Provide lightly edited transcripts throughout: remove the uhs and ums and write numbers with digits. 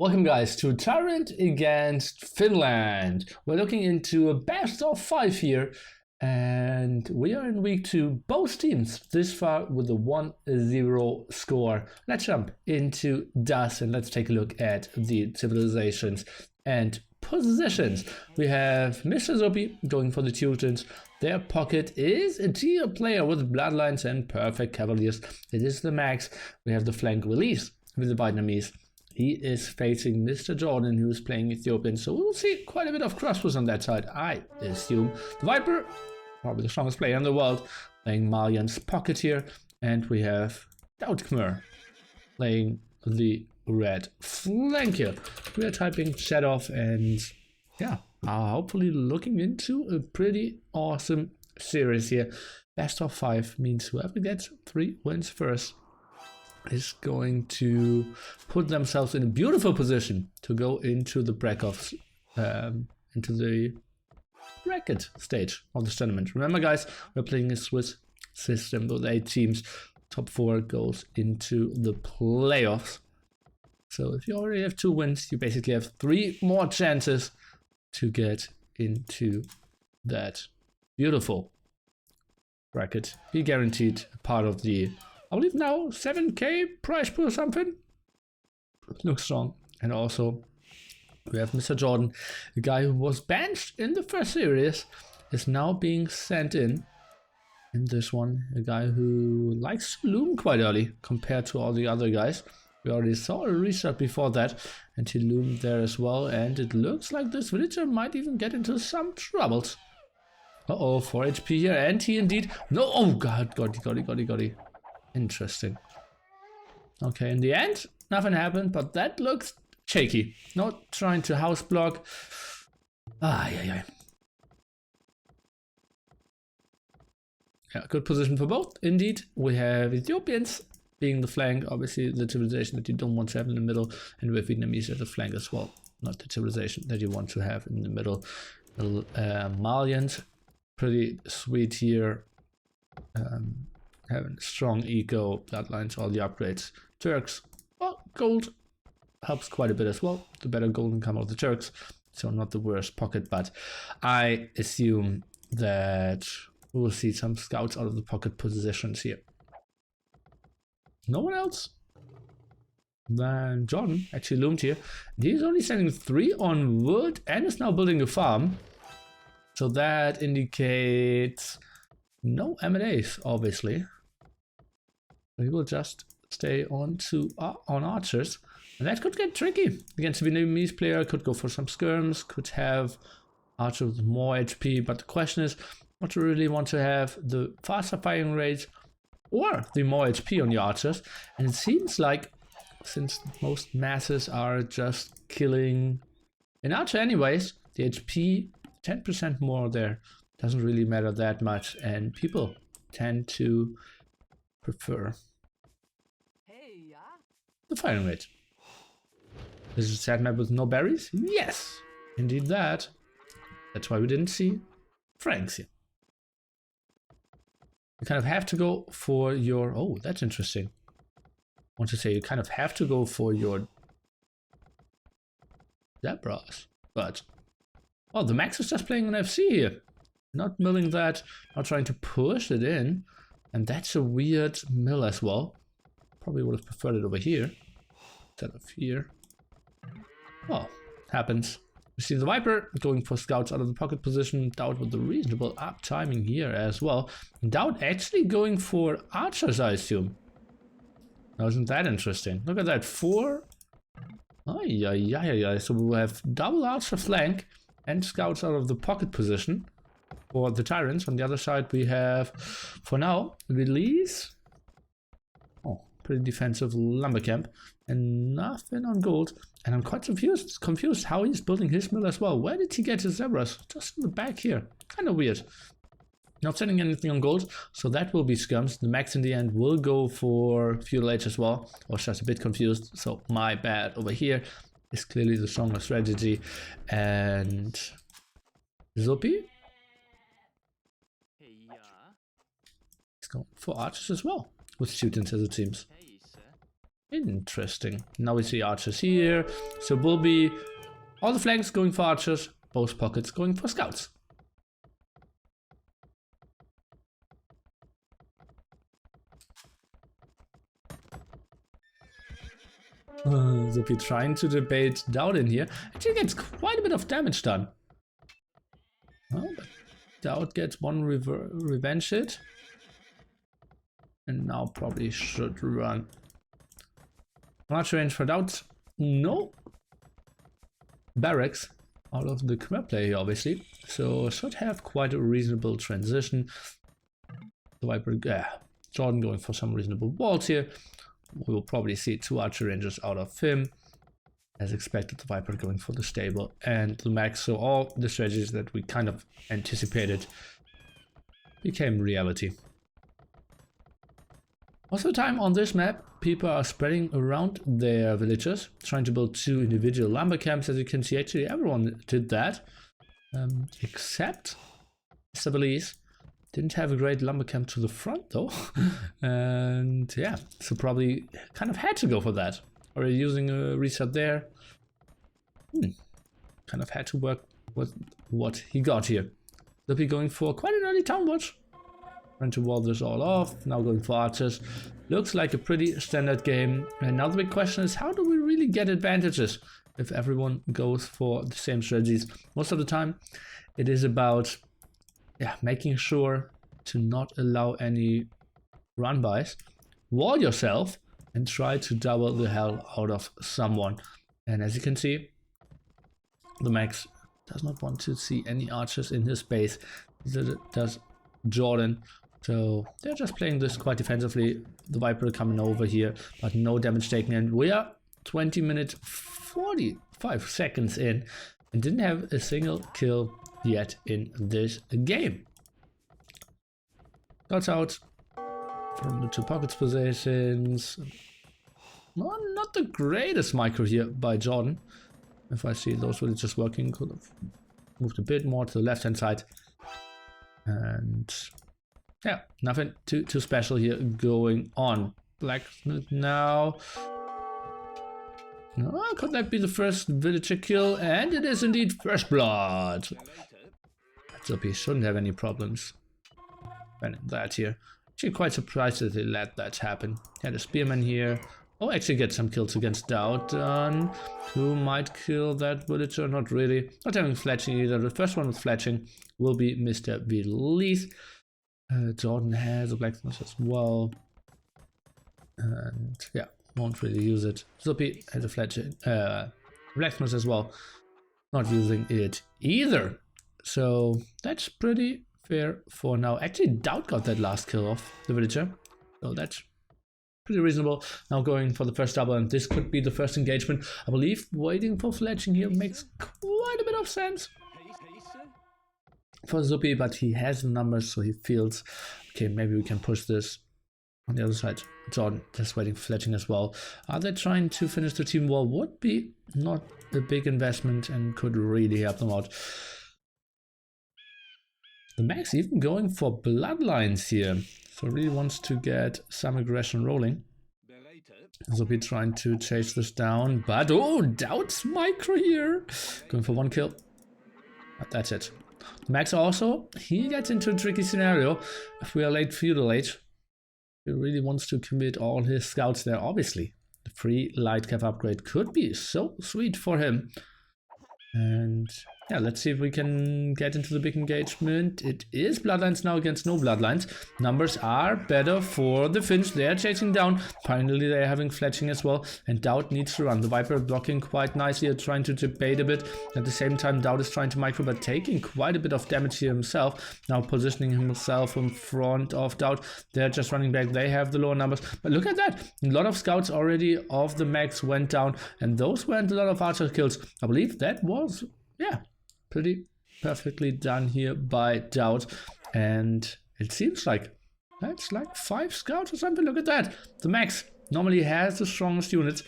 Welcome guys to TyRanT against Finland. We're looking into a best of 5 here and we are in week 2. Both teams this far with a 1-0 score. Let's jump into DauT and let's take a look at the civilizations and positions. We have Mr. Zopi going for the Teutons. Their pocket is a tier player with bloodlines and perfect cavaliers. It is the max. We have the flank release with the Vietnamese. He is facing Mr. Jordan, who is playing Ethiopian, so we'll see quite a bit of crossbows on that side, I assume. The Viper, probably the strongest player in the world, playing Malian's pocket here, and we have DauT playing the red flank here. We are typing chat off, and yeah, hopefully looking into a pretty awesome series here. Best of 5 means whoever gets 3 wins first is going to put themselves in a beautiful position to go into the bracket stage of this tournament. Remember guys, we're playing a Swiss system with 8 teams. Top 4 goes into the playoffs. So if you already have 2 wins, you basically have 3 more chances to get into that beautiful bracket. Be guaranteed a part of the, I believe now 7k prize pool or something. Looks strong. And also we have Mr. Jordan, a guy who was benched in the first series, is now being sent in this one. A guy who likes to loom quite early compared to all the other guys. We already saw a restart before that and he loomed there as well. And it looks like this villager might even get into some troubles. Uh-oh, 4 HP here, and he indeed, no, oh god, got he. Interesting. Okay, in the end, nothing happened, but that looks shaky. Not trying to house block. Yeah, good position for both. Indeed, we have Ethiopians being the flank, obviously the civilization that you don't want to have in the middle, and we have Vietnamese at the flank as well. Not the civilization that you want to have in the middle. Malians, pretty sweet here. Having strong eco, bloodlines, all the upgrades. Turks, well, gold helps quite a bit as well. The better gold can come out of the Turks, so not the worst pocket, but I assume that we will see some scouts out of the pocket positions here. No one else? Then Jordan actually loomed here. He's only sending 3 on wood and is now building a farm. So that indicates no M&As, obviously. We will just stay on archers, and that could get tricky against a Vietnamese player. Could go for some skirms, could have archers with more HP, but the question is what you really want to have, the faster firing rates or the more HP on the archers. And it seems like since most masses are just killing an archer anyways, the HP 10% more there doesn't really matter that much, and people tend to prefer the firing rate. This is a sad map with no berries? Yes, indeed that. That's why we didn't see Franks here. You kind of have to go for your, oh, that's interesting. I want to say you kind of have to go for your zebras, but oh, the max is just playing an FC here. Not milling that, not trying to push it in. And that's a weird mill as well. Probably would have preferred it over here instead of here. Well, happens. We see the Viper going for scouts out of the pocket position. DauT with the reasonable up timing here as well. And DauT actually going for archers, I assume. Now, isn't that interesting? Look at that, 4. Oh, yeah. So we will have double archer flank and scouts out of the pocket position. For the Tyrants. On the other side we have, for now, release. Oh, pretty defensive lumber camp. And nothing on gold. And I'm quite confused how he's building his mill as well. Where did he get his zebras? Just in the back here. Kind of weird. Not sending anything on gold, so that will be skirms. The max in the end will go for feudal age as well. I was just a bit confused, so my bad. Over here is clearly the stronger strategy. And Zopi going for archers as well, with students as it seems. Interesting. Now we see archers here. So we'll be all the flanks going for archers, both pockets going for scouts. ZuPi trying to debate DauT in here. Actually gets quite a bit of damage done. Oh, but DauT gets one revenge hit. And now probably should run. Much range for DauT. No barracks out of the Khmer play here, obviously. So should have quite a reasonable transition. The Viper, Jordan going for some reasonable walls here. We will probably see 2 archer rangers out of him. As expected, the Viper going for the stable and the max. So all the strategies that we kind of anticipated became reality. Most of the time on this map, people are spreading around their villages, trying to build 2 individual lumber camps. As you can see, actually everyone did that, except Mr. Belize. Didn't have a great lumber camp to the front though. And yeah, so probably kind of had to go for that. Or using a reset there. Kind of had to work with what he got here. ZuPi going for quite an early town watch. Trying to wall this all off. Now going for archers. Looks like a pretty standard game. And now the big question is, how do we really get advantages if everyone goes for the same strategies? Most of the time it is about making sure to not allow any run-bys. Wall yourself and try to double the hell out of someone. And as you can see, the Max does not want to see any archers in his base. Does Jordan. So they're just playing this quite defensively. The Viper coming over here, but no damage taken. And we are 20 minutes 45 seconds in and didn't have a single kill yet in this game. That's out from the 2 pockets positions. Well, not the greatest micro here by Jordan. If I see those villagers working, could have moved a bit more to the left hand side. And yeah, nothing too special here going on. Blacksmith now. Oh, could that be the first villager kill? And it is indeed first blood. ZuPi shouldn't have any problems banning that here. Actually quite surprised that they let that happen. Had a spearman here. Oh, actually get some kills against DauT done. Who might kill that villager? Not really. Not having fletching either. The first one with fletching will be Mr. Belize. Jordan has a blacksmith as well. And yeah, won't really use it. ZuPi has a fletching blacksmith as well. Not using it either. So that's pretty fair for now. Actually, DauT got that last kill off the villager. So that's pretty reasonable. Now going for the first double, and this could be the first engagement. I believe waiting for fletching here makes quite a bit of sense for ZuPi, but he has the numbers, so he feels, okay, maybe we can push this. On the other side, Jordan just waiting for fletching as well. Are they trying to finish the team wall? Would be not a big investment and could really help them out. The Max even going for bloodlines here. So really wants to get some aggression rolling. ZuPi trying to chase this down, but oh, DauT's micro here. Going for 1 kill. But that's it. The Max also, he gets into a tricky scenario. If we are late feudal age, he really wants to commit all his scouts there, obviously. The free light cap upgrade could be so sweet for him. And yeah, let's see if we can get into the big engagement. It is bloodlines now against no bloodlines. Numbers are better for the Finch. They are chasing down. Finally, they are having fletching as well. And DauT needs to run. The Viper blocking quite nicely, trying to debate a bit. At the same time, DauT is trying to micro, but taking quite a bit of damage here himself. Now positioning himself in front of DauT. They're just running back. They have the lower numbers. But look at that. A lot of scouts already of the Max went down. And those weren't a lot of archer kills. I believe that was, yeah, pretty perfectly done here by DauT. And it seems like that's like 5 scouts or something. Look at that. The Max normally has the strongest units.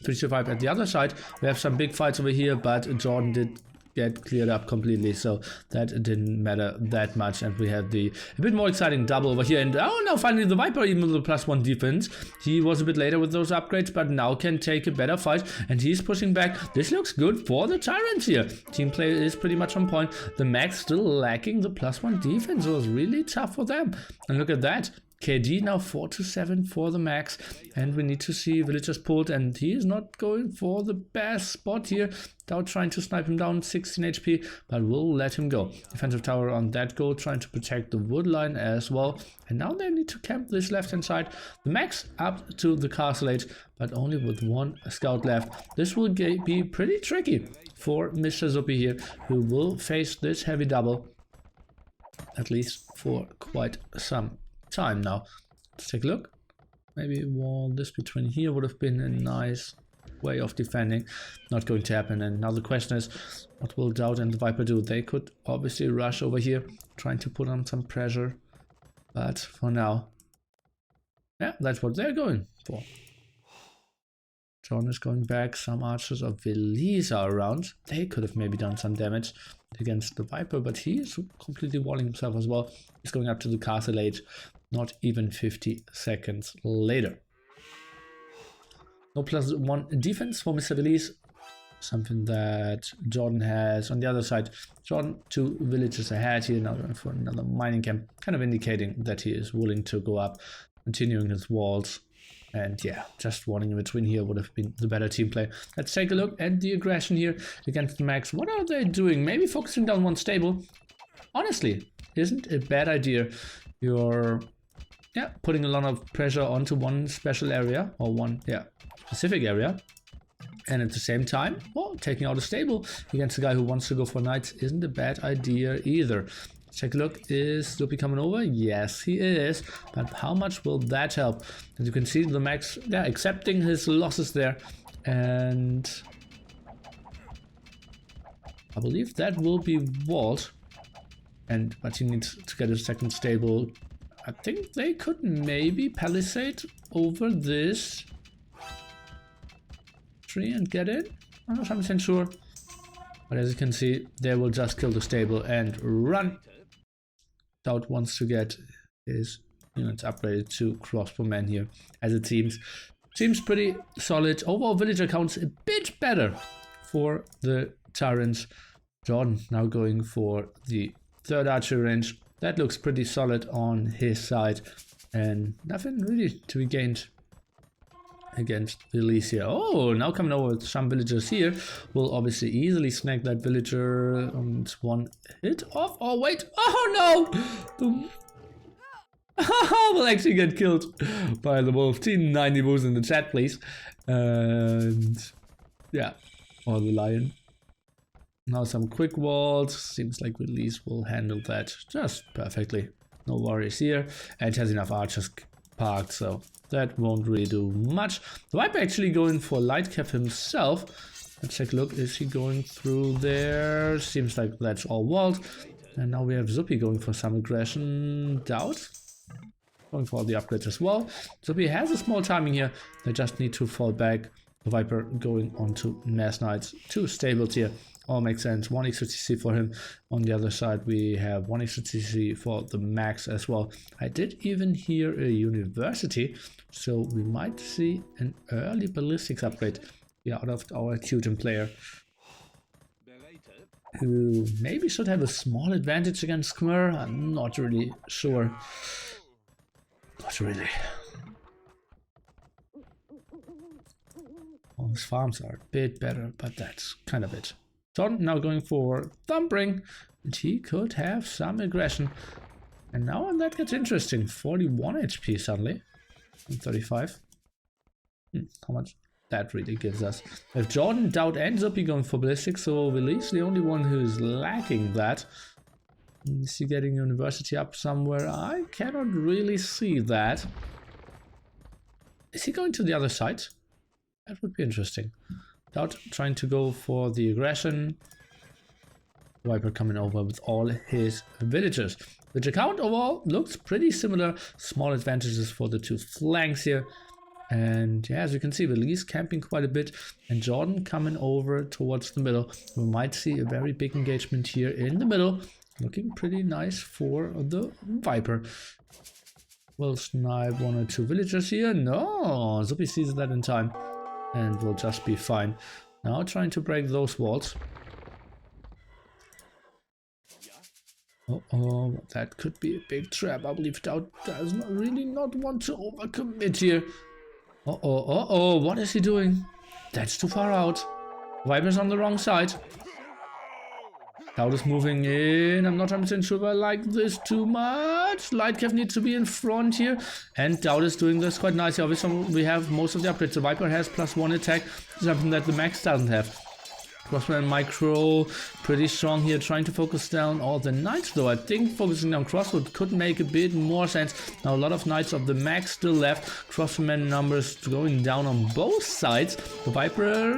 3 survive at the other side. We have some big fights over here, but Jordan did get cleared up completely, so that didn't matter that much. And we had a bit more exciting double over here. And oh no, finally the Viper, even with the +1 defense. He was a bit later with those upgrades, but now can take a better fight, and he's pushing back. This looks good for the TyRanT here. Team play is pretty much on point. The Max still lacking the +1 defense. It was really tough for them. And look at that. KD now 4-7 for the Max, and we need to see villagers pulled, and he is not going for the best spot here. DauT trying to snipe him down, 16 HP, but we'll let him go. Defensive tower on that goal, trying to protect the wood line as well. And now they need to camp this left hand side. The Max up to the castle age, but only with 1 scout left. This will be pretty tricky for Mr. Zuppy here, who will face this heavy double, at least for quite some time now. Let's take a look. Maybe wall this between here would have been a nice way of defending. Not going to happen. And now the question is, what will DauT and the Viper do? They could obviously rush over here, trying to put on some pressure, but for now, yeah, that's what they're going for. John is going back. Some archers of Velise are around. They could have maybe done some damage against the Viper, but he is completely walling himself as well. He's going up to the castle age, not even 50 seconds later. No +1 defense for Mr. Velise, something that Jordan has on the other side. Jordan 2 villages ahead here, now going for another mining camp, kind of indicating that he is willing to go up, continuing his walls. And yeah, just warning in between here would have been the better team play. Let's take a look at the aggression here against the Max. What are they doing? Maybe focusing down one stable. Honestly, isn't a bad idea. You're putting a lot of pressure onto one special area, or one specific area. And at the same time, well, taking out a stable against a guy who wants to go for knights isn't a bad idea either. Take a look. Is Zuppy coming over? Yes, he is. But how much will that help? As you can see, the Max, accepting his losses there. And I believe that will be walled. But he needs to get a second stable. I think they could maybe palisade over this tree and get in. I'm not 100% sure. But as you can see, they will just kill the stable and run. DauT wants to get his units upgraded to crossbowmen here, as it seems. Seems pretty solid. Overall villager counts a bit better for the TyRanT. Jordan now going for the 3rd archery range. That looks pretty solid on his side, and nothing really to be gained against Velise here. Oh, now coming over with some villagers here. Will obviously easily snag that villager and 1 hit off. Oh wait, oh no! Will actually get killed by the wolf. Team 90 moves in the chat, please. And yeah, or the lion. Now some quick walls. Seems like Velise will handle that just perfectly. No worries here. And has enough archers parked, so that won't really do much. The Viper actually going for light cap himself. Let's take a look. Is he going through there? Seems like that's all walled. And now we have Zuppy going for some aggression. DauT going for all the upgrades as well. Zuppy has a small timing here. They just need to fall back. The Viper going on to Mass Knights. 2 stables here. All makes sense. 1 extra TC for him. On the other side, we have 1 extra TC for the Max as well. I did even hear a university, so we might see an early ballistics upgrade out of our Qton player, who maybe should have a small advantage against Khmer. I'm not really sure. Not really. All his farms are a bit better, but that's kind of it. Son now going for Thumbring, and he could have some aggression. And now that gets interesting. 41 HP suddenly. And 35. How much that really gives us. We have Jordan, DauT, and Zuppy going for ballistics, so Velise the only one who's lacking that. Is he getting university up somewhere? I cannot really see that. Is he going to the other side? That would be interesting. DauT trying to go for the aggression. Viper coming over with all his villagers. The account overall looks pretty similar. Small advantages for the 2 flanks here. And yeah, as you can see, Belize camping quite a bit, and Jordan coming over towards the middle. We might see a very big engagement here in the middle. Looking pretty nice for the Viper. We'll snipe 1 or 2 villagers here. No, zupi sees that in time, and we'll just be fine. Now trying to break those walls. Uh-oh, that could be a big trap. I believe DauT does really not want to overcommit here. Uh-oh, what is he doing? That's too far out. Viper's on the wrong side. DauT is moving in. I'm not 100% sure if I like this too much. Lightcav needs to be in front here. And DauT is doing this quite nicely. Obviously, we have most of the upgrades. The Viper has +1 attack, something that the Max doesn't have. Crossman Micro, pretty strong here, trying to focus down all the knights though. I think focusing down Crosswood could make a bit more sense. Now a lot of knights of the Max still left. Crossman numbers going down on both sides. The Viper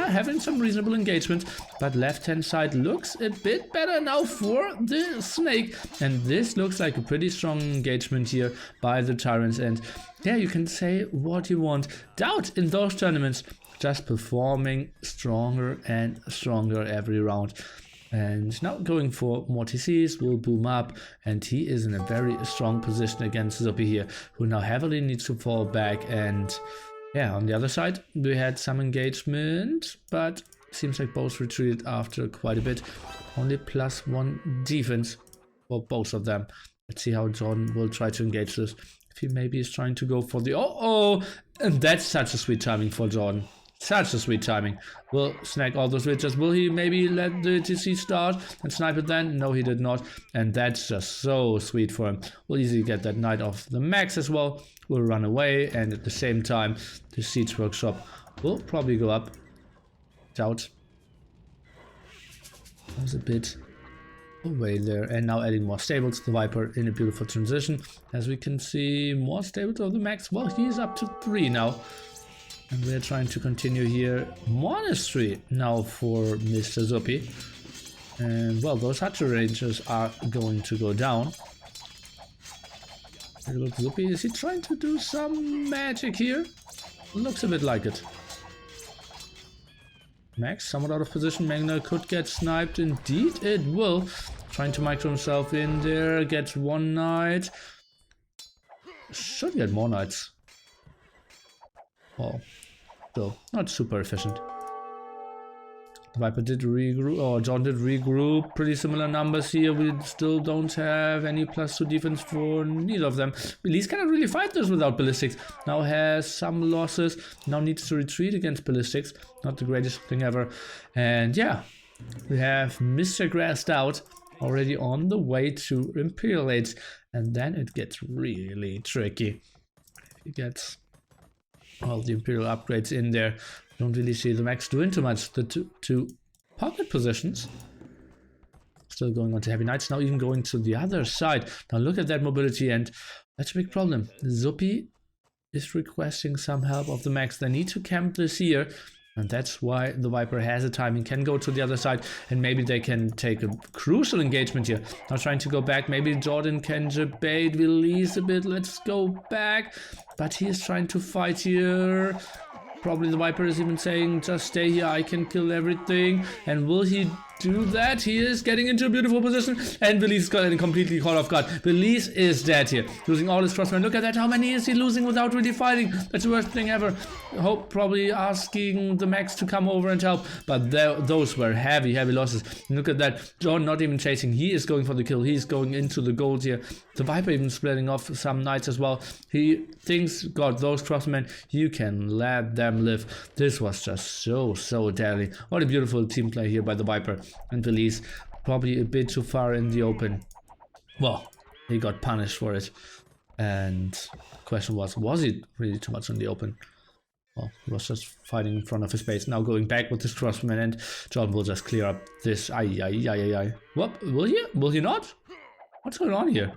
having some reasonable engagement, but left hand side looks a bit better now for the Snake. And this looks like a pretty strong engagement here by the TyRanT. And yeah, you can say what you want. DauT in those tournaments just performing stronger and stronger every round. And now going for more TCs, will boom up, and he is in a very strong position against zupi here, who now heavily needs to fall back. And yeah, on the other side we had some engagement, but seems like both retreated after quite a bit. Only +1 defense for both of them. Let's see how Jordan will try to engage this. If he maybe is trying to go for the and that's such a sweet timing for Jordan. Such a sweet timing. Will snag all those witches. Will he maybe let the TC start and snipe it then? No, he did not. And that's just so sweet for him. We'll easily get that knight off the Max as well. Will run away, and at the same time, the Siege Workshop will probably go up. DauT was a bit away there, and now adding more stables. The Viper in a beautiful transition. As we can see, more stables of the Max. Well, he's up to 3 now. And we're trying to continue here. Monastery now for Mr. zupi. And well, those hatcher ranges are going to go down. Look, zupi, is he trying to do some magic here? Looks a bit like it. Max somewhat out of position. Magna could get sniped. Indeed, it will. Trying to micro himself in there. Gets 1 knight. Should get more knights. Well, still not super efficient. The Viper did regroup, or John did regroup. Pretty similar numbers here. We still don't have any +2 defense for neither of them. Belize cannot really fight this without ballistics. Now has some losses. Now needs to retreat against ballistics. Not the greatest thing ever. And yeah, we have Mr. Grassed Out already on the way to Imperial Age. And then it gets really tricky. He gets all the Imperial upgrades in there. Don't really see the Max doing too much. The two pocket positions still going on to Heavy Knights. Now even going to the other side. Now look at that mobility, and that's a big problem. zupi is requesting some help of the Max. They need to camp this here, and that's why the Viper has a timing, can go to the other side, and maybe they can take a crucial engagement here. Now trying to go back. Maybe Jordan can debate, release a bit. Let's go back. But he is trying to fight here. Probably the Viper is even saying, just stay here, I can kill everything. And will he do that? He is getting into a beautiful position, and Belize is getting completely caught off guard. Belize is dead here, losing all his crossmen. Look at that, how many is he losing without really fighting? That's the worst thing ever. Hope probably asking the Max to come over and help, but those were heavy losses. And look at that, John not even chasing. He is going for the kill. He's going into the gold here. The Viper even splitting off some knights as well. He thinks, God, those crossmen, you can let them live. This was just so deadly. What a beautiful team play here by the Viper. And Belize probably a bit too far in the open. Well, he got punished for it. And the question was he really too much in the open? Well, he was just fighting in front of his base. Now going back with his crossman, and John will just clear up this. What? Will he? Will he not? What's going on here?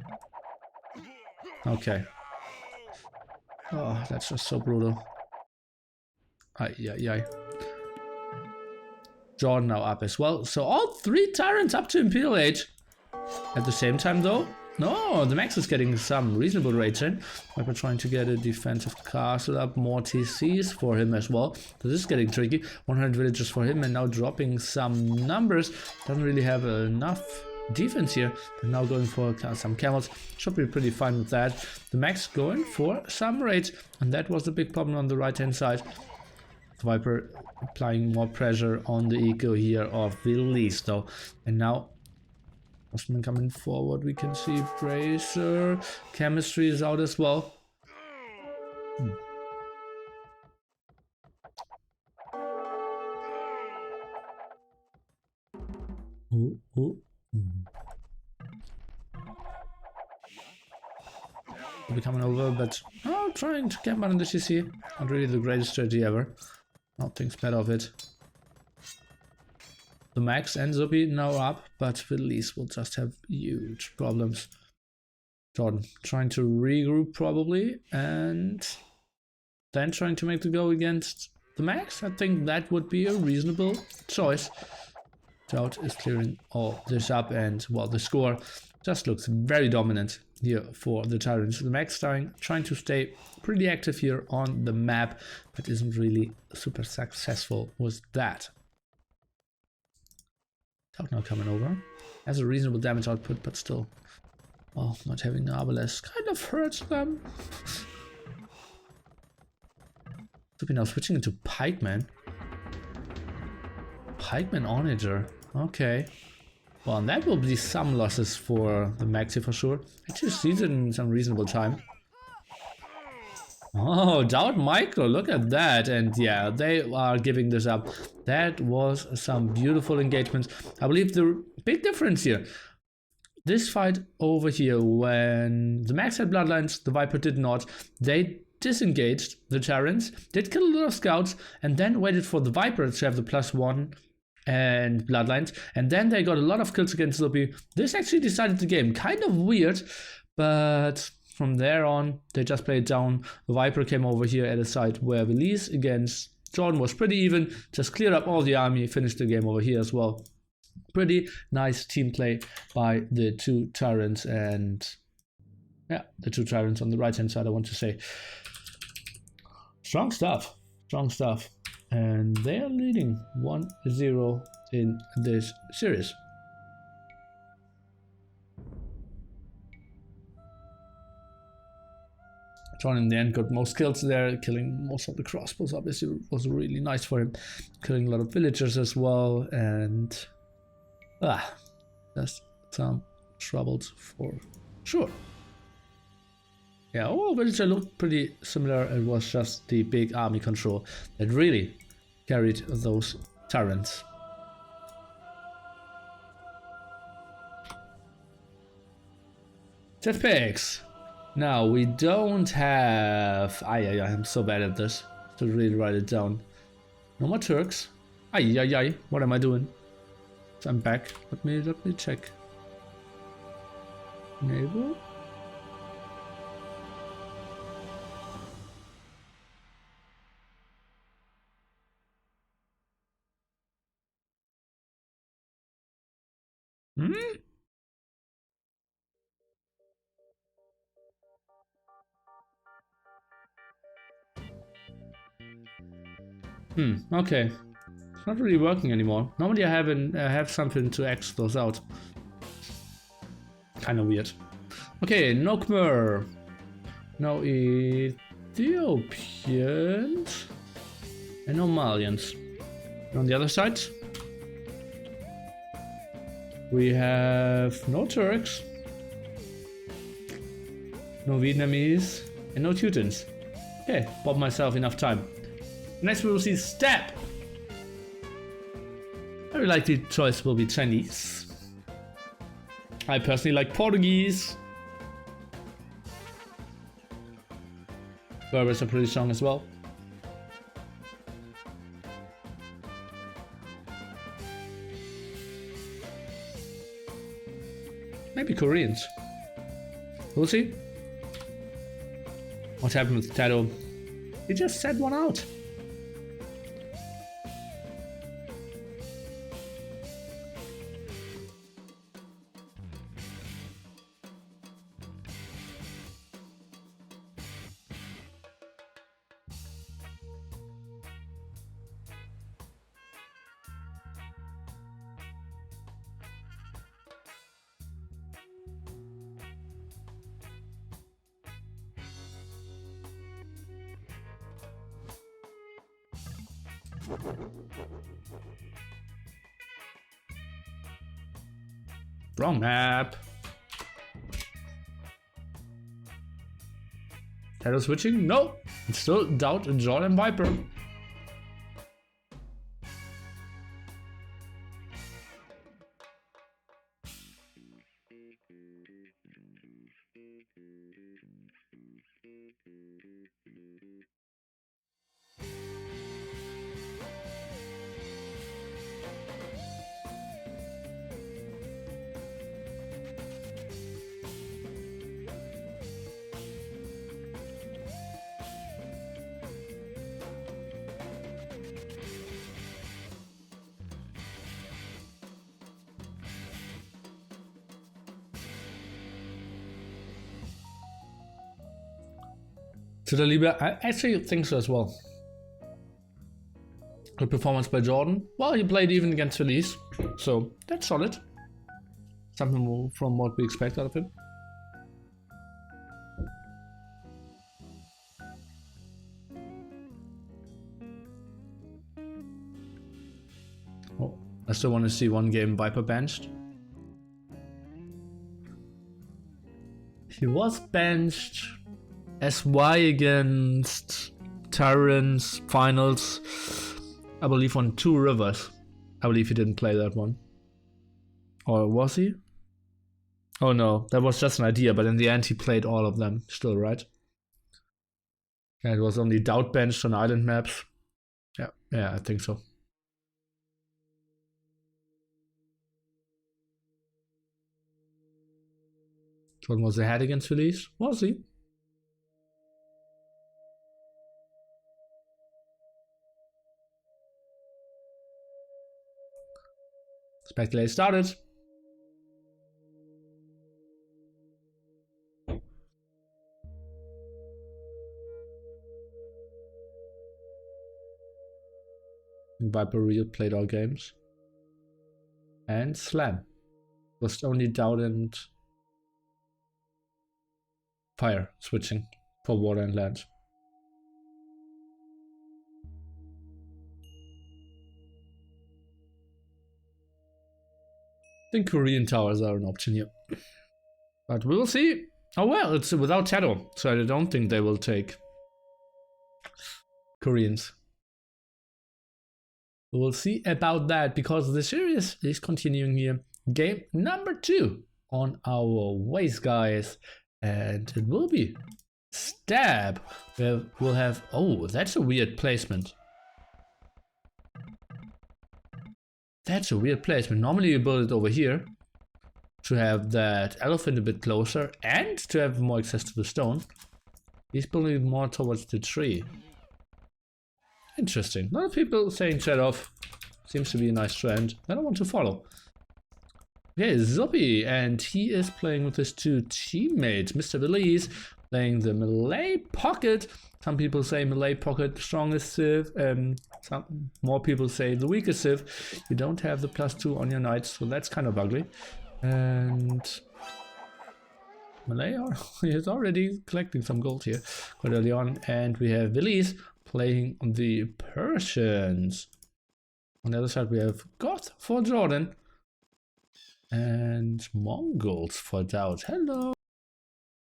Okay. Oh, that's just so brutal. Jordan now up as well. So all 3 TyRanTs up to Imperial Age. At the same time though, No, the Max is getting some reasonable rates in. Viper trying to get a defensive castle up, more TCs for him as well. So this is getting tricky. 100 villagers for him and now dropping some numbers. Doesn't really have enough defense here, but now going for some camels. Should be pretty fine with that. The Max going for some raids, and that was the big problem on the right hand side. The Viper applying more pressure on the eco here of the least though, and now Osman coming forward. We can see Bracer. Chemistry is out as well. Ooh, ooh. We'll be coming over, but trying to camp out in the CC. Not really the greatest strategy ever. Not thinks better of it. The Max and Zubi now up, but Release will just have huge problems. Jordan trying to regroup probably, and then trying to make the go against the Max. I think that would be a reasonable choice. DauT is clearing all this up, and well, the score just looks very dominant here for the TyRanT. The Max trying to stay pretty active here on the map, but isn't really super successful with that. DauT now coming over. Has a reasonable damage output, but still, well, not having the Arbalest kind of hurts them. Should be now switching into Pikeman. Pikeman Onager. Okay. Well, and that will be some losses for the Maxi for sure. Actually sees it in some reasonable time. Oh, DauT Micro, look at that. And yeah, they are giving this up. That was some beautiful engagements. I believe the big difference here, this fight over here, when the Max had Bloodlines, the Viper did not. They disengaged the TyRanT, did kill a lot of scouts, and then waited for the Viper to have the +1 and Bloodlines, and then they got a lot of kills against Zubi. This actually decided the game. Kind of weird, but from there on, they just played down. The Viper came over here at a site where Release against Jordan was pretty even, just cleared up all the army, finished the game over here as well. Pretty nice team play by the two TyRanTs, and yeah, the two TyRanTs on the right hand side, I want to say. Strong stuff, strong stuff. And they are leading 1-0 in this series. John in the end got most kills there, killing most of the crossbows. Obviously was really nice for him. Killing a lot of villagers as well, and just some troubles for sure. Yeah, all villager looked pretty similar. It was just the big army control that really carried those TyRanTs. Tiff picks. Now we don't have. I'm so bad at this. To really write it down. No more Turks. What am I doing? So I'm back. Let me check. Naval. Okay. It's not really working anymore. Normally I have something to X those out. Kind of weird. Okay, no Khmer. No Ethiopians. And no Malians. And on the other side, we have no Turks, no Vietnamese, and no Teutons. Okay, bought myself enough time. Next we will see Step. Very likely choice will be Chinese. I personally like Portuguese. Berbers are pretty strong as well. Maybe Koreans. We'll see. What happened with TaToH? He just set one out. Wrong map. TaToH switching? No. It's still DauT and Jordan Viper. To the Liebe, I actually think so as well. Good performance by Jordan. Well, he played even against Felice, so that's solid. Something more from what we expect out of him. Oh, I still want to see one game Viper benched. He was benched. SY against TyRanT finals, I believe on 2 rivers. I believe he didn't play that one. Or was he? Oh no, that was just an idea, but in the end he played all of them still, right? Yeah, it was only DauT benched on island maps. Yeah, I think so. Jordan was ahead against Felice, was he? Speculate started. Viper RiuT played all games. And Slam. Was only DauT and Fire switching for water and land. I think Korean towers are an option here. But we will see. Oh well, it's without TaToH, so I don't think they will take Koreans. We will see about that because the series is continuing here. Game number 2 on our ways, guys. And it will be Stab. We'll have... Oh, that's a weird placement. That's a weird placement. Normally you build it over here to have that elephant a bit closer and to have more access to the stone. He's building it more towards the tree. Interesting. A lot of people saying TaToH seems to be a nice trend. I don't want to follow. Okay, Zuppy, and he is playing with his 2 teammates. Mr. Belize playing the melee pocket. Some people say melee pocket strongest civ. Some more people say the weakest civ. You don't have the +2 on your knights, so that's kind of ugly. And melee is already collecting some gold here quite early on. And we have Belize playing the Persians. On the other side, we have Goth for Jordan. And Mongols for DauT. Hello.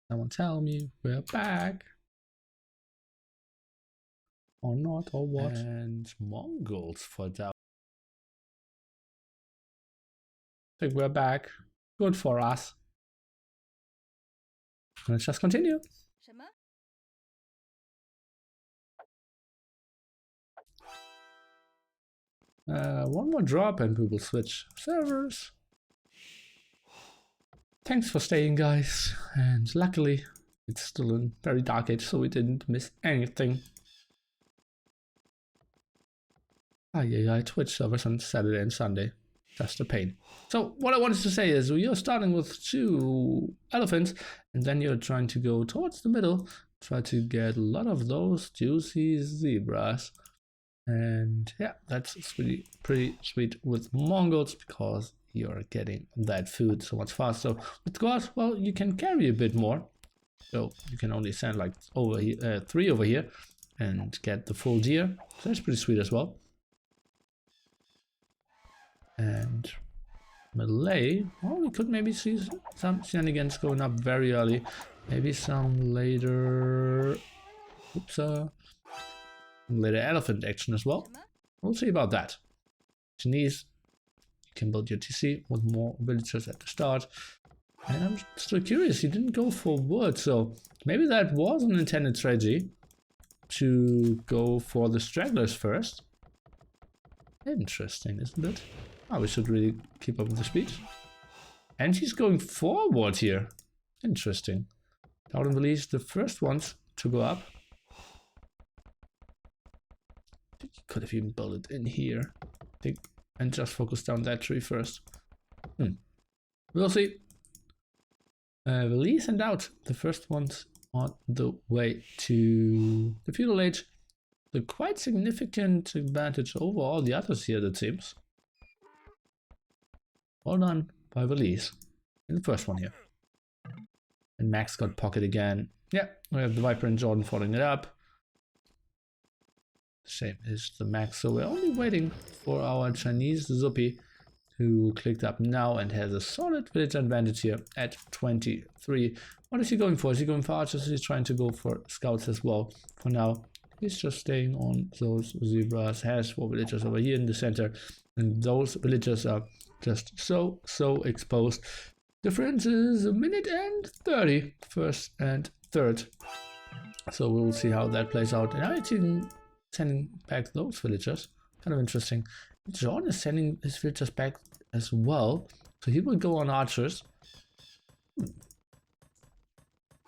Someone tell me we're back. Or not, or what? And Mongols for DauT. I think we're back. Good for us. Let's just continue. One more drop and we will switch servers. Thanks for staying, guys, and luckily it's still in very dark age, so we didn't miss anything. Yeah, Twitch servers on Saturday and Sunday. Just a pain. So what I wanted to say is you're starting with 2 elephants, and then you're trying to go towards the middle, try to get a lot of those juicy zebras. And yeah, that's really pretty sweet with Mongols because you're getting that food so much faster. With Goth, well, you can carry a bit more, so you can only send like over here, 3 over here and get the full deer. So that's pretty sweet as well. And melee. Oh, we could maybe see some shenanigans going up very early. Maybe some later. Oops. Later elephant action as well. We'll see about that. Chinese. You can build your TC with more villagers at the start. And I'm still curious, he didn't go for wood, so maybe that was an intended strategy to go for the stragglers first. Interesting, isn't it? Oh, we should really keep up with the speed. And he's going forward here. Interesting. DauT and release the first ones to go up. I think he could have even built it in here. I think, and just focus down that tree first. We'll see. Release and DauT, the first ones on the way to the feudal age. The quite significant advantage over all the others here, that seems. Well done by release in the first one here. And Max got pocket again. Yeah, we have the Viper and Jordan following it up. Same is the Max, so we're only waiting for our Chinese Zuppy, who clicked up now and has a solid village advantage here at 23. What is he going for? Is he going for archers? He's trying to go for scouts as well. For now, he's just staying on those zebras. Has 4 villagers over here in the center, and those villagers are just so exposed. Difference is a minute and 30, first and third. So we'll see how that plays out. And I'm even sending back those villagers. Kind of interesting. John is sending his villagers back as well, so he will go on archers.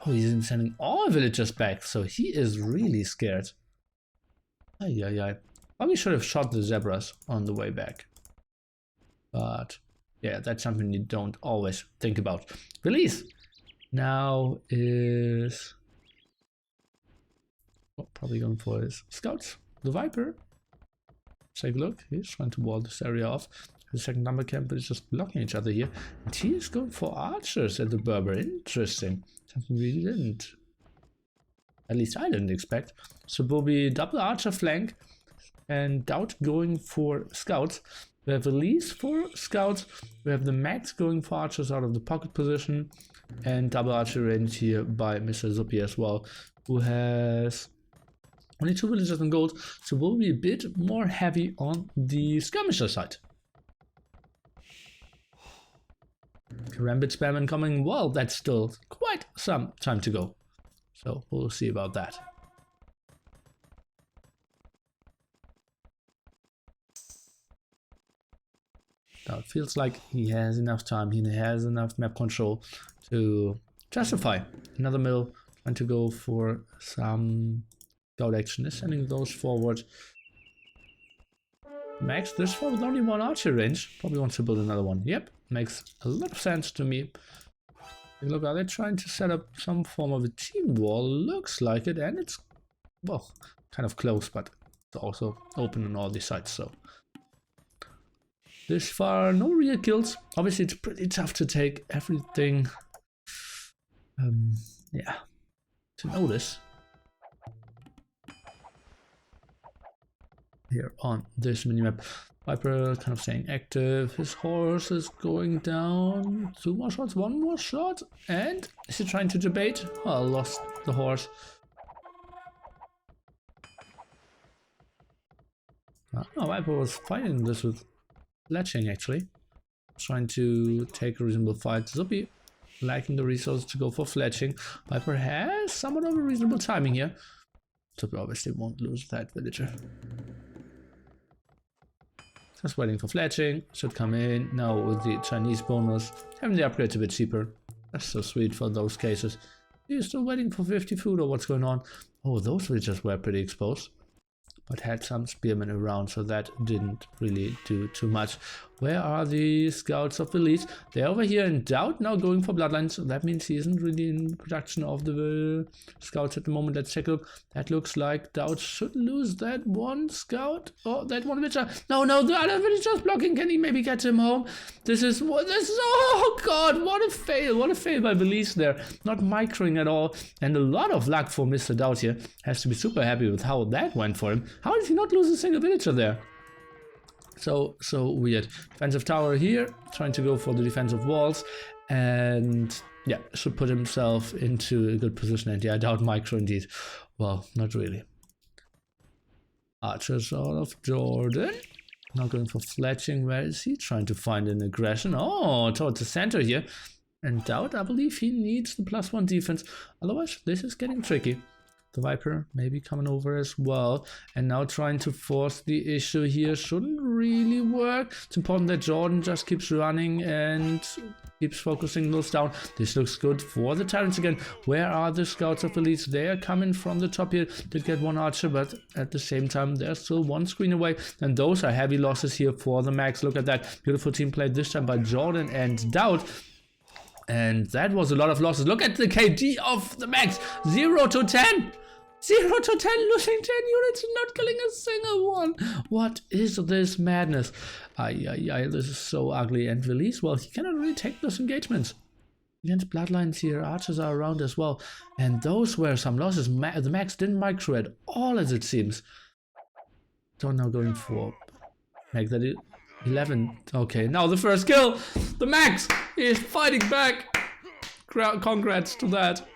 Oh, he's even sending all villagers back, so he is really scared. Ay. Probably should have shot the zebras on the way back. But yeah, that's something you don't always think about. Release now is probably going for his scouts. The Viper. Take a look, he's trying to wall this area off. The second number camp is just blocking each other here. And he is going for archers at the Berber. Interesting. Something we didn't. At least I didn't expect. So will be double archer flank and DauT going for scouts. We have release for scouts. We have the Max going for archers out of the pocket position. And double archer range here by Mr. Zuppy as well, who has only 2 villagers in gold, so we'll be a bit more heavy on the skirmisher side. Karambit spam incoming, well, that's still quite some time to go. So we'll see about that. Now it feels like he has enough time, he has enough map control to justify another mill, trying to go for some DauT action, is sending those forward. Max this far with only 1 archer range, probably wants to build another one. Yep, makes a lot of sense to me. Look, are they trying to set up some form of a team wall? Looks like it, and it's, well, kind of close, but it's also open on all these sides, so. This far, no real kills. Obviously, it's pretty tough to take everything, yeah, to notice. Here on this minimap, Viper kind of staying active. His horse is going down. 2 more shots, 1 more shot, and is he trying to debate? Oh, lost the horse. Oh, Viper was fighting this with fletching actually, trying to take a reasonable fight. Zuppy lacking the resources to go for fletching. Viper has somewhat of a reasonable timing here. Zuppy obviously won't lose that villager. Just waiting for fletching, should come in now with the Chinese bonus. Having the upgrades a bit cheaper. That's so sweet for those cases. You're still waiting for 50 food or what's going on? Oh, those villagers were pretty exposed, but had some spearmen around, so that didn't really do too much. Where are the scouts of the lead? They're over here in DauT now going for bloodlines, so that means he isn't really in production of the scouts at the moment. Let's take a look. That looks like DauT should lose that 1 scout. Oh, that 1 villager. No, the other villager's blocking. Can he maybe get him home? This is, oh god, what a fail by Belize there. Not microing at all, and a lot of luck for Mr. DauT here. Has to be super happy with how that went for him. How did he not lose a single villager there? So weird. Defensive tower here, trying to go for the defensive walls, and yeah, should put himself into a good position. And yeah, I doubt micro indeed. Well, not really. Archers out of Jordan. Not going for fletching. Where is he? Trying to find an aggression. Oh, towards the center here. And DauT, I believe he needs the +1 defense. Otherwise, this is getting tricky. The Viper maybe coming over as well. And now trying to force the issue here shouldn't really work. It's important that Jordan just keeps running and keeps focusing those down. This looks good for the TyRanTs again. Where are the scouts of elites? They are coming from the top here. Did get one archer, but at the same time, they're still one screen away. And those are heavy losses here for the Max. Look at that. Beautiful team play this time by Jordan and DauT. And that was a lot of losses. Look at the KD of the Max. 0 to 10. 0 to 10, losing 10 units and not killing a single one. What is this madness? This is so ugly. And Release, well, he cannot really take those engagements. Against Bloodlines here, archers are around as well. And those were some losses. The Max didn't micro at all, as it seems. So now going for... Make that 11. Okay, now the first kill. The Max is fighting back. Congrats to that.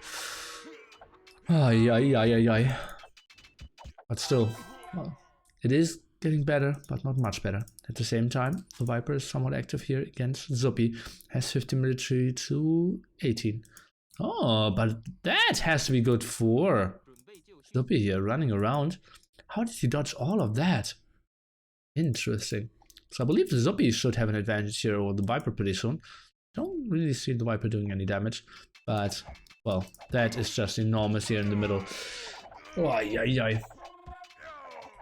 But still, well, it is getting better, but not much better. At the same time, the Viper is somewhat active here against zuppy. Has 50 military to 18. Oh, but that has to be good for zuppy here running around. How did he dodge all of that? Interesting. So I believe the zuppy should have an advantage here over the Viper pretty soon. Don't really see the Viper doing any damage, but well, that is just enormous here in the middle.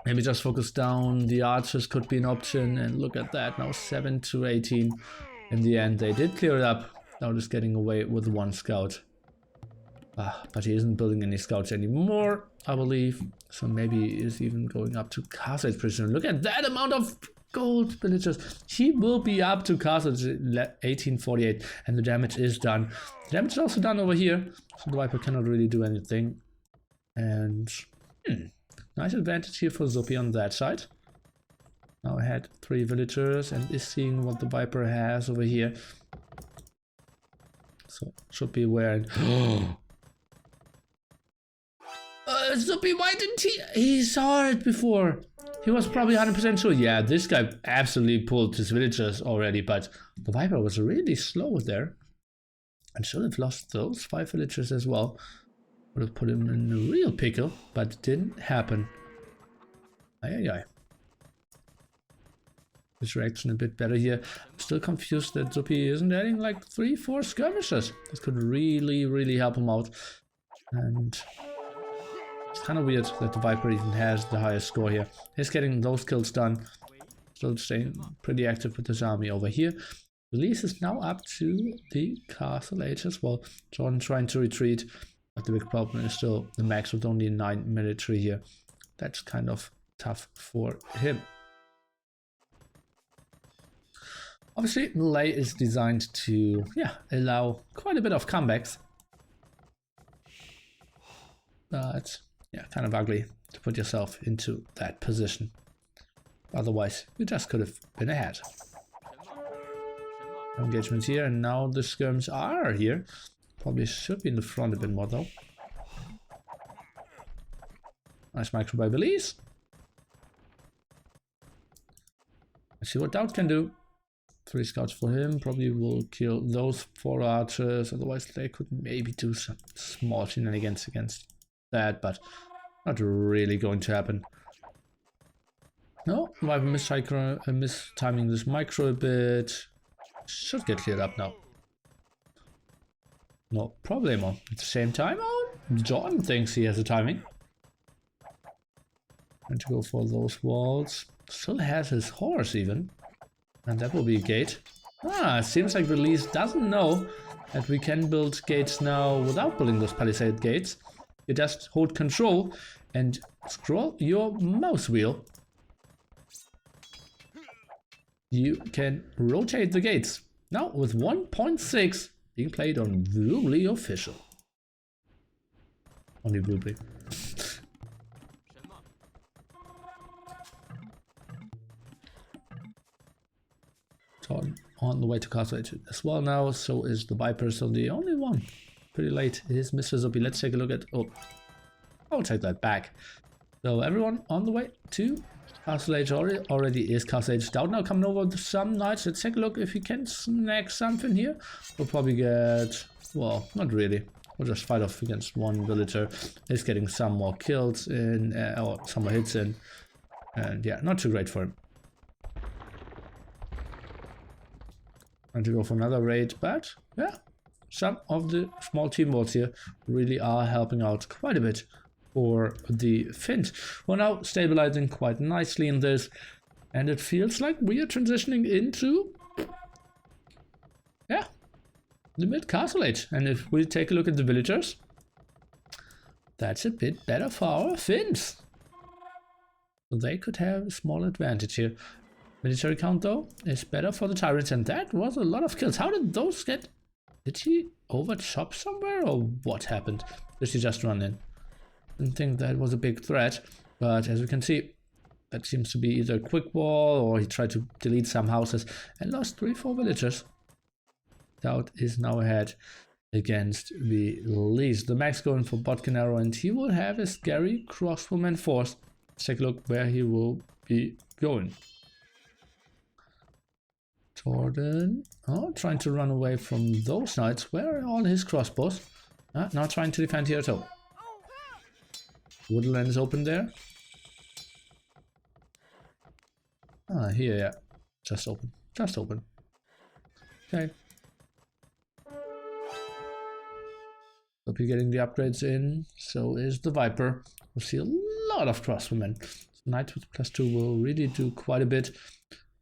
Maybe just focus down. The archers could be an option, and look at that now, 7 to 18. In the end, they did clear it up. Now just getting away with one scout. But he isn't building any scouts anymore, I believe. So maybe he is even going up to castle prison. Look at that amount of gold villagers. He will be up to castle 1848, and the damage is done. The damage is also done over here, so the Viper cannot really do anything. And nice advantage here for zuppy on that side. Now I had 3 villagers and is seeing what the Viper has over here. So should be aware. Zuppy, why didn't he? He saw it before. He was probably 100% sure. Yeah, this guy absolutely pulled his villagers already, but the Viper was really slow there. And should have lost those 5 villagers as well. Would have put him in a real pickle, but it didn't happen. This reaction a bit better here. I'm still confused that zuppy isn't adding like 3-4 skirmishes. This could really help him out. And it's kind of weird that the Viper even has the highest score here. He's getting those kills done. Still staying pretty active with his army over here. Release is now up to the castle age as well. Jordan trying to retreat. But the big problem is still the Max with only 9 military here. That's kind of tough for him. Obviously, melee is designed to, allow quite a bit of comebacks. But, yeah, kind of ugly to put yourself into that position. Otherwise, you just could have been ahead. Engagements here, and now the skirms are here. Probably should be in the front a bit more, though. Nice micro by Belize. Let's see what DauT can do. 3 scouts for him. Probably will kill those 4 archers. Otherwise, they could maybe do some small shenanigans against that, but not really going to happen. No, I've mistiming this micro a bit. Should get cleared up now. No problemo. At the same time, Jordan thinks he has the timing. And to go for those walls. Still has his horse even. And that will be a gate. Seems like Release doesn't know that we can build gates now without building those palisade gates. You just hold control and scroll your mouse wheel. You can rotate the gates. Now with 1.6 being played on Woobley official. Only Woobley. On the way to Castle Age as well now. So is the Viper. So the only one pretty late is Mr. Zuppy. Let's take a look at... Oh, I'll take that back. So everyone on the way to Castle Age already is Castle Age. DauT now coming over to some knights. Let's take a look if he can snag something here. We'll probably get... Well, not really. We'll just fight off against one villager. He's getting some more kills in, or some more hits in. And yeah, not too great for him. Trying to go for another raid, but yeah, some of the small team wars here really are helping out quite a bit for the Finns. We're now stabilizing quite nicely in this, and it feels like we are transitioning into, yeah, the mid-castle age. And if we take a look at the villagers, that's a bit better for our Finns. So they could have a small advantage here. Military count though is better for the TyRanT, and that was a lot of kills. How did those get? Did he overchop somewhere, or what happened? Did he just run in? Didn't think that was a big threat, but as we can see, that seems to be either a quick wall or he tried to delete some houses and lost 3-4 villagers. DauT is now ahead against the Lees. The Max going for Botkin arrow, and he will have a scary crossbowman force. Let's take a look where he will be going. Jordan, trying to run away from those knights. Where are all his crossbows? Now trying to defend here too. Woodland is open there. Here, yeah. Just open. Just open. Okay. Hope you're getting the upgrades in. So is the Viper. We'll see a lot of crossbowmen. So Knight with +2 will really do quite a bit.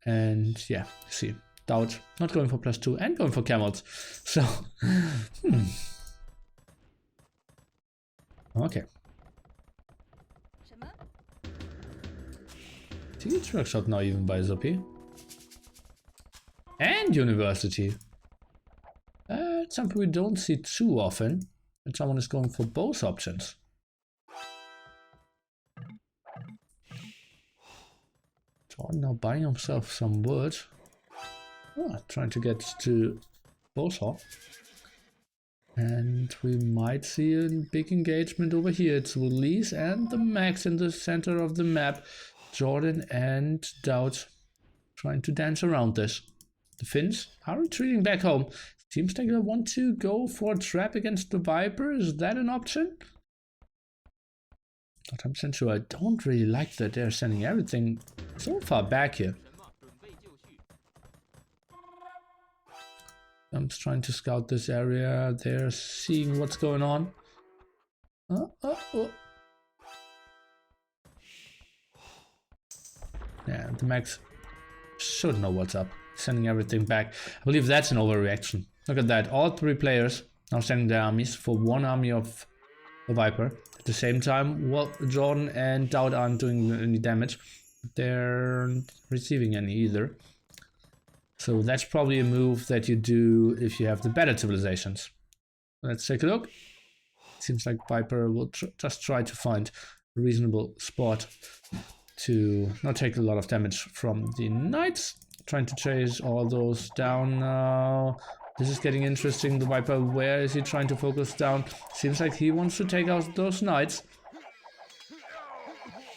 And yeah, see. DauT not going for +2 and going for camels. So, Okay. Teach workshop now even by Zuppy. And university. That's something we don't see too often. And someone is going for both options. Jordan now buying himself some wood. Trying to get to BoA. And we might see a big engagement over here. It's Lees and the Max in the center of the map. Jordan and DauT trying to dance around this. The Finns are retreating back home. Seems like they want to go for a trap against the Viper. Is that an option? Not 100% sure. I don't really like that they're sending everything so far back here. I'm just trying to scout this area. They're seeing what's going on. Yeah, the Max should know what's up. Sending everything back. I believe that's an overreaction. Look at that. All 3 players now sending their armies for one army of the Viper. At the same time, well, Jordan and DauT aren't doing any damage. They're not receiving any either. So that's probably a move that you do if you have the better civilizations. Let's take a look. Seems like Viper will just try to find a reasonable spot to not take a lot of damage from the knights. Trying to chase all those down now. This is getting interesting. The Viper, where is he trying to focus down? Seems like he wants to take out those knights.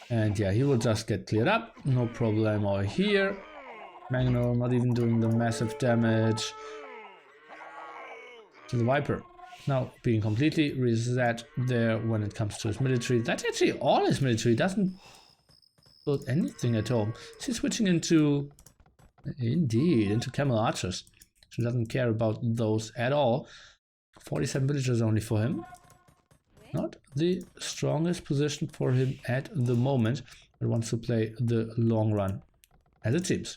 And yeah, he will just get cleared up. No problem over here. Magno not even doing the massive damage to the Viper. Now being completely reset there when it comes to his military. That's actually all his military. Doesn't build anything at all. He's switching into, indeed, into camel archers. He doesn't care about those at all. 47 villagers only for him. Not the strongest position for him at the moment, but wants to play the long run, as it seems.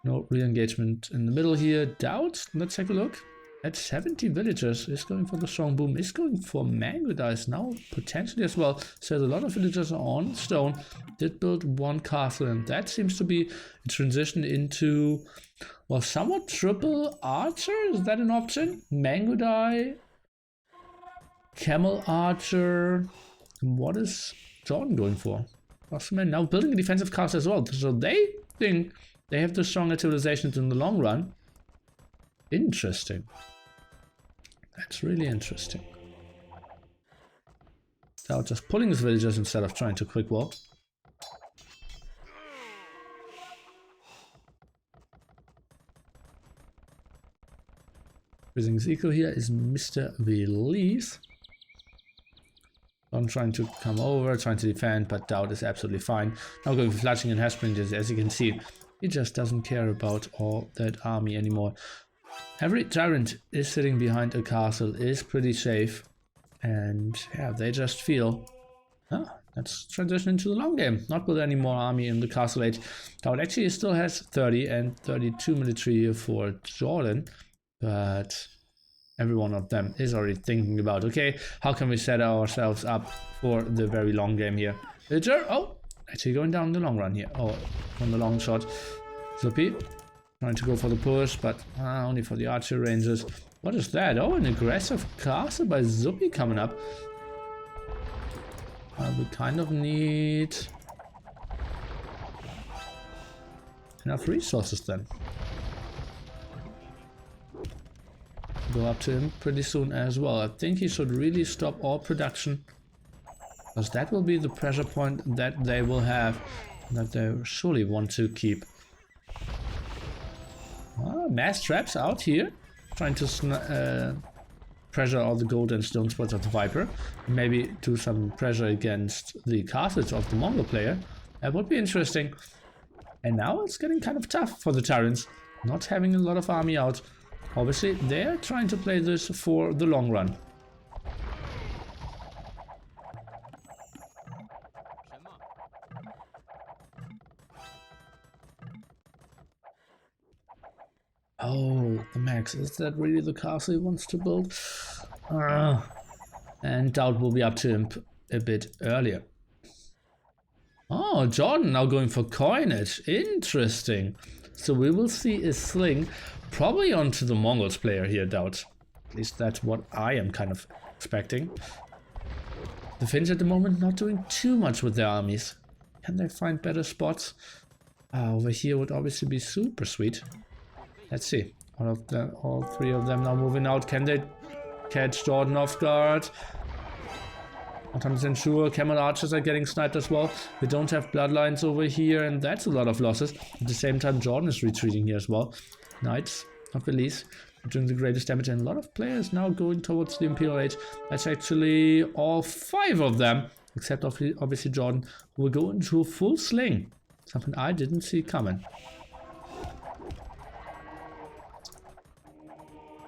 No re-engagement in the middle here. DauT, let's take a look. At 70 villagers, is going for the strong boom, is going for mango dice now, potentially as well. So a lot of villagers are on stone. Did build one castle, and that seems to be a transition into, well, somewhat triple archer. Is that an option? Mango die, camel archer. What is Jordan going for? Crossman now building a defensive castle as well. So they think they have the stronger civilizations in the long run. Interesting. That's really interesting. DauT just pulling his villagers instead of trying to quick walk. Increasing his eco here is Mr. Belize. I'm trying to come over, trying to defend, but DauT is absolutely fine. Now going for fletching and hashbring, as you can see, he just doesn't care about all that army anymore. Every TyRanT is sitting behind a castle, is pretty safe, and yeah, they just feel, let's transition into the long game, not with any more army in the castle age. DauT actually still has 30 and 32 military here for Jordan, but every one of them is already thinking about, okay, how can we set ourselves up for the very long game here? Villager, oh, actually going down the long run here, oh, on the long shot. Zuppy trying to go for the push, but only for the archer rangers. What is that? Oh, an aggressive castle by Zuppy coming up. We kind of need enough resources then. Go up to him pretty soon as well. I think he should really stop all production, because that will be the pressure point that they will have, that they surely want to keep. Mass traps out here, trying to pressure all the gold and stone spots of the Viper. Maybe do some pressure against the castles of the Mongol player. That would be interesting. And now it's getting kind of tough for the TyRanTs, not having a lot of army out. Obviously, they're trying to play this for the long run. Oh, the max. Is that really the castle he wants to build? And DauT will be up to him a bit earlier. Oh, Jordan now going for coinage. Interesting. So we will see a sling probably onto the Mongols player here, DauT. At least that's what I am kind of expecting. The Finns at the moment not doing too much with their armies. Can they find better spots? Over here would obviously be super sweet. Let's see. All three of them now moving out. Can they catch Jordan off guard? Not 100% sure. Camel archers are getting sniped as well. We don't have bloodlines over here, and that's a lot of losses. At the same time, Jordan is retreating here as well. Knights of Belize doing the greatest damage, and a lot of players now going towards the Imperial Age. That's actually all 5 of them, except obviously Jordan, who will go into a full sling. Something I didn't see coming.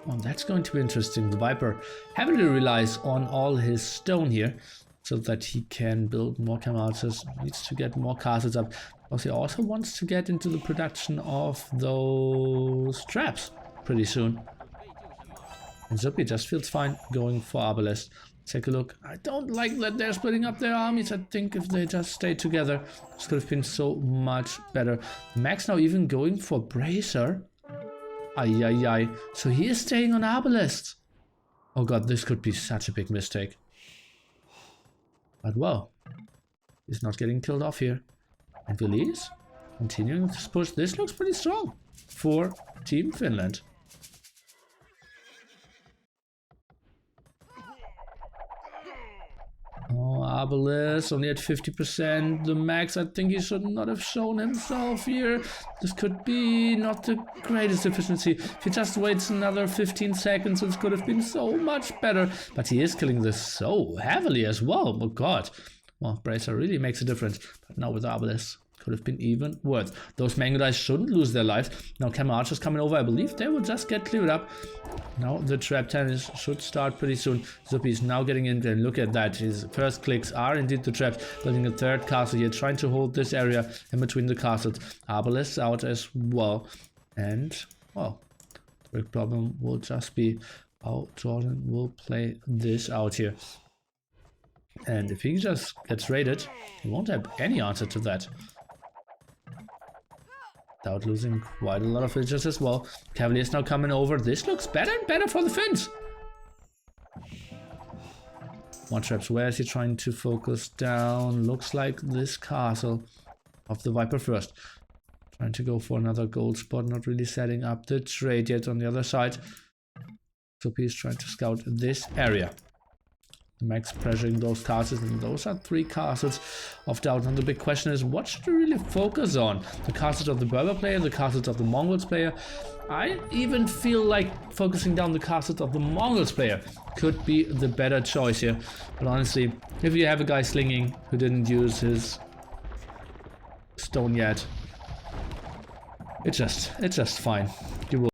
Oh, that's going to be interesting. The Viper heavily relies on all his stone here, so that he can build more camel archers. Needs to get more castles up. Because he also wants to get into the production of those traps pretty soon. And Zuppy just feels fine going for Arbalest. Take a look. I don't like that they're splitting up their armies. I think if they just stayed together, this could have been so much better. Max now even going for Bracer. Ay. So he is staying on Arbalest. Oh god, this could be such a big mistake. But well, he's not getting killed off here. And Belize continuing to push. This looks pretty strong for Team Finland. Oh, Arbalest only at 50%. The max, I think he should not have shown himself here. This could be not the greatest efficiency. If he just waits another 15 seconds, this could have been so much better. But he is killing this so heavily as well. Oh god. Well, Bracer really makes a difference. But now with Arbalest, could have been even worse. Those Mangudais shouldn't lose their lives. Now camel archers coming over. I believe they will just get cleared up. Now the trap tennis should start pretty soon. Zuppy is now getting in, and look at that. His first clicks are indeed the traps. Building a third castle here, trying to hold this area in between the castles. Arbalest out as well. And, well, the big problem will just be how Jordan will play this out here. And if he just gets raided, he won't have any answer to that. DauT losing quite a lot of villagers as well. Cavaliers now coming over. This looks better and better for the Finns. More traps. Where is he trying to focus down? Looks like this castle of the Viper first. Trying to go for another gold spot, not really setting up the trade yet on the other side. ZuPi is trying to scout this area. Max pressuring those castles, and those are 3 castles of DauT. And the big question is, what should we really focus on? The castles of the Berber player, the castles of the Mongols player? I even feel like focusing down the castles of the Mongols player could be the better choice here. But honestly, if you have a guy slinging who didn't use his stone yet, it's just fine. You will.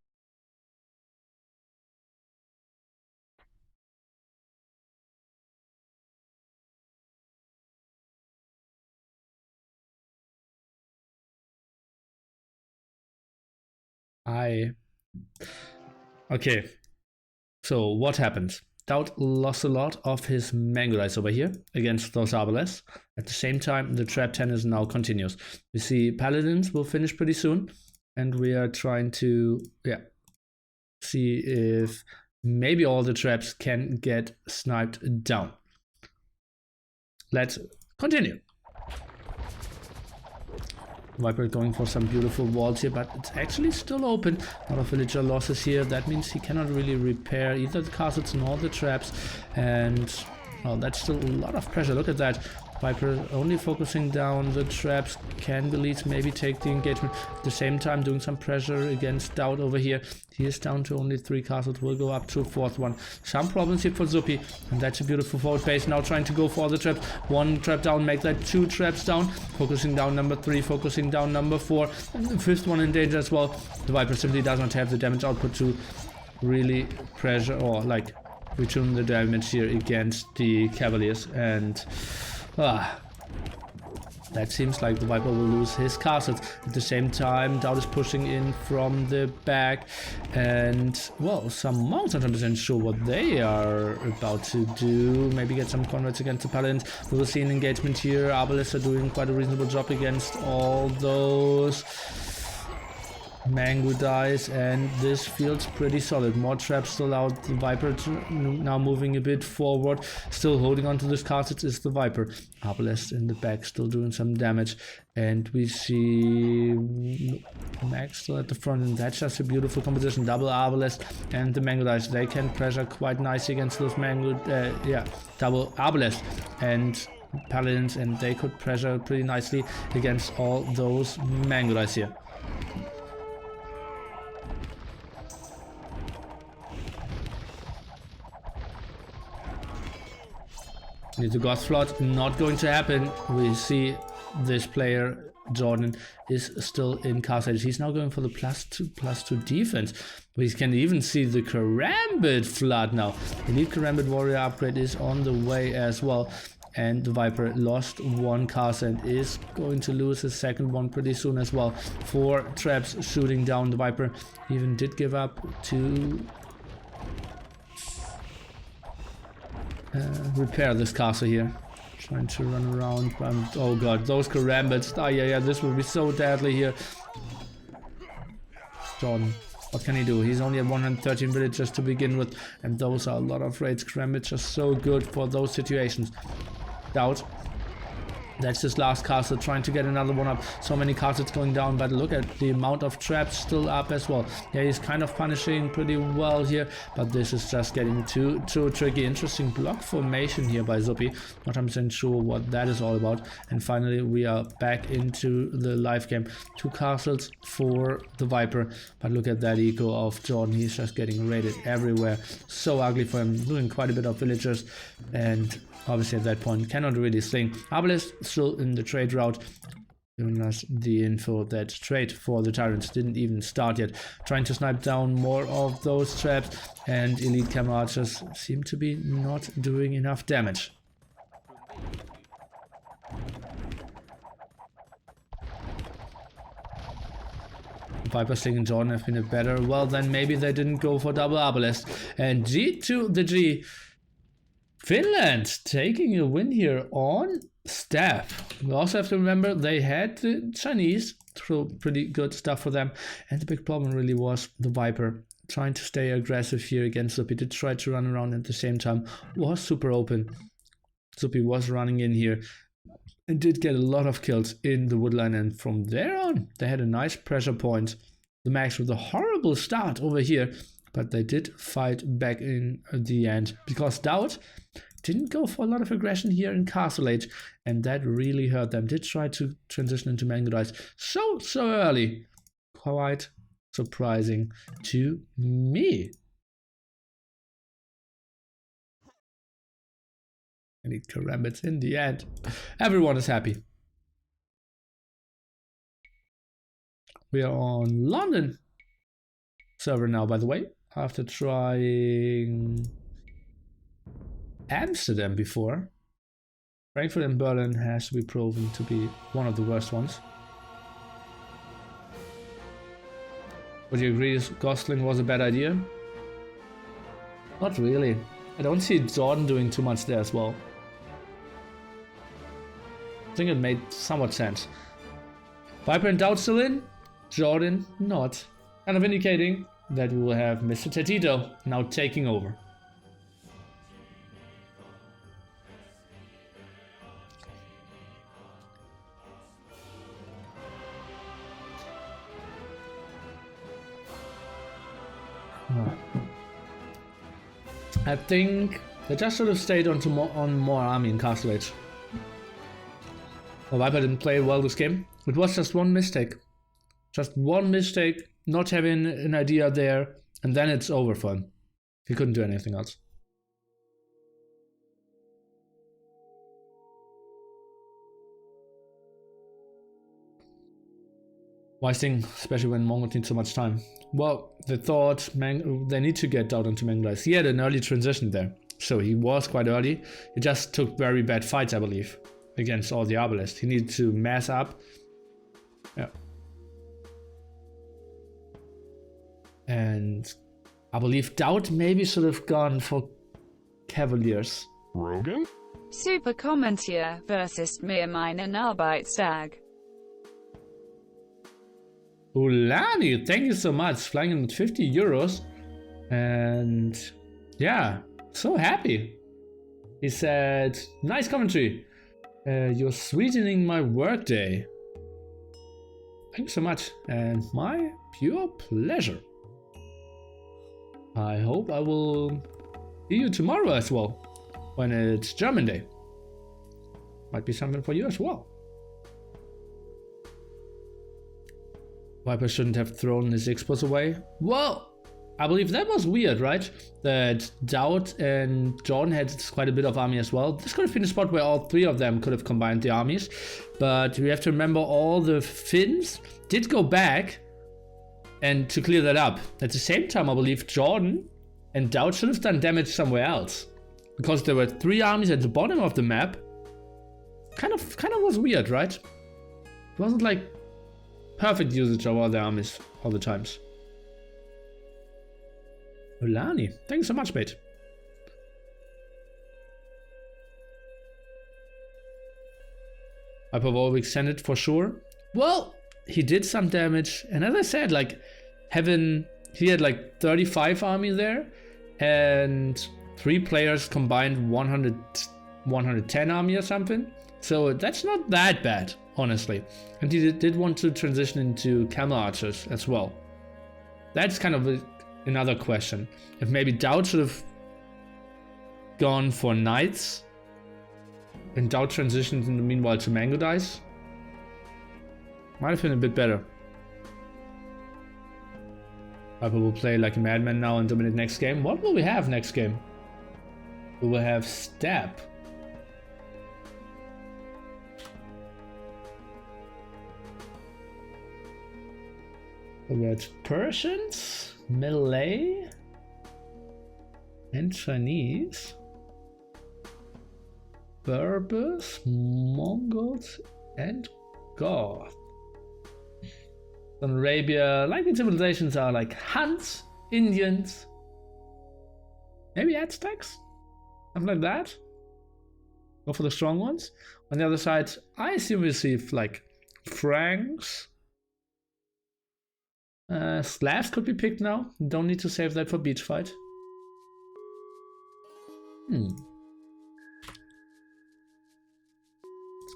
Okay, so what happened? DauT lost a lot of his Mangolites over here against those Arbalests. At the same time, the trap tennis now continues. We see Paladins will finish pretty soon, and we are trying to see if maybe all the traps can get sniped down. Let's continue. Viper going for some beautiful walls here, but it's actually still open. A lot of villager losses here. That means he cannot really repair either the castles nor the traps. And well, that's still a lot of pressure. Look at that. Viper only focusing down the traps. Can the leads maybe take the engagement? At the same time, doing some pressure against DauT over here. He is down to only 3 castles. Will go up to a 4th one. Some problems here for ZuPi. And that's a beautiful forward base. Now trying to go for the traps. 1 trap down, make that 2 traps down. Focusing down number 3, focusing down number 4. And the 5th one in danger as well. The Viper simply does not have the damage output to really pressure or like return the damage here against the Cavaliers. And that seems like the Viper will lose his castles. At the same time, DauT is pushing in from the back, and well, some monks are not 100% sure what they are about to do. Maybe get some converts against the Paladins. We will see an engagement here. Arbalests are doing quite a reasonable job against all those Mango dies, and this feels pretty solid. More traps still out. The Viper now moving a bit forward, still holding on to this castle is the Viper. Arbalest in the back still doing some damage, and we see Max still at the front, and that's just a beautiful composition. Double Arbalest and the Mango dies. They can pressure quite nicely against those Mango. Double Arbalest and Paladins, and they could pressure pretty nicely against all those Mango dice here. Need the God Flood, not going to happen. We see this player, Jordan, is still in castle. He's now going for the +2/+2 defense. We can even see the Karambit Flood now. The Elite Karambit Warrior upgrade is on the way as well. And the Viper lost 1 castle and is going to lose his 2nd one pretty soon as well. 4 traps shooting down. The Viper even did give up to repair this castle here. Trying to run around. Oh god, those Karambits. This will be so deadly here. Jordan, what can he do? He's only at 113 villagers to begin with, and those are a lot of raids. Karambits are so good for those situations. DauT. That's his last castle, trying to get another one up. So many castles going down, but look at the amount of traps still up as well. Yeah, he's kind of punishing pretty well here, but this is just getting too tricky. Interesting block formation here by ZuPi. Not 100% sure what that is all about. And finally, we are back into the live game. 2 castles for the Viper, but look at that eco of Jordan. He's just getting raided everywhere. So ugly for him, losing quite a bit of villagers, and obviously at that point cannot really sling. Arbalest still in the trade route, giving us the info that trade for the TyRanT didn't even start yet. Trying to snipe down more of those traps, and elite camera archers seem to be not doing enough damage. Viper Sling and Jordan have been a better. Well, then maybe they didn't go for double Arbalest. And G to the G. Finland taking a win here on staff. We also have to remember they had the Chinese, so pretty good stuff for them. And the big problem really was the Viper trying to stay aggressive here against ZuPi. Did try to run around at the same time, was super open. ZuPi was running in here, and did get a lot of kills in the woodline, and from there on they had a nice pressure point. The Max with a horrible start over here, but they did fight back in the end because DauT didn't go for a lot of aggression here in Castle Age, and that really hurt them. Did try to transition into Mango Dice so early. Quite surprising to me. I need Karambits in the end. Everyone is happy. We are on London server now, by the way, after trying Amsterdam before. Frankfurt and Berlin has to be proven to be one of the worst ones. Would you agree Gosling was a bad idea? Not really. I don't see Jordan doing too much there as well. I think it made somewhat sense. Viper and DauT still in? Jordan not. Kind of indicating that we will have Mr. TaToH now taking over. I think they just should have stayed on more army in Castle Age. Well, Viper didn't play well this game. It was just one mistake. Just one mistake, not having an idea there, and then it's over for him. He couldn't do anything else. Wise thing, especially when Mongo needs so much time. Well, they thought they need to get DauT into Mango Dice. He had an early transition there, so he was quite early. He just took very bad fights, I believe, against all the Arbalists. He needed to mass up. Yeah. And I believe DauT maybe should have gone for Cavaliers. Rogan? Super Commentier versus Mir Mine Arbeitstag. Ulani, thank you so much. Flying in with 50 euros. And yeah, so happy. He said, nice commentary. You're sweetening my workday. Thank you so much. And my pure pleasure. I hope I will see you tomorrow as well, when it's German Day. Might be something for you as well. Viper shouldn't have thrown his Expos away. Well, I believe that was weird, right? That DauT and Jordan had quite a bit of army as well. This could have been a spot where all three of them could have combined the armies. But we have to remember all the Finns did go back and to clear that up. At the same time, I believe Jordan and DauT should have done damage somewhere else. Because there were three armies at the bottom of the map. Kind of was weird, right? It wasn't like perfect usage of all the armies all the times. Ulani, thanks so much, mate. Viper will extend it for sure. Well, he did some damage, and as I said, like he had like 35 army there, and 3 players combined 110 army or something. So that's not that bad, honestly. And he did want to transition into camel archers as well. That's kind of another question. If maybe DauT should have gone for knights, and DauT transitioned in the meanwhile to Mango Dice, might have been a bit better. Viper will play like a madman now and dominate next game. What will we have next game? We will have Step. We got Persians, Malay, and Chinese, Berbers, Mongols, and Goth. In Arabia, likely civilizations are like Huns, Indians, maybe Aztecs, something like that. Go for the strong ones. On the other side, I assume we see like Franks. Slavs could be picked now. Don't need to save that for beach fight.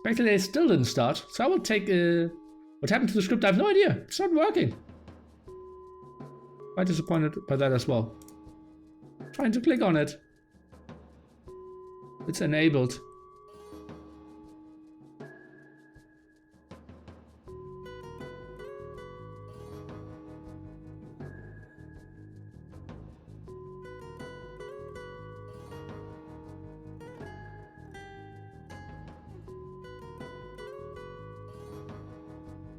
Spectator still didn't start, so I will take what happened to the script. I have no idea. It's not working. Quite disappointed by that as well. Trying to click on it. It's enabled.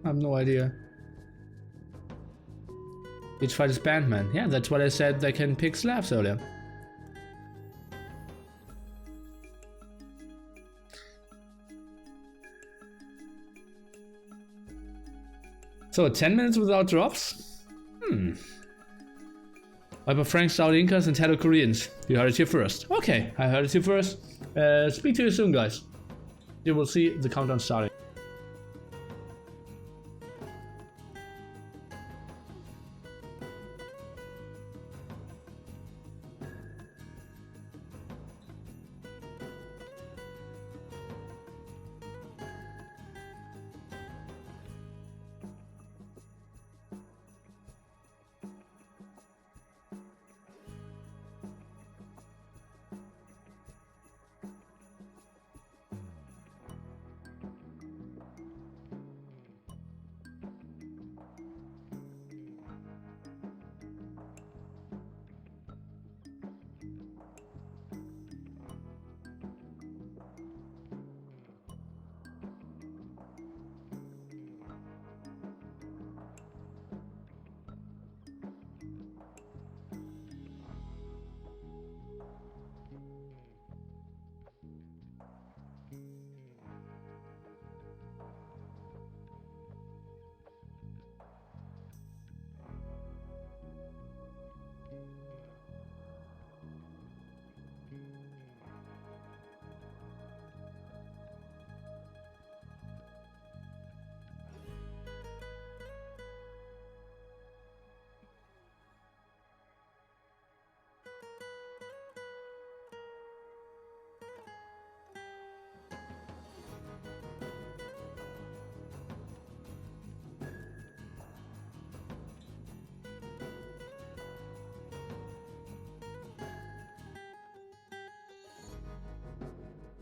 I have no idea. Each fight is banned, man. Yeah, that's what I said. They can pick Slavs earlier. So 10 minutes without drops? Viper Franks, DauT Incas, and TaToH Koreans. You heard it here first. Okay, I heard it here first. Speak to you soon, guys. You will see the countdown starting.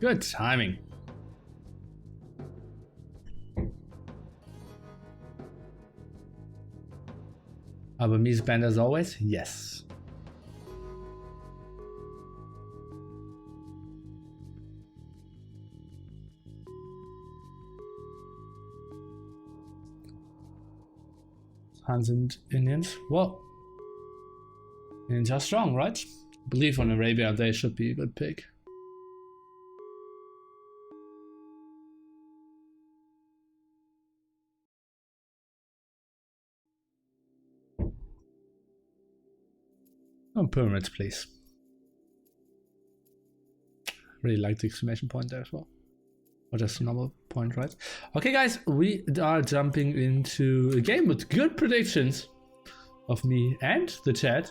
Good timing. Aber mies band as always? Yes. Huns and Indians. Well, Indians are strong, right? Believe on Arabia, they should be a good pick. Oh, pyramids, please. Really like the exclamation point there as well. Or just a normal point, right? Okay, guys, we are jumping into a game with good predictions of me and the chat.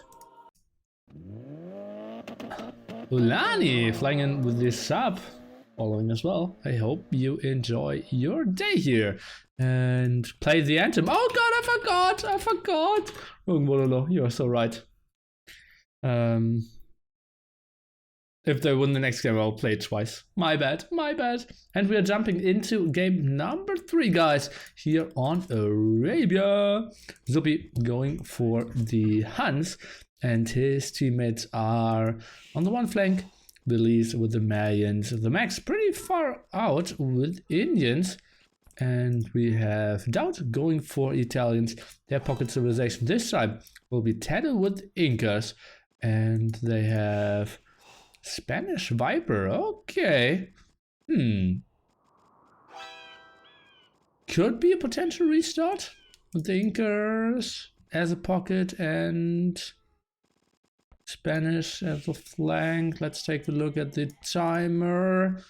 Ulani flying in with this sub, following as well. I hope you enjoy your day here and play the anthem. Oh god, I forgot. You are so right. If they win the next game, I'll play it twice. My bad. And we are jumping into game number 3, guys, here on Arabia. Zupi going for the Huns, and his teammates are on the one flank, Belize with the Mayans, the Max pretty far out with Indians, and we have DauT going for Italians, their pocket civilization. This time will be TaToH with Incas, and they have Spanish Viper. Okay. Could be a potential restart with the Incas as a pocket and Spanish as a flank. Let's take a look at the timer.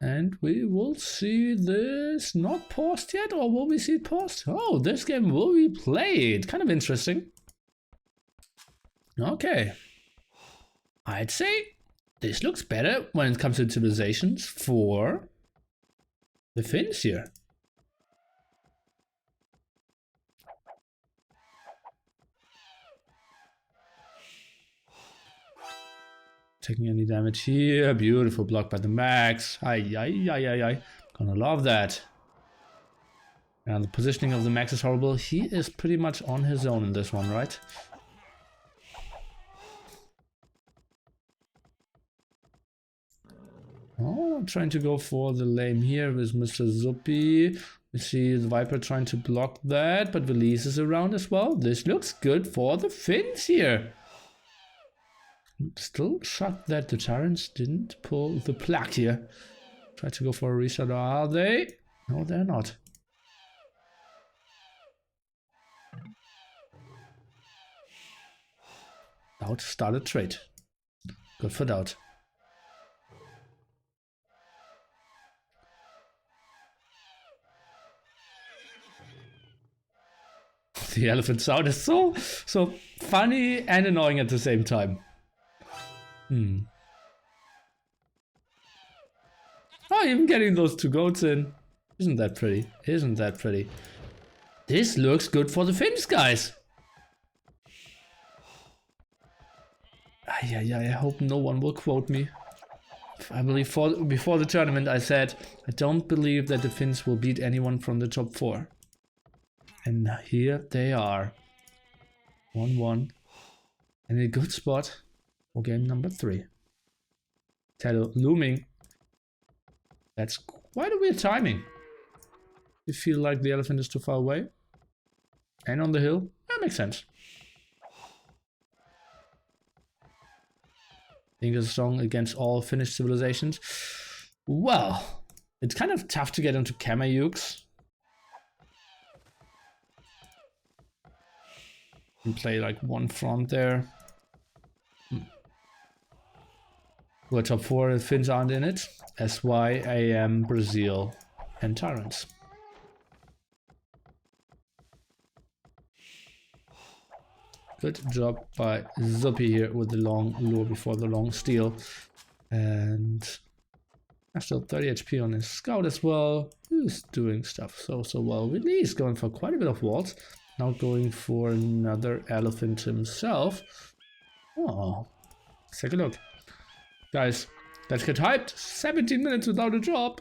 And we will see this not paused yet, or will we see it paused? Oh, this game will be played. Kind of interesting. Okay. I'd say this looks better when it comes to civilizations for the Finns here. Taking any damage here. Beautiful block by the Max. Ay, ay, ay, ay, ay. Gonna love that. And the positioning of the Max is horrible. He is pretty much on his own in this one, right? Oh, I'm trying to go for the lane here with Mr. Zuppy. We see the Viper trying to block that, but Release is around as well. This looks good for the Finns here. Still shocked that the TyRanT didn't pull the plug here. Try to go for a restart, are they? No, they're not. DauT started trade. Good for DauT. The elephant sound is so funny and annoying at the same time. Oh, even getting those two goats in. Isn't that pretty? Isn't that pretty? This looks good for the Finns, guys. I hope no one will quote me. I believe before the tournament I said I don't believe that the Finns will beat anyone from the top 4. And here they are. 1-1. And a good spot for game number 3. TaToH looming. That's quite a weird timing. You feel like the elephant is too far away. And on the hill. That makes sense. Being a song against all Finnish civilizations. Well, it's kind of tough to get into Kamayuks. You play like one front there. We're top 4, the Finns aren't in it. SY, AM, Brazil, and TyRanT. Good job by Zuppy here with the long lure before the long steal. And still 30 HP on his scout as well. He's doing stuff so well. Really, he's going for quite a bit of walls. Now going for another elephant himself. Oh, let's take a look. Guys, let's get hyped. 17 minutes without a drop.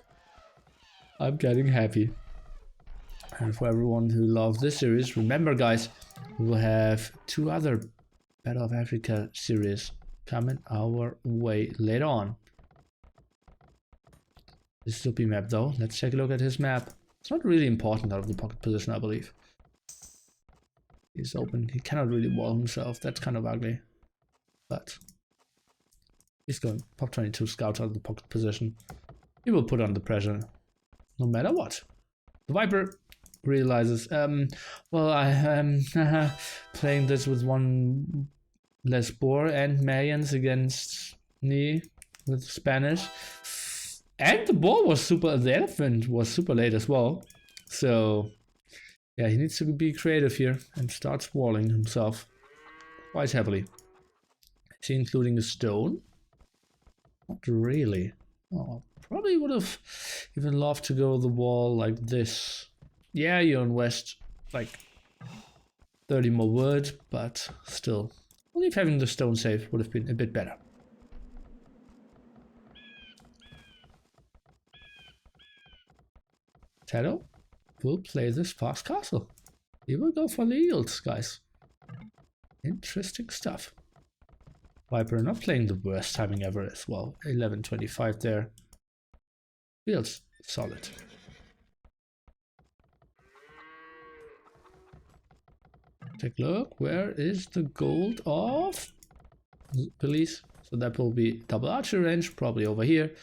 I'm getting happy. And for everyone who loves this series, remember guys, we will have 2 other Battle of Africa series coming our way later on. This Zuppy map though, let's take a look at his map. It's not really important out of the pocket position, I believe. He's open, he cannot really wall himself, that's kind of ugly. But he's going pop 22 scouts out of the pocket position. He will put on the pressure no matter what. The Viper realizes, well, I am playing this with one less boar and Mayans against me with Spanish. And the the elephant was super late as well. So yeah, he needs to be creative here and starts walling himself quite heavily. Is he including a stone? Not really. Oh, probably would have even loved to go the wall like this. Yeah, you're in west, like 30 more wood, but still. I believe having the stone safe would have been a bit better. TaToH will play this fast castle. He will go for the yields, guys. Interesting stuff. Viper not playing the worst timing ever as well. 11:25 there. Feels solid. Take a look. Where is the gold of police? So that will be double archery range, probably over here.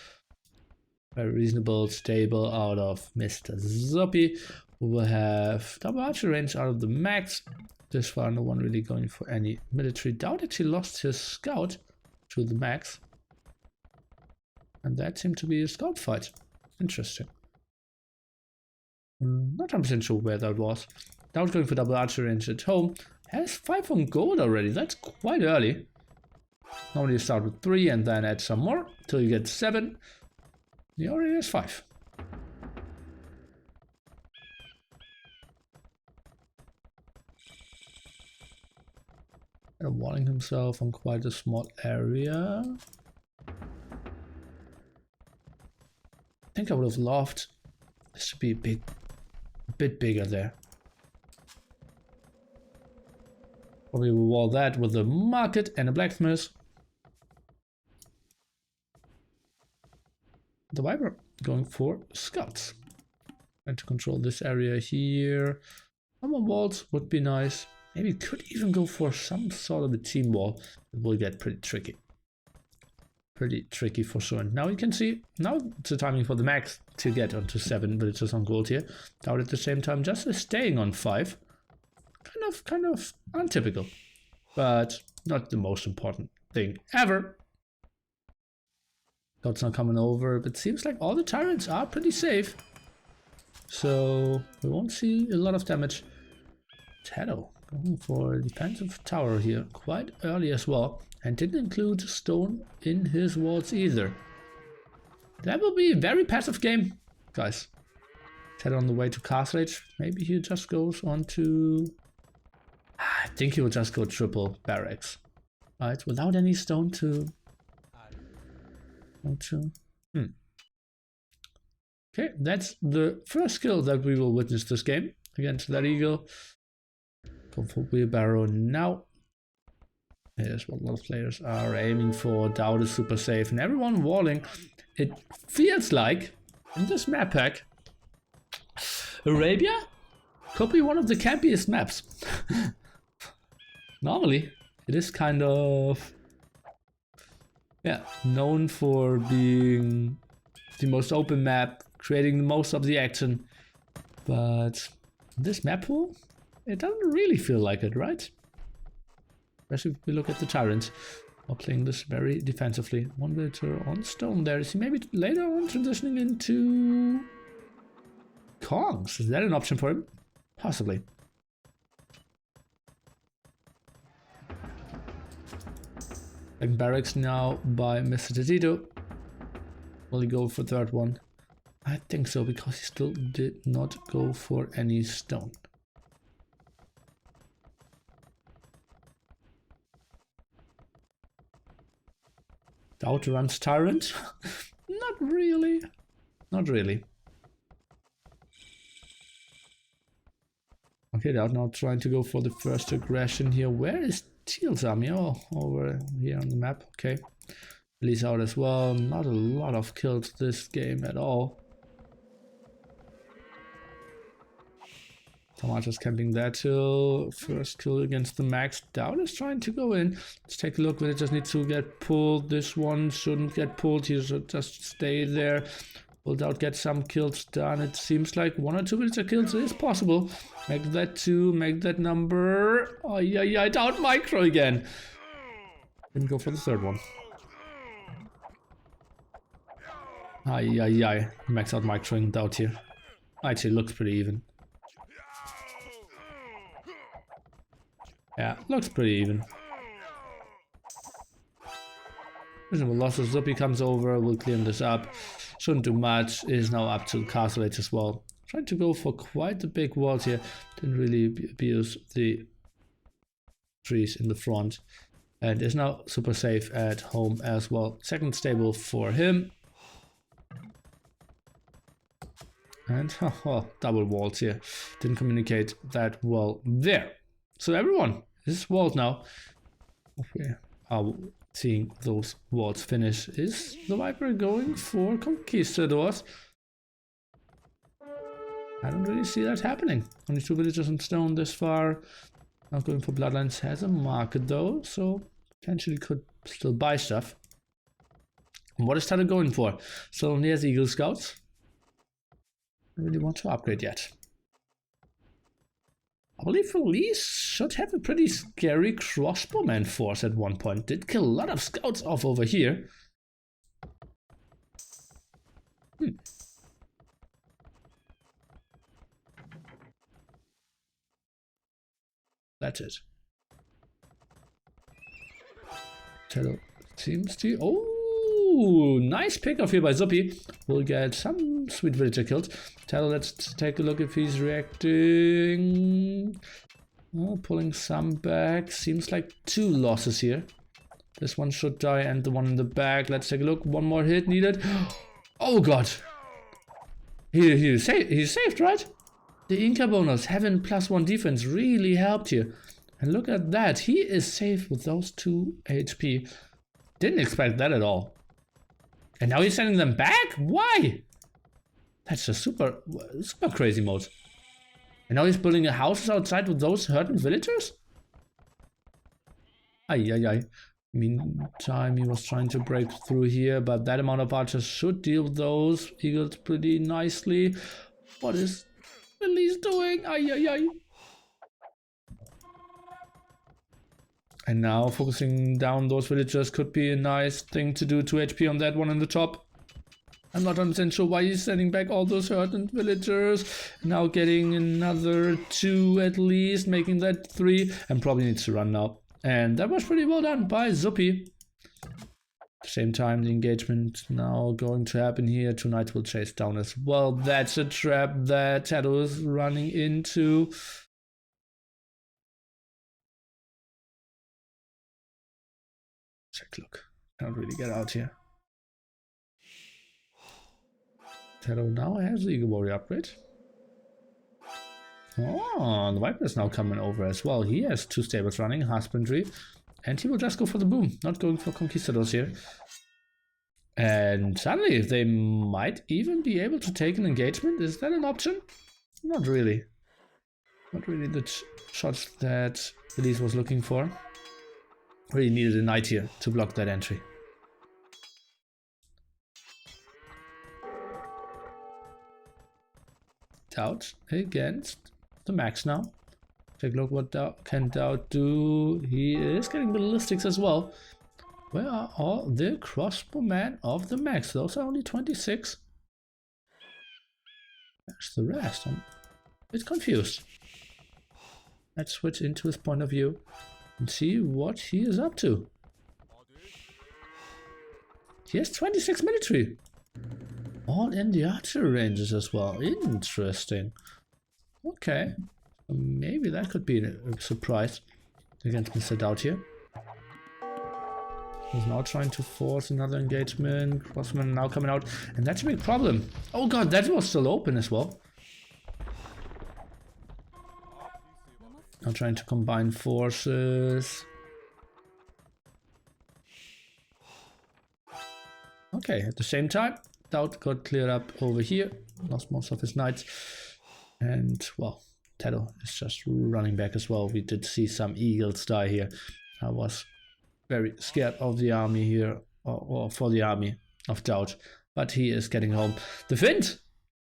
Very reasonable, stable out of Mr. Zuppy. We will have double archery range out of the Max. This far, no one really going for any military. DauT actually lost his scout to the Max. And that seemed to be a scout fight. Interesting. Not 100% sure where that was. DauT going for double archery range at home. Has 5 on gold already. That's quite early. Normally you start with 3 and then add some more till you get 7. He already has 5. walling himself on quite a small area. I think I would have loved this to be a bit bigger there. Probably will wall that with a market and a blacksmith. The Viper going for scouts. Trying to control this area here. Some on walls would be nice. Maybe could even go for some sort of a team wall. It will get pretty tricky. Pretty tricky for sure. And now you can see, now it's the timing for the max to get onto 7 villagers on gold here. DauT at the same time just staying on 5. Kind of untypical, but not the most important thing ever. DauT's not coming over, but seems like all the TyRanTs are pretty safe, so we won't see a lot of damage. TaToH going for a defensive tower here quite early as well, and didn't include stone in his walls either. That will be a very passive game, guys. TaToH on the way to Castle Age. Maybe he just goes on to... I think he will just go triple barracks, right? Without any stone to... Okay, that's the first kill that we will witness this game against Liereyy. Go for wheelbarrow now. Here's what a lot of players are aiming for. DauT is super safe and everyone walling. It feels like in this map pack, Arabia could be one of the campiest maps. Normally, it is kind of, yeah, known for being the most open map, creating the most of the action. But this map pool, it doesn't really feel like it, right? Especially if we look at the TyRanT, are playing this very defensively. One villager on stone there. Is he maybe later on transitioning into Kongs? Is that an option for him? Possibly. Second barracks now by Mr. TaToH. Will he go for third one? I think so, because he still did not go for any stone. DauT runs TyRanT? Not really. Not really. Okay, DauT now trying to go for the first aggression here. Where is Teal's army? Oh, over here on the map. Okay. Release out as well. Not a lot of kills this game at all. TaToH is camping that hill. First kill against the max. DauT is trying to go in. Let's take a look. Villagers need to get pulled. This one shouldn't get pulled. He should just stay there. Will DauT get some kills done? It seems like 1 or 2 villager kills is possible. Make that 2. Make that number. Oh yeah, DauT micro again. Didn't go for the third one. Max out microing DauT here. Actually looks pretty even. Yeah, looks pretty even. Reasonable losses. Zuppy comes over, will clean this up. Shouldn't do much. Is now up to Castle Age as well. Trying to go for quite a big walls here. Didn't really abuse the trees in the front. And is now super safe at home as well. Second stable for him. And double walls here. Didn't communicate that well there. So everyone is walled now. We are seeing those walls finish. Is the Viper going for conquistadors? I don't really see that happening. Only 2 villagers in stone this far. Not going for bloodlines. Has a market though, so potentially could still buy stuff. And what is TaToH going for? So only has Eagle Scouts. I don't really want to upgrade yet. I believe Elise should have a pretty scary crossbowman force at one point. Did kill a lot of scouts off over here. That's it. TaToH seems to... Oh, nice pickoff here by Zuppy. We'll get some sweet villager kills. TaToH, let's take a look if he's reacting. Oh, pulling some back. Seems like 2 losses here. This one should die and the one in the back. Let's take a look. One more hit needed. Oh god. He's saved, right? The Inca bonus, having +1 defense really helped here. And look at that. He is safe with those 2 HP. Didn't expect that at all. And now he's sending them back? Why? That's a super crazy mode. And now he's building houses outside with those Hearttt villagers? Ay. Meantime, he was trying to break through here, but that amount of archers should deal with those eagles pretty nicely. What is Billy's doing? Ay. And now focusing down those villagers could be a nice thing to do. 2 HP on that one in the top. I'm not 100% sure why he's sending back all those Hearttt villagers. Now getting another 2 at least, making that 3, and probably needs to run now. And that was pretty well done by Zuppy. At the same time, the engagement now going to happen here. 2 knights will chase down as well. That's a trap that TaToH is running into. Check, look. Can't really get out here. TaToH now has the Eagle Warrior upgrade. Oh, the Viper is now coming over as well. He has 2 stables running, husbandry, and he will just go for the boom, not going for conquistadors here. And suddenly they might even be able to take an engagement. Is that an option? Not really. Not really the shots that Elise was looking for. Really needed a knight here to block that entry. DauT against the max now. Take a look what can DauT do. He is getting ballistics as well. Where are all the crossbowmen of the max? Those are only 26. Where's the rest? I'm a bit confused. Let's switch into his point of view and see what he is up to. He has 26 military. All in the archer ranges as well. Interesting. Okay. Maybe that could be a surprise against Mr. DauT here. He's now trying to force another engagement. Crossman now coming out. And that's a big problem. Oh god, that was still open as well. Now trying to combine forces. Okay, at the same time, DauT got cleared up over here. Lost most of his knights. And, well, TaToH is just running back as well. We did see some eagles die here. I was very scared of the army here, or for the army of DauT. But he is getting home. The Finns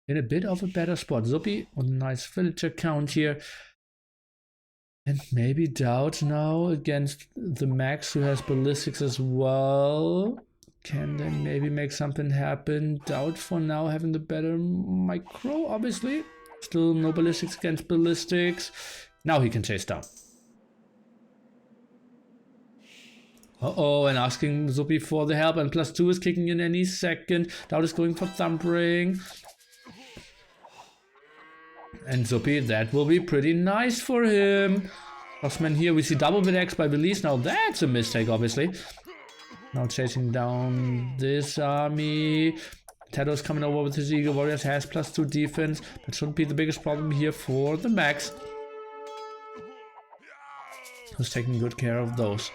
in a bit of a better spot. Zuppy on a nice villager count here. And maybe DauT now against the max who has ballistics as well. Can then maybe make something happen. DauT for now having the better micro, obviously. Still no ballistics against ballistics. Now he can chase down. Uh-oh, and asking Zuppy for the help. And +2 is kicking in any second. DauT is going for thumpering. And Zuppy, that will be pretty nice for him. Crossman here, we see double with X by Belize. Now that's a mistake, obviously. Now chasing down this army. TaToH is coming over with his Eagle Warriors, has +2 defense. That shouldn't be the biggest problem here for the max. Who's taking good care of those.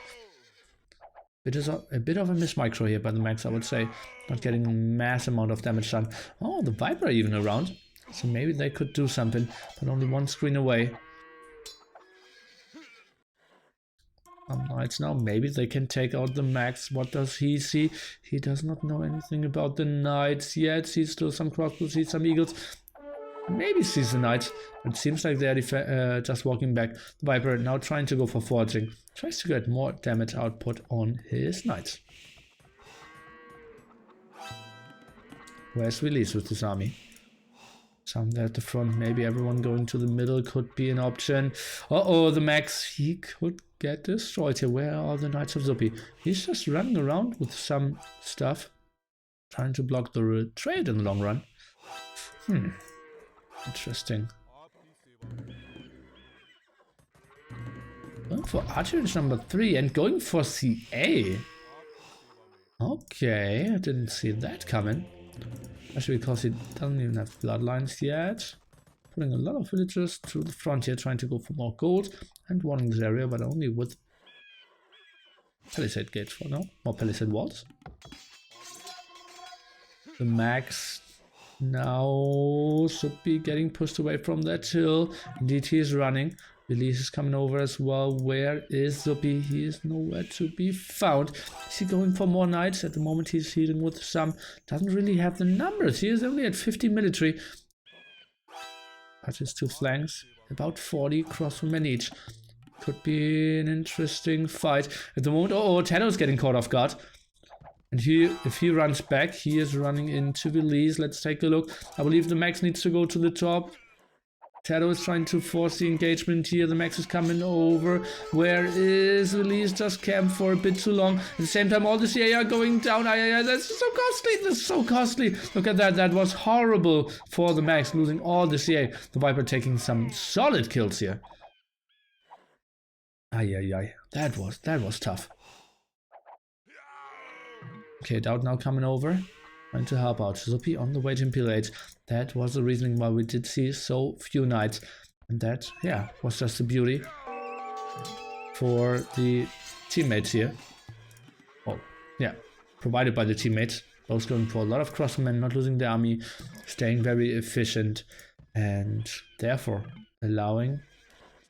It is a bit of a miss micro here by the max, I would say. Not getting a mass amount of damage done. Oh, the Viper even around. So maybe they could do something, but only one screen away. Knights now, maybe they can take out the max. What does he see? He does not know anything about the knights yet. Sees still some crossbows, sees some eagles. Maybe sees the knights. It seems like they're just walking back. The Viper now trying to go for forging. Tries to get more damage output on his knights. Where's Release with his army? Some there at the front, maybe everyone going to the middle could be an option. Uh-oh, the max, he could get destroyed here. Where are the Knights of Zuppy? He's just running around with some stuff, trying to block the trade in the long run. Interesting. Going for archery number 3 and going for CA. Okay, I didn't see that coming. Especially because he doesn't even have bloodlines yet. Putting a lot of villagers to the front here, trying to go for more gold and one in this area, but only with palisade gates for now. More palisade walls. The max now should be getting pushed away from that hill. Indeed, he is running. Release is coming over as well. Where is Zupi? He is nowhere to be found. Is he going for more knights? At the moment he's healing with some. Doesn't really have the numbers. He is only at 50 military. But his 2 flanks, about 40 crossbowmen each. Could be an interesting fight. At the moment, TaToH is getting caught off guard. And if he runs back, he is running into Release. Let's take a look. I believe the max needs to go to the top. TaToH is trying to force the engagement here. The max is coming over. Where is Release? Just camp for a bit too long. At the same time, all the CA are going down. That's so costly. That's so costly. Look at that. That was horrible for the max, losing all the CA. The Viper taking some solid kills here. That was tough. Okay, DauT now coming over. Trying to help out. Zupi on the way to Imperial. That was the reasoning why we did see so few knights. And that, yeah, was just a beauty for the teammates here. Oh, yeah, provided by the teammates. Both going for a lot of crossmen, not losing the army, staying very efficient, and therefore allowing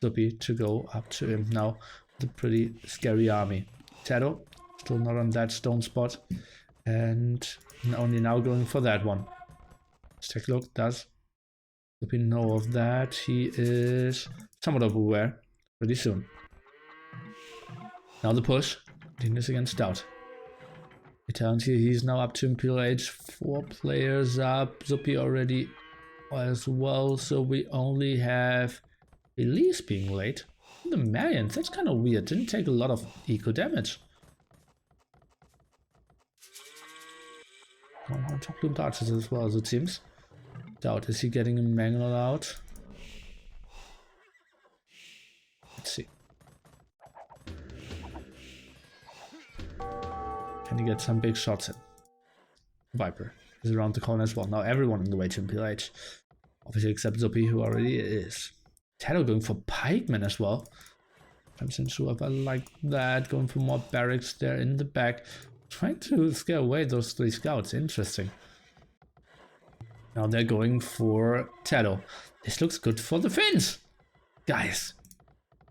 Zupi to go up to him now with a pretty scary army. TaToH still not on that stone spot, and only now going for that one. Let's take a look. Does Zupi know of that? He is somewhat aware pretty soon. Now the push. Continues against DauT. TyRanT here, he's now up to Imperial. 4 players up. Zupi already as well, so we only have Elise being late. The Marians, that's kind of weird. Didn't take a lot of eco damage. Top blue archers as well, as it seems. DauT, is he getting a manual out? Let's see. Can he get some big shots in? Viper is around the corner as well. Now everyone on the way to Imperial. Obviously except Zupi, who already is. TaToH going for pikemen as well. I'm not sure if I like that. Going for more barracks there in the back. Trying to scare away those 3 scouts. Interesting. Now they're going for TaToH. This looks good for the Finns. Guys,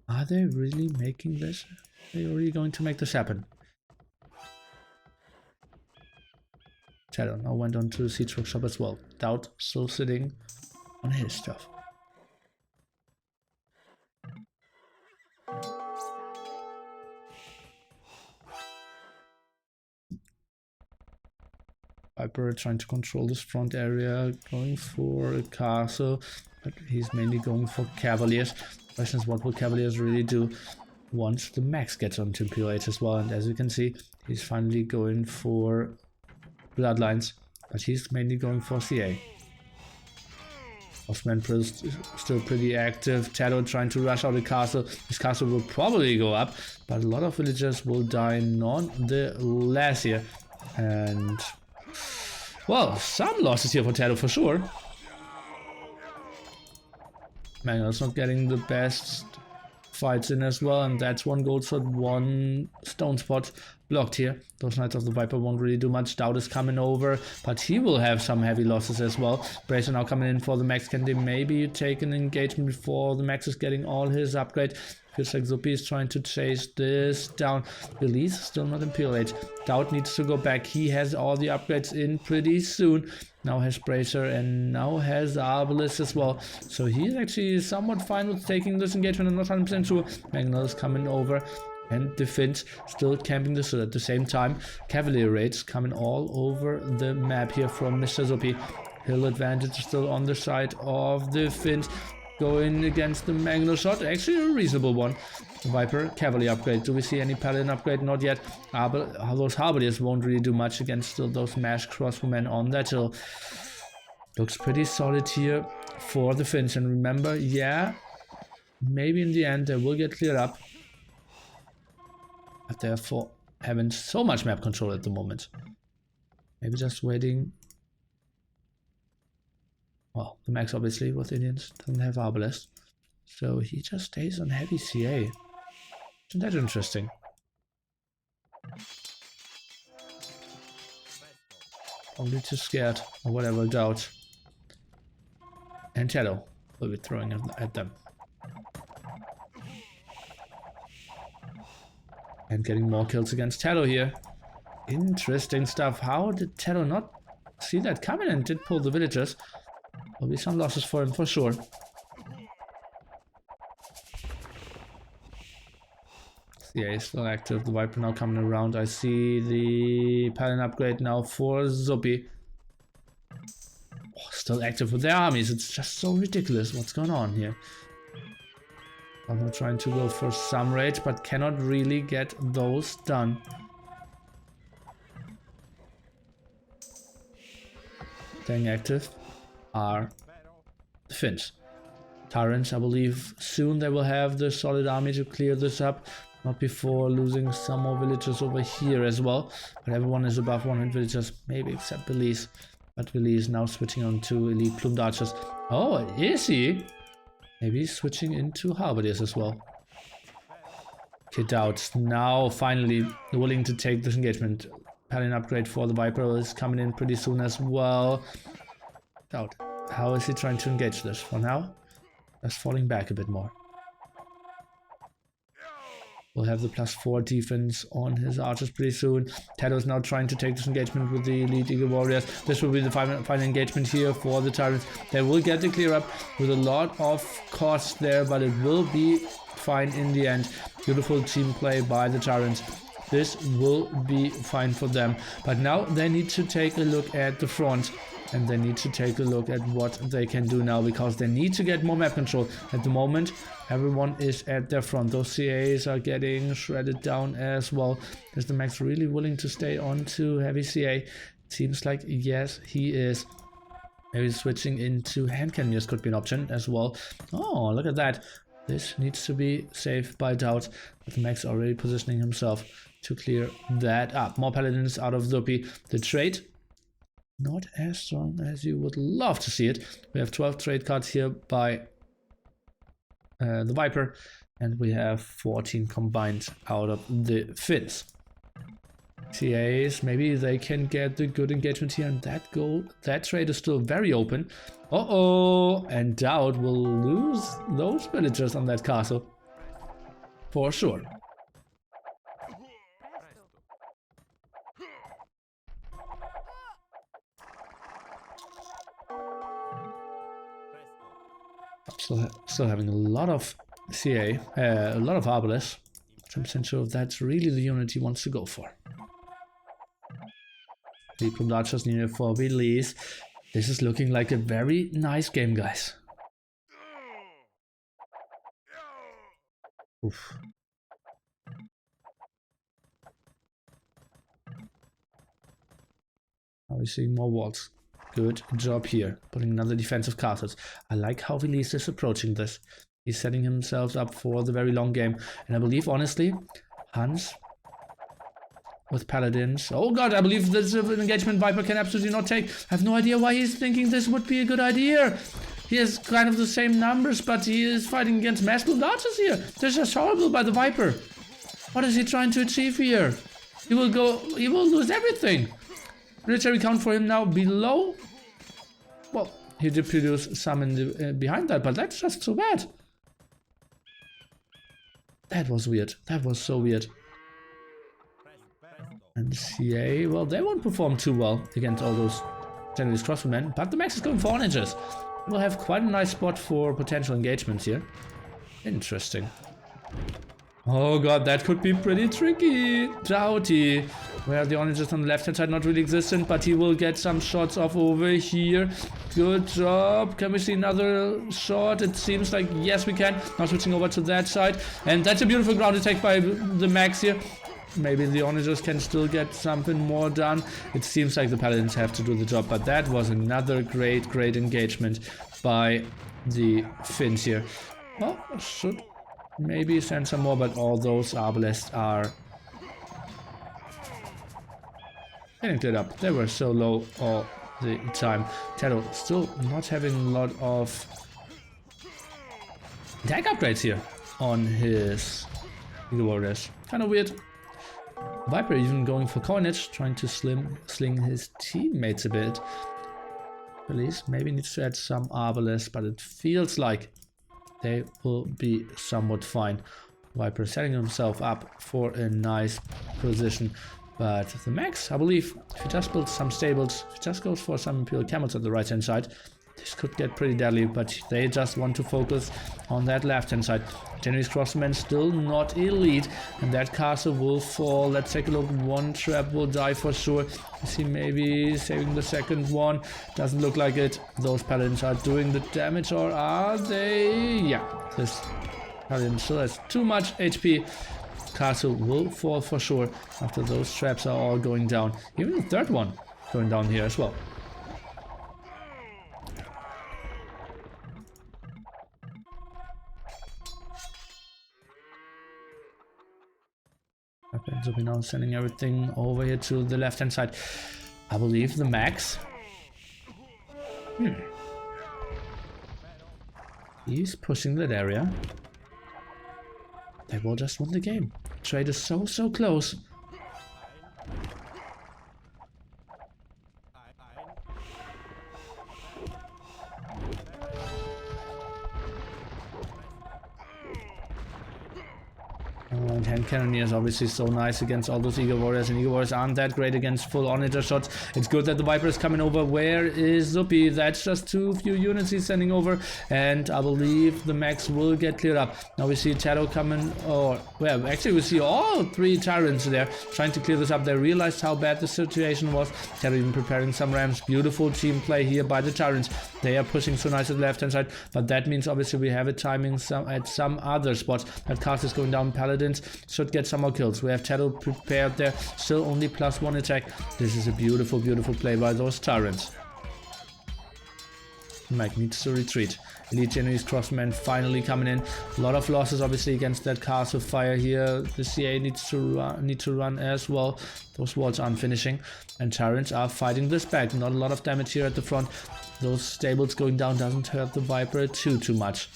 are they really making this? Are they really going to make this happen? TaToH now went on to the siege workshop as well. DauT still sitting on his stuff. Viper trying to control this front area, going for a castle, but he's mainly going for cavaliers. Question is, what will cavaliers really do once the max gets onto Imperial as well? And as you can see, he's finally going for bloodlines, but he's mainly going for CA. Osman is still pretty active. TaToH trying to rush out the castle. This castle will probably go up, but a lot of villagers will die nonetheless here. And well, some losses here for TaToH for sure. Manuel's not getting the best fights in as well, and that's 1 gold shot, 1 stone spot blocked here. Those Knights of the Viper won't really do much. DauT is coming over, but he will have some heavy losses as well. Bracer now coming in for the max. Can they maybe take an engagement before the max is getting all his upgrade? Feels like Zupi is trying to chase this down. Release still not Imperial. DauT needs to go back. He has all the upgrades in pretty soon. Now has Bracer and now has Arbalest as well. So he's actually somewhat fine with taking this engagement. I'm not 100% sure. Magnolia is coming over. And the Finns still camping this at the same time. Cavalier raids coming all over the map here from Mr. Zupi. Hill advantage still on the side of the Finns. Going against the Magno shot. Actually a reasonable one. Viper, Cavalier upgrade. Do we see any Paladin upgrade? Not yet. Those Harbaliers won't really do much against still those mash crossbowmen on that hill. Looks pretty solid here for the Finns. And remember, yeah, maybe in the end they will get cleared up. but therefore having so much map control at the moment. Maybe just waiting. Well, the max obviously with Indians doesn't have Arbalest, so he just stays on heavy CA. Isn't that interesting? Probably too scared or whatever, DauT. And TaToH will be throwing at them. And getting more kills against TaToH here. Interesting stuff. How did TaToH not see that coming and did pull the villagers? Will be some losses for him for sure. CA is still active. The Viper now coming around. I see the Paladin upgrade now for Zoppy. Oh, still active with their armies. It's just so ridiculous what's going on here. I'm trying to go for some rage, but cannot really get those done. Staying active are the Finns. TyRanT, I believe soon they will have the solid army to clear this up. Not before losing some more villagers over here as well. But everyone is above 100 villagers, maybe except Belize. But Belize now switching on to elite plumed archers. Oh, is he? Maybe he's switching into halberdiers as well. Okay, DauT now finally willing to take this engagement. Paladin upgrade for the Viper is coming in pretty soon as well. DauT, how is he trying to engage this? For now, just falling back a bit more. We'll have the +4 defense on his archers pretty soon. TaToH is now trying to take this engagement with the elite eagle warriors. This will be the final engagement here for the TyRanT. They will get the clear up with a lot of cost there, but it will be fine in the end. Beautiful team play by the TyRanT. This will be fine for them. But now they need to take a look at the front. And they need to take a look at what they can do now, because they need to get more map control. At the moment, everyone is at their front. Those CAs are getting shredded down as well. Is the Max really willing to stay on to heavy CA? Seems like yes, he is. Maybe switching into hand cannons could be an option as well. Oh, look at that. This needs to be saved by DauT. But the Max already positioning himself to clear that up. More paladins out of Zoppy. The trade, not as strong as you would love to see it. We have 12 trade cards here by the Viper, and we have 14 combined out of the Finns. CAs, maybe they can get the good engagement here, and that trade is still very open. Uh-oh, and DauT will lose those villagers on that castle. For sure. Still having a lot of CA, a lot of Arbalest. I'm not sure if that's really the unit he wants to go for. The plumed archers needed for release. This is looking like a very nice game, guys. Oof. Are we seeing more walls? Good job here, putting another defensive castle. I like how Release is approaching this. He's setting himself up for the very long game. And I believe, honestly, Hans with paladins. Oh god, I believe this engagement Viper can absolutely not take. I have no idea why he's thinking this would be a good idea. He has kind of the same numbers, but he is fighting against mass plumed archers here. This is just horrible by the Viper. What is he trying to achieve here? He will lose everything. Military count for him now below. Well, he did produce some in the, behind that, but that's just too bad. That was weird. That was so weird. And CA, well, they won't perform too well against all those Japanese crossbowmen, but the Max is going for 4 inches. We'll have quite a nice spot for potential engagements here. Interesting. Oh god, that could be pretty tricky. DauT, where the oranges on the left hand side not really existent, but he will get some shots off over here. Good job. Can we see another shot? It seems like yes we can. Now switching over to that side, and that's a beautiful ground attack by the Max here. Maybe the Onagers can still get something more done. It seems like the Paladins have to do the job, but that was another great engagement by the Finns here. Well, should maybe send some more, but all those Arbalests are getting cleared up. They were so low all the time. TaToH still not having a lot of attack upgrades here on his Eagle Warriors. Kind of weird. Viper even going for coinage, trying to sling his teammates a bit. Police maybe needs to add some Arbalest, but it feels like they will be somewhat fine. Viper setting himself up for a nice position. But the Max, I believe, if he just builds some stables, if he just goes for some Imperial camels at the right hand side, this could get pretty deadly, but they just want to focus on that left hand side. January's Crossman still not elite, and that castle will fall. Let's take a look. One trap will die for sure. Is he maybe saving the second one? Doesn't look like it. Those paladins are doing the damage, or are they? Yeah, this paladin still has too much HP. Castle will fall for sure after those traps are all going down. Even the third one going down here as well. Okay, so we're now sending everything over here to the left hand side. I believe the Max. He's pushing that area. They will just win the game. Trade is so close. And hand cannoneer is obviously so nice against all those Eagle Warriors, and Eagle Warriors aren't that great against full Onager shots. It's good that the Viper is coming over. Where is Zuppy? That's just too few units he's sending over, and I believe the Max will get cleared up. Now we see TaToH coming, or well, actually we see all three TyRanTs there trying to clear this up. They realized how bad the situation was. TaToH even preparing some rams. Beautiful team play here by the TyRanTs. They are pushing so nice at the left hand side, but that means obviously we have a timing at some other spots. That cast is going down. Paladins should get some more kills. We have TaToH prepared there, still only +1 attack. This is a beautiful play by those TyRanTs. Mike needs to retreat. Elite January's Crossman finally coming in. A lot of losses obviously against that castle fire here. The CA needs to run as well. Those walls aren't finishing, and TyRanTs are fighting this back. Not a lot of damage here at the front. Those stables going down doesn't hurt the Viper too much.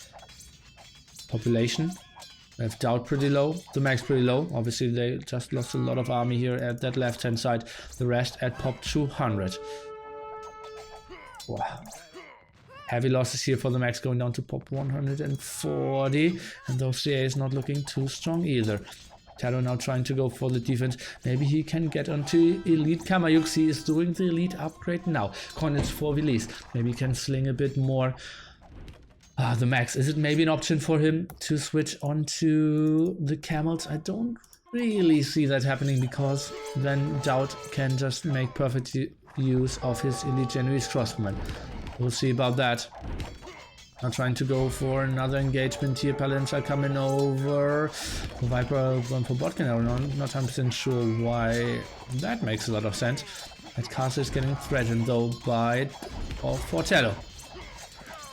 Population. We have DauT pretty low, the Max pretty low. Obviously they just lost a lot of army here at that left hand side. The rest at pop 200. Wow. Heavy losses here for the Max, going down to pop 140. And those CAs not looking too strong either. TaToH now trying to go for the defense. Maybe he can get onto Elite Kamayuks. He is doing the Elite upgrade now. Coinage for release. Maybe he can sling a bit more. The Max, is it maybe an option for him to switch onto the camels? I don't really see that happening, because then DauT can just make perfect use of his Elite January's Crossman. We'll see about that. Now trying to go for another engagement here. Paladins are coming over. Viper going for bot canal. Not 100% sure why that makes a lot of sense. That castle is getting threatened though by for TaToH.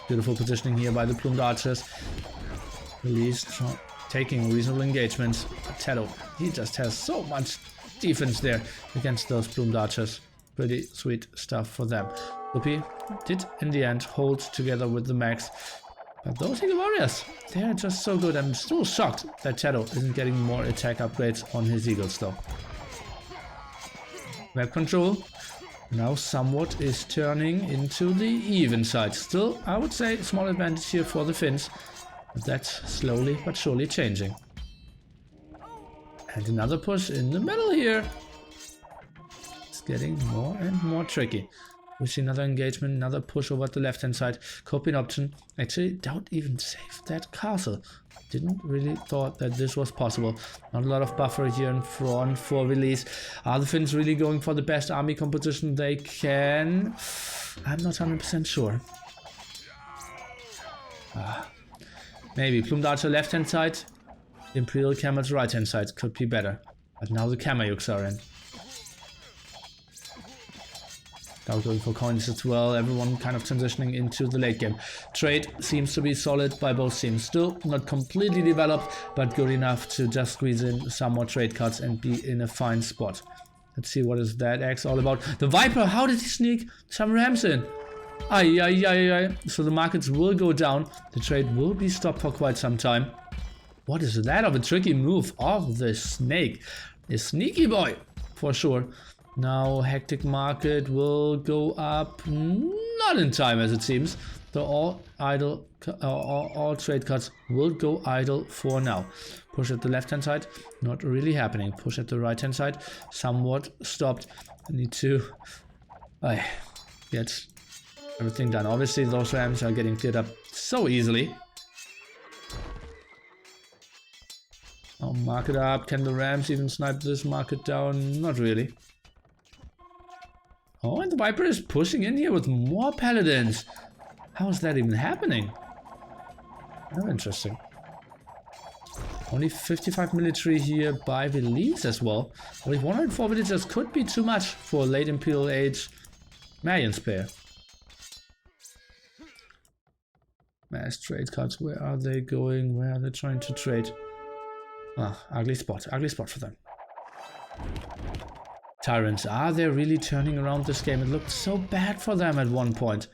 Beautiful positioning here by the plumed archers. Release taking reasonable engagements. TaToH, he just has so much defense there against those plumed archers. Pretty sweet stuff for them. Lupi did in the end hold together with the Max. But those Eagle Warriors, they are just so good. I'm still shocked that TaToH isn't getting more attack upgrades on his Eagles though. Map control now somewhat is turning into the even side. Still, I would say small advantage here for the Finns, but that's slowly but surely changing. And another push in the middle here. It's getting more and more tricky. We see another engagement, another push over at the left hand side. Coping option. Actually, DauT even saved that castle. Didn't really thought that this was possible. Not a lot of buffer here in front for release. Are the Finns really going for the best army composition they can? I'm not 100% sure. Maybe plumed archer left hand side, Imperial camels right hand side could be better. But now the Kamayuks are in. Now going for coins as well, everyone kind of transitioning into the late game. Trade seems to be solid by both teams. Still not completely developed, but good enough to just squeeze in some more trade cards and be in a fine spot. Let's see what is that X all about. The Viper, how did he sneak some rams in? Ay. So the markets will go down. The trade will be stopped for quite some time. What is that of a tricky move of the snake? A sneaky boy, for sure. Now hectic market will go up, not in time as it seems. So all trade cuts will go idle for now. Push at the left hand side, not really happening. Push at the right hand side, somewhat stopped. I need to get everything done. Obviously those rams are getting cleared up so easily. Oh, market up. Can the rams even snipe this market down? Not really. Oh, and the Viper is pushing in here with more paladins. How is that even happening? Oh, interesting. Only 55 military here by Belize as well. Only 104 villagers could be too much for late Imperial age Marian Spear. Mass trade cards, where are they going? Where are they trying to trade? Ah, ugly spot for them. TyRanT, are they really turning around this game? It looked so bad for them at one point.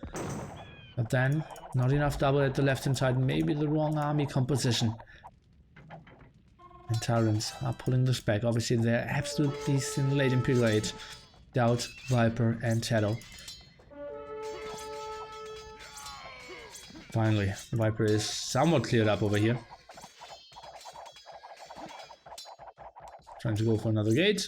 But then, not enough double at the left hand side, maybe the wrong army composition. And TyRanT are pulling this back. Obviously, they're absolute beasts in late Imperial age. DauT, Viper, and TaToH. Finally, the Viper is somewhat cleared up over here. Trying to go for another gate.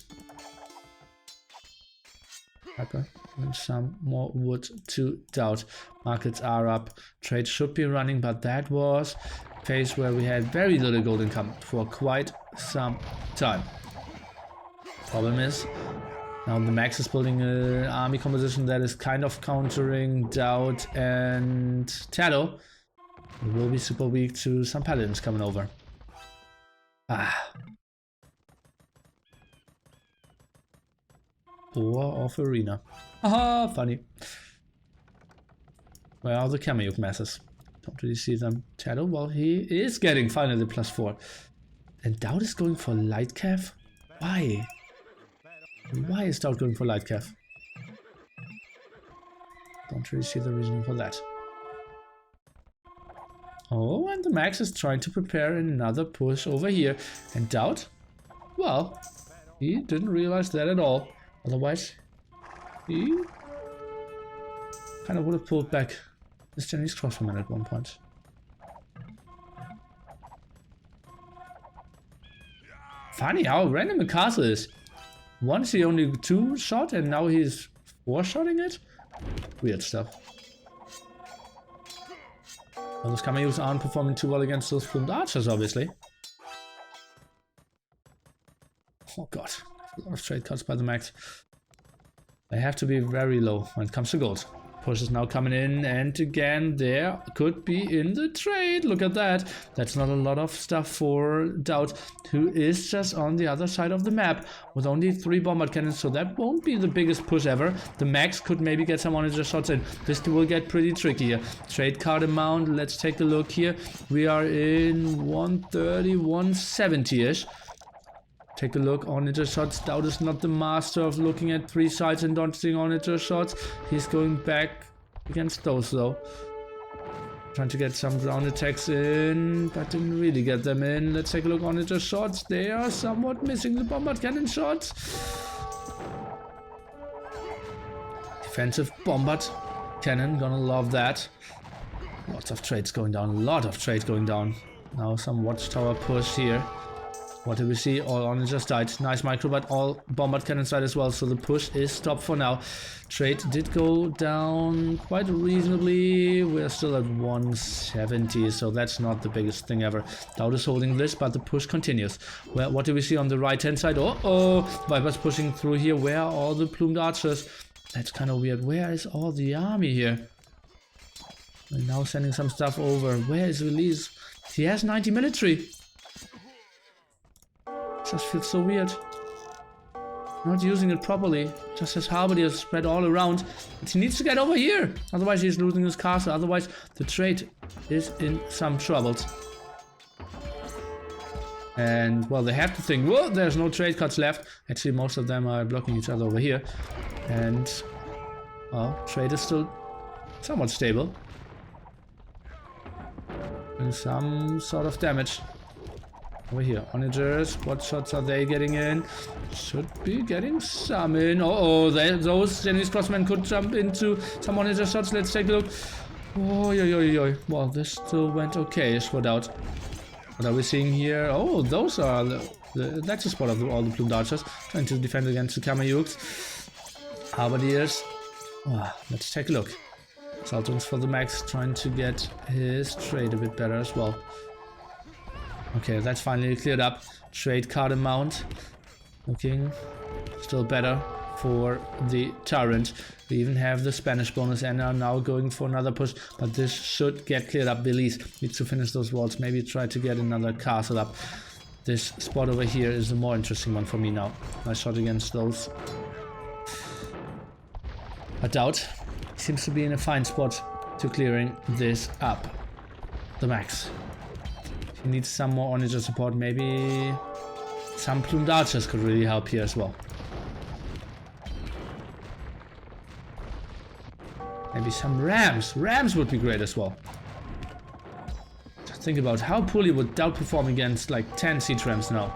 Viper and some more wood to DauT. Markets are up. Trade should be running, but that was a phase where we had very little gold income for quite some time. Problem is, now the Max is building an army composition that is kind of countering DauT and TaToH. It will be super weak to some paladins coming over. BoA of Arena. Haha, funny. Where are the cameo masses? Don't really see them. TaToH, well, he is getting finally +4. And DauT is going for light cav? Why? Why is DauT going for light cav? Don't really see the reason for that. Oh, and the Max is trying to prepare another push over here. And DauT? Well, he didn't realize that at all. Otherwise, he kind of would have pulled back this Chinese crossman at one point. Funny how random the castle is. Once he only 2-shot and now he's 4-shotting it? Weird stuff. Well, those cameos aren't performing too well against those plumed archers, obviously. Oh god, a lot of trade cuts by the Max. They have to be very low when it comes to gold. Push is now coming in, and again there could be in the trade. Look at that. That's not a lot of stuff for DauT, who is just on the other side of the map with only 3 bombard cannons, so that won't be the biggest push ever. The Max could maybe get some onager shots in. This will get pretty tricky here. Trade card amount, let's take a look here. We are in 130, 170-ish. Take a look, onager shots. DauT is not the master of looking at 3 sides and dodging onager shots. He's going back against those though. Trying to get some ground attacks in, but didn't really get them in. Let's take a look, onager shots. They are somewhat missing the bombard cannon shots. Defensive bombard cannon, gonna love that. Lots of trades going down, a lot of trade going down. Now some watchtower push here. What do we see? All onagers died. Nice micro, but all bombard cannons died as well, so the push is stopped for now. Trade did go down quite reasonably. We're still at 170, so that's not the biggest thing ever. DauT is holding this, but the push continues. Well, what do we see on the right hand side? Oh, Viper's pushing through here. Where are all the plumed archers? That's kind of weird. Where is all the army here? We're now sending some stuff over. Where is Release? He has 90 military. Just feels so weird. Not using it properly. Just his halberdiers spread all around. But he needs to get over here. Otherwise he's losing his castle. Otherwise the trade is in some troubles. And, well, they have to think, whoa, there's no trade cards left. Actually, most of them are blocking each other over here. And, well, trade is still somewhat stable. And some sort of damage. Over here, onagers, what shots are they getting in? Should be getting some in. Oh, those Chinese crossmen could jump into some onager shots. Let's take a look. Oh, yo. Well, this still went okay-ish for DauT. What are we seeing here? Oh, those are that's a spot of all the plumed archers trying to defend against the Kamayuks. Halberdiers. Oh, let's take a look. Sultans for the max, trying to get his trade a bit better as well. Okay, that's finally cleared up. Trade card amount looking still better for the TyRanT. We even have the Spanish bonus and are now going for another push, but this should get cleared up. Belize needs to finish those walls, maybe try to get another castle up. This spot over here is the more interesting one for me now. Nice shot against those. But DauT seems to be in a fine spot to clearing this up. The max. He needs some more onager support. Maybe some plumed archers could really help here as well. Maybe some rams. Rams would be great as well. Just think about how poorly would DauT perform against like 10 siege rams now.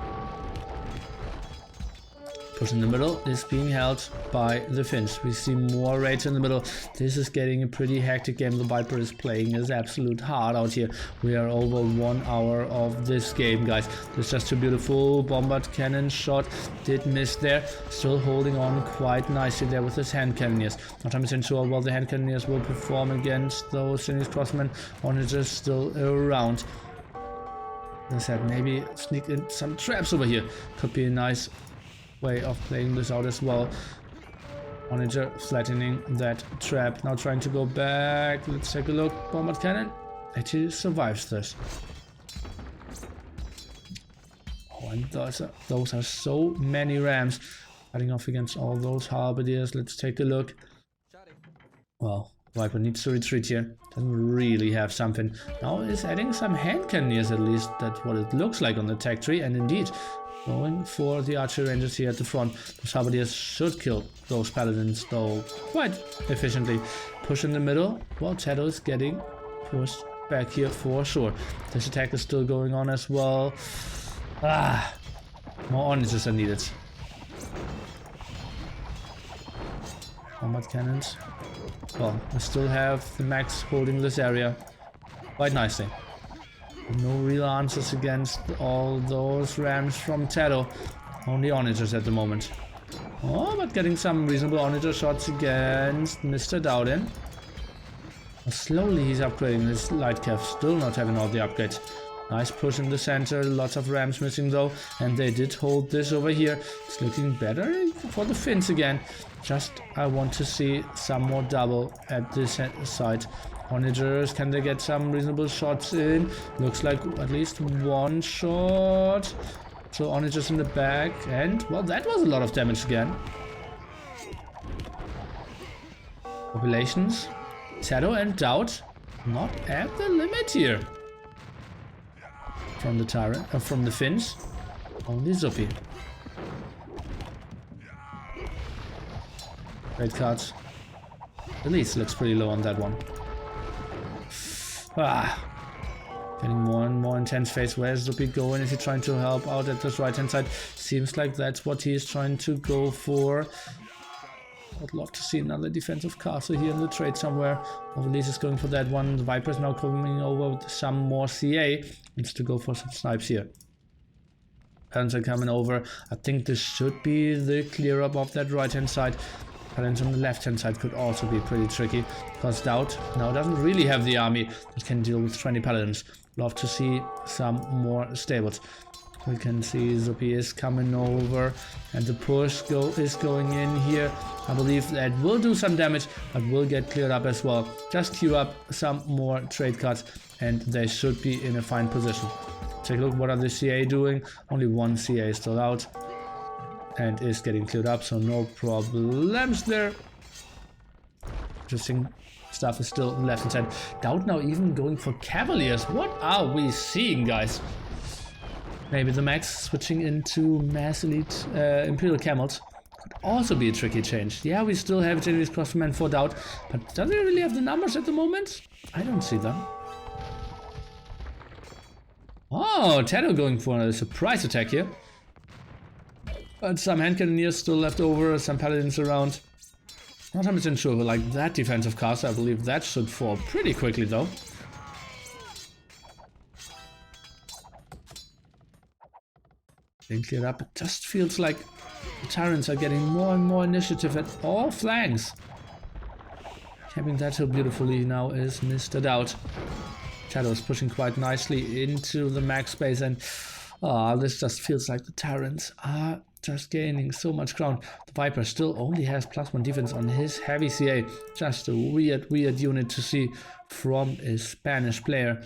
Push in the middle is being held by the Finns. We see more raids in the middle. This is getting a pretty hectic game. The Viper is playing his absolute heart out here. We are over 1 hour of this game, guys. It's just too beautiful. Bombard cannon shot did miss there. Still holding on quite nicely there with his hand cannoneers. Not 100% sure what the hand cannoneers will perform against those Chinese crossmen. Onagers still around. As I said, maybe sneak in some traps over here. Could be a nice way of playing this out as well. Onager flattening that trap. Now trying to go back. Let's take a look. Bombard cannon actually survives this. Oh, and those are so many rams fighting off against all those halberdiers. Let's take a look. Well, Viper needs to retreat here. Doesn't really have something. Now is adding some hand cannoneers, at least that's what it looks like on the tech tree. And indeed, going for the archer rangers here at the front. Those halberdiers should kill those paladins though quite efficiently. Push in the middle. Well, TaToH is getting pushed back here for sure. This attack is still going on as well. More onagers are needed. Bombard cannons. Well, we still have the max holding this area quite nicely. No real answers against all those rams from TaToH. Only onagers at the moment. Oh, but getting some reasonable onager shots against Mr. DauT. Slowly he's upgrading his light cav. Still not having all the upgrades. Nice push in the center. Lots of rams missing though. And they did hold this over here. It's looking better for the Finns again. Just I want to see some more double at this side. Onagers, can they get some reasonable shots in? Looks like at least one shot. So onagers in the back, and well, that was a lot of damage again. Populations, TaToH and DauT not at the limit here. From the TyRanT, from the Finns, only Zuppy. Red cards. The least looks pretty low on that one. Getting more and more intense phase. Where's Zuppy going? Is he trying to help out at this right hand side? Seems like that's what he is trying to go for. I'd love to see another defensive castle here in the trade somewhere. Overlease is going for that one. The Viper is now coming over with some more CA. Needs to go for some snipes here. Parents are coming over. I think this should be the clear up of that right hand side. Paladins on the left hand side could also be pretty tricky, because DauT now doesn't really have the army that can deal with 20 paladins. Love to see some more stables. We can see Zuppy is coming over and the push is going in here. I believe that will do some damage, but will get cleared up as well. Just queue up some more trade cards and they should be in a fine position. Take a look, what are the CA doing? Only one CA is still out and is getting cleared up, so no problems there. Interesting stuff is still left inside. DauT now even going for cavaliers. What are we seeing, guys? Maybe the Max switching into Mass Elite Imperial Camels could also be a tricky change. Yeah, we still have Genovese Crossman for DauT, but does he really have the numbers at the moment? I don't see them. Oh, TaToH going for a surprise attack here. But some hand cannoneers still left over, some paladins around. Not 100% sure, but like that defensive cast, I believe that should fall pretty quickly though. Being cleared up, it just feels like the TyRanTs are getting more and more initiative at all flanks. Camping that so beautifully now is Mr. DauT. TaToH is pushing quite nicely into the max space, and this just feels like the TyRanTs are just gaining so much ground. The Viper still only has +1 defense on his heavy CA. Just a weird unit to see from a Spanish player.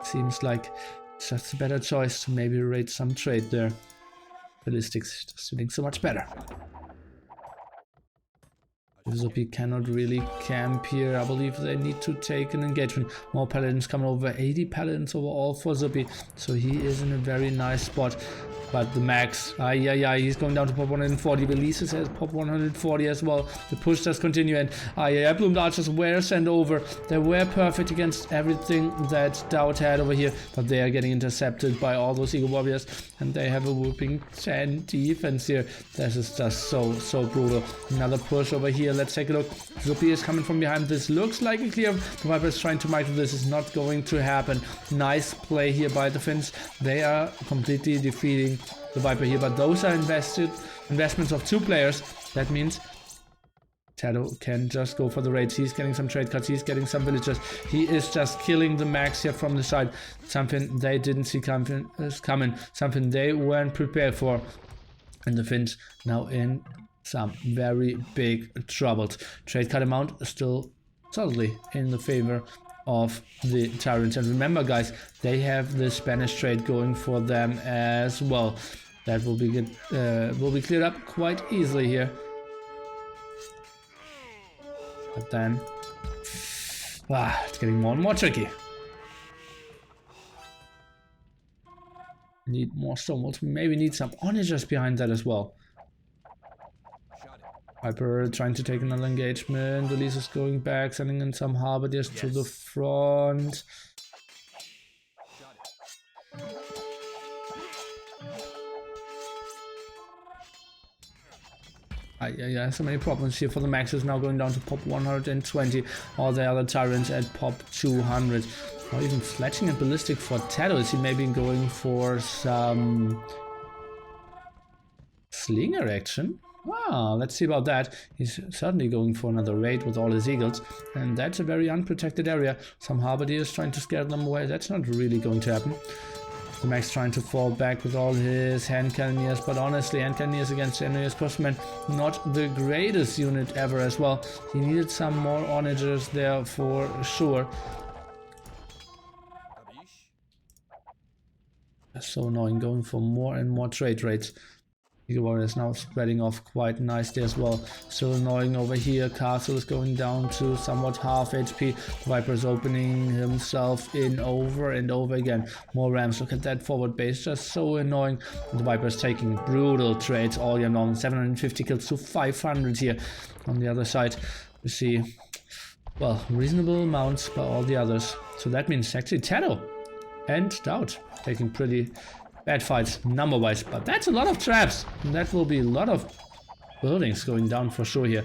Seems like it's just a better choice to maybe rate some trade there. Ballistics just doing so much better. ZuPi cannot really camp here. I believe they need to take an engagement. More paladins coming over. 80 paladins overall for ZuPi. So he is in a very nice spot. But the Max, he's going down to pop 140. Releases has pop 140 as well. The push does continue, and Bloomed Archers were sent over. They were perfect against everything that DauT had over here, but they are getting intercepted by all those Eagle Warriors, and they have a whooping 10 defense here. This is just so brutal. Another push over here. Let's take a look. ZuPi is coming from behind. This looks like a clear. The Viper is trying to micro. This is not going to happen. Nice play here by the Finns. They are completely defeating the Viper here, but those are investments of 2 players. That means TaToH can just go for the raids. He's getting some trade cuts, he's getting some villagers. He is just killing the Max here from the side. Something they didn't see coming, something they weren't prepared for. And the Finns now in some very big troubles. Trade cut amount still solidly in the favor of the TyRanTs. And remember guys, they have the Spanish trade going for them as well. That will be good, will be cleared up quite easily here. But then it's getting more and more tricky. Need more stone walls, maybe need some onagers behind that as well. Viper trying to take another engagement. Release is going back, sending in some halberdiers to the front. So many problems here for the Maxes. Now going down to pop 120. All the other TyRanTs at pop 200. Or even fletching and ballistic for TaToH. Is he maybe going for some slinger action? Wow, let's see about that. He's certainly going for another raid with all his eagles, and that's a very unprotected area. Some halberdiers trying to scare them away. That's not really going to happen. The Max trying to fall back with all his hand cannoneers, but honestly, hand cannoneers against Genovese Crossman, not the greatest unit ever as well. He needed some more onagers there for sure. That's so annoying, going for more and more trade rates. Eagle Warrior is now spreading off quite nicely as well. Still annoying over here. Castle is going down to somewhat half HP. Viper is opening himself in over and over again. More rams. Look at that forward base. Just so annoying. The Viper is taking brutal trades all year long. 750 kills to 500 here. On the other side, we see, well, reasonable amounts by all the others. So that means actually TaToH and DauT taking pretty bad fights number-wise, but that's a lot of traps, and that will be a lot of buildings going down for sure here.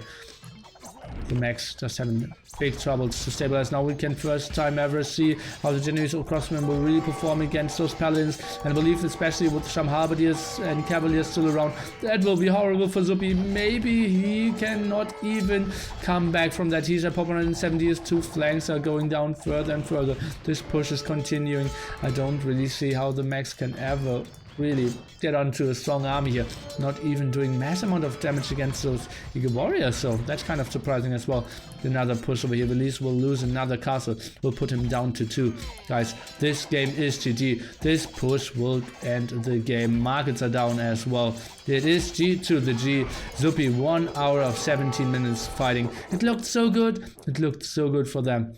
The Max just having big troubles to stabilize. Now we can first time ever see how the Genovese Crossman will really perform against those paladins, and I believe especially with some halberdiers and cavaliers still around, that will be horrible for ZuPi. Maybe he cannot even come back from that. He's at pop 170. His 2 flanks are going down further and further. This push is continuing. I don't really see how the Max can ever really get onto a strong army here, not even doing mass amount of damage against those Eagle Warriors, so that's kind of surprising as well. Another push over here. Release will lose another castle, will put him down to 2. Guys, this game is GG. This push will end the game. Markets are down as well. It is G to the G. ZuPi 1 hour of 17 minutes fighting. It looked so good. It looked so good for them.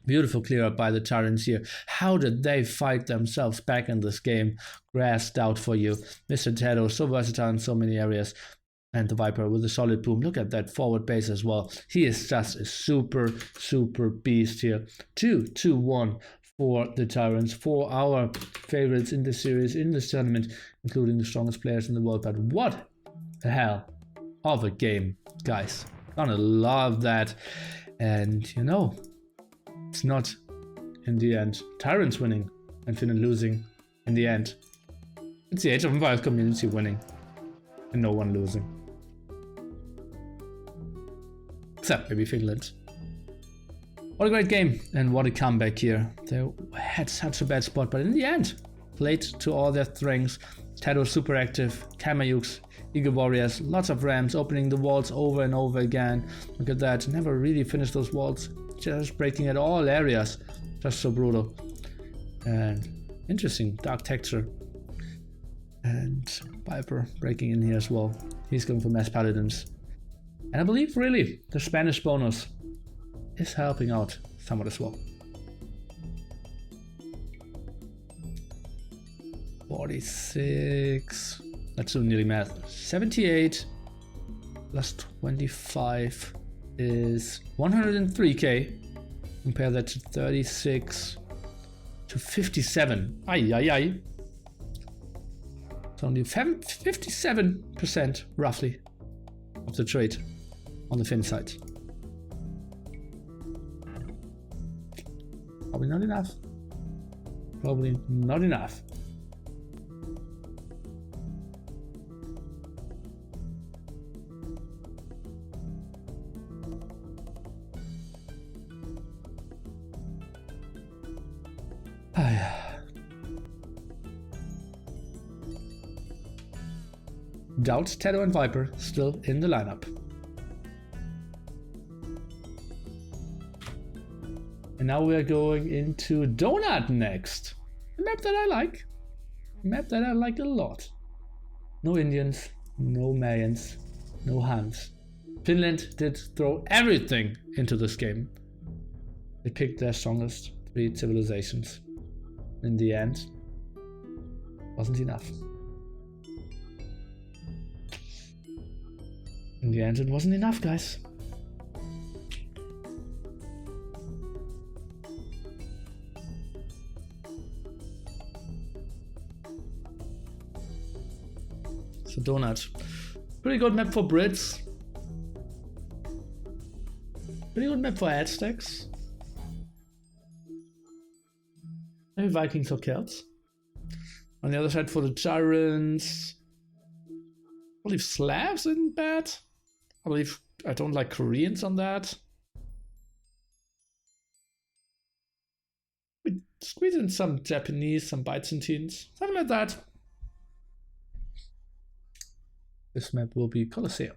Beautiful clear up by the TyRanT here. How did they fight themselves back in this game? Grass DauT for you. Mr. TaToH, so versatile in so many areas. And TheViper with a solid boom. Look at that forward base as well. He is just a super, super beast here. 2-2-1 for the TyRanT, for our favorites in this series, in this tournament, including the strongest players in the world. But what the hell of a game, guys. Gonna love that. And you know, it's not in the end TyRanT winning and Finland losing in the end. It's the Age of Empires community winning and no one losing. Except maybe Finland. What a great game and what a comeback here. They had such a bad spot, but in the end, played to all their strengths. TaToH super active, Kamayuks, Eagle Warriors, lots of Rams opening the walls over and over again. Look at that, never really finished those walls, just breaking at all areas. Just so brutal. And interesting, dark texture. And Viper breaking in here as well. He's going for Mass Paladins. And I believe really the Spanish bonus is helping out somewhat as well. 46. Let's do nearly math. 78 plus 25 is 103k. Compare that to 36 to 57. Ay, ay, ay. It's only 57% roughly of the trade on the Finn side. Probably not enough. Probably not enough. DauT, TaToH and Viper still in the lineup. And now we are going into Donut next. A map that I like. A map that I like a lot. No Indians, no Mayans, no Huns. Finland did throw everything into this game. They picked their strongest 3 civilizations. In the end, wasn't enough. In the end, it wasn't enough, guys. So Donut. Pretty good map for Brits. Pretty good map for Aztecs. Maybe Vikings or Celts. On the other side for the TyRanT, I believe Slavs isn't bad. I don't like Koreans on that. We squeeze in some Japanese, some Byzantines, something like that. This map will be Colosseum.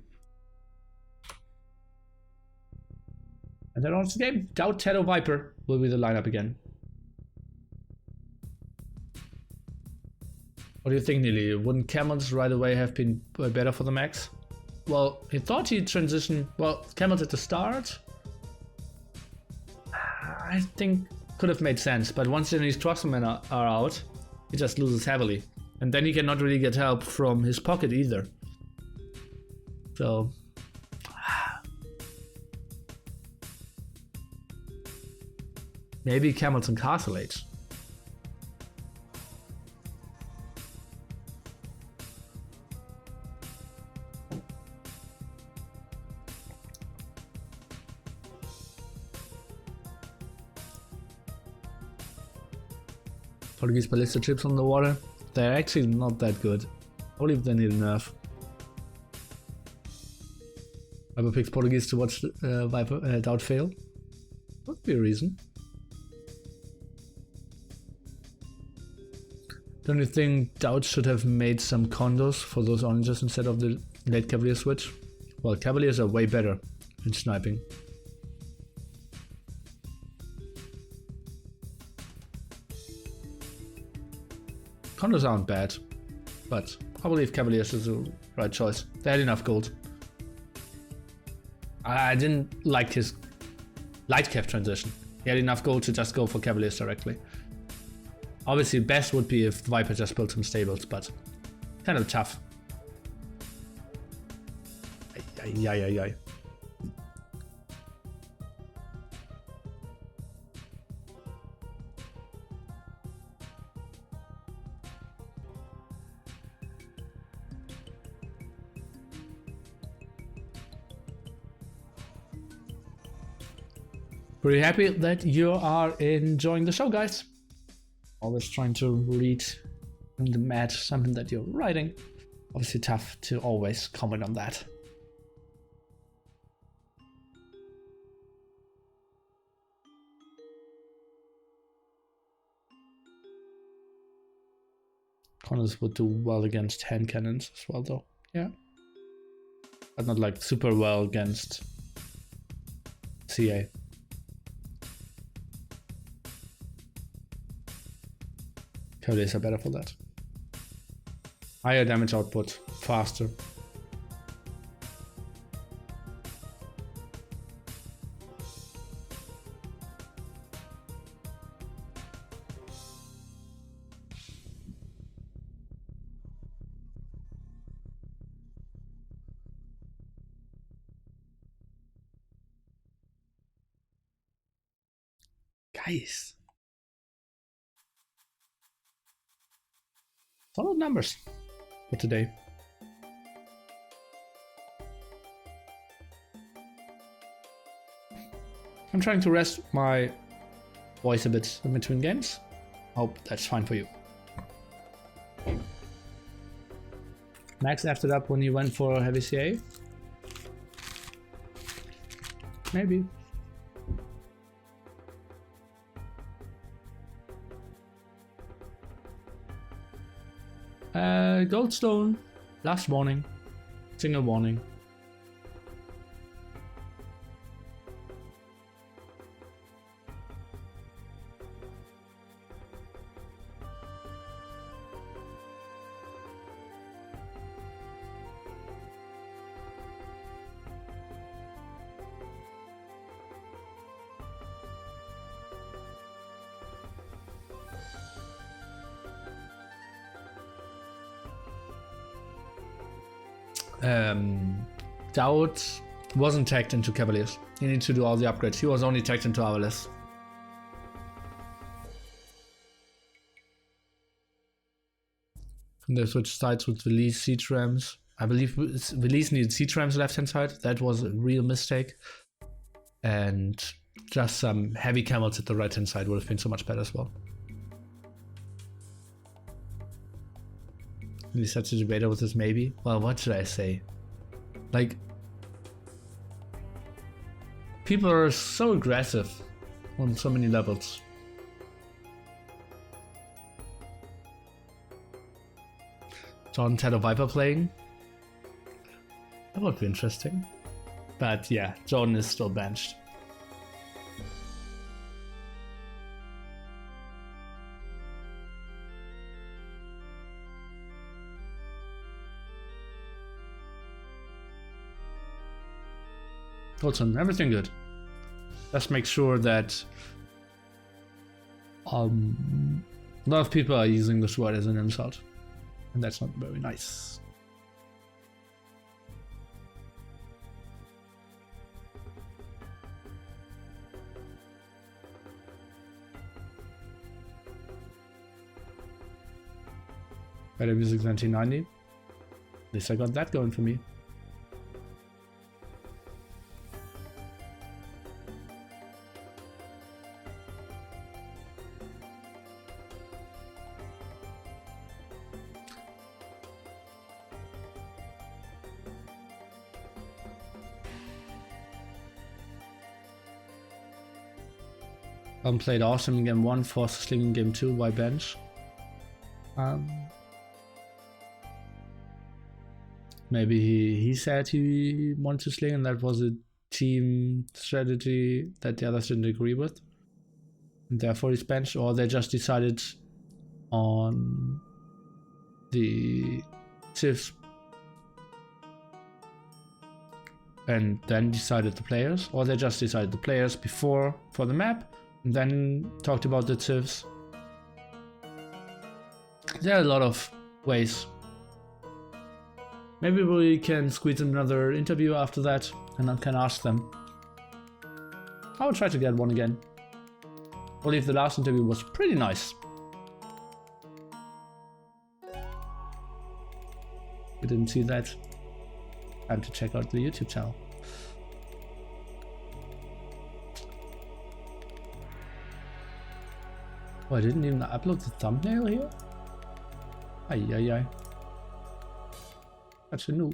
And then on the game, DauT, TaToH, Viper will be the lineup again. What do you think, Neely? Wouldn't Camels right away have been better for the max? Well, he thought he'd transition. Well, Camels at the start, I think could have made sense. But once his Truxelmen are out, he just loses heavily. And then he cannot really get help from his pocket either. So maybe Camels and Castle Age. Portuguese ballista chips on the water. They're actually not that good. I believe they need a nerf. Viper picks Portuguese to watch DauT fail. Would be a reason. Don't you think DauT should have made some condos for those oranges instead of the late Cavalier switch? Well, Cavaliers are way better in sniping. Condos aren't bad, but I believe Cavaliers is the right choice. They had enough gold. I didn't like his light cap transition. He had enough gold to just go for Cavaliers directly. Obviously, best would be if Viper just built some stables, but kind of tough. Ay. Pretty happy that you are enjoying the show, guys. Always trying to read in the match something that you're writing. Obviously tough to always comment on that. Connors would do well against hand cannons as well though, yeah. But not like super well against CA. Cavaliers are better for that. Higher damage output, faster. Guys. Solid numbers for today. I'm trying to rest my voice a bit in between games. Hope that's fine for you. Max effed it up when he went for heavy CA? Maybe. Goldstone, last warning, single warning. DauT wasn't tagged into Cavaliers. He needs to do all the upgrades. He was only tagged into our list. And they switched sides with Release siege rams. I believe Release needed siege rams left hand side. That was a real mistake. And just some heavy camels at the right hand side would have been so much better as well. And he's such a debater with this maybe. Well, what should I say? Like, people are so aggressive on so many levels. John TaToH playing? That would be interesting. But yeah, Jordan is still benched. Colton, everything good. Just make sure that a lot of people are using this word as an insult, and that's not very nice. Better music 1990. At least I got that going for me. Played awesome in game 1, forced to sling in game 2, why bench? Maybe he said he wanted to sling and that was a team strategy that the others didn't agree with. And therefore he's benched, or they just decided on the civs and then decided the players, or they just decided the players before for the map And then talked about the tips. There are a lot of ways. Maybe we can squeeze in another interview after that and I can ask them. I will try to get one again. I believe the last interview was pretty nice. You didn't see that? Time to check out the YouTube channel. Oh, I didn't even upload the thumbnail here? Ay, ay, ay. Such a noob.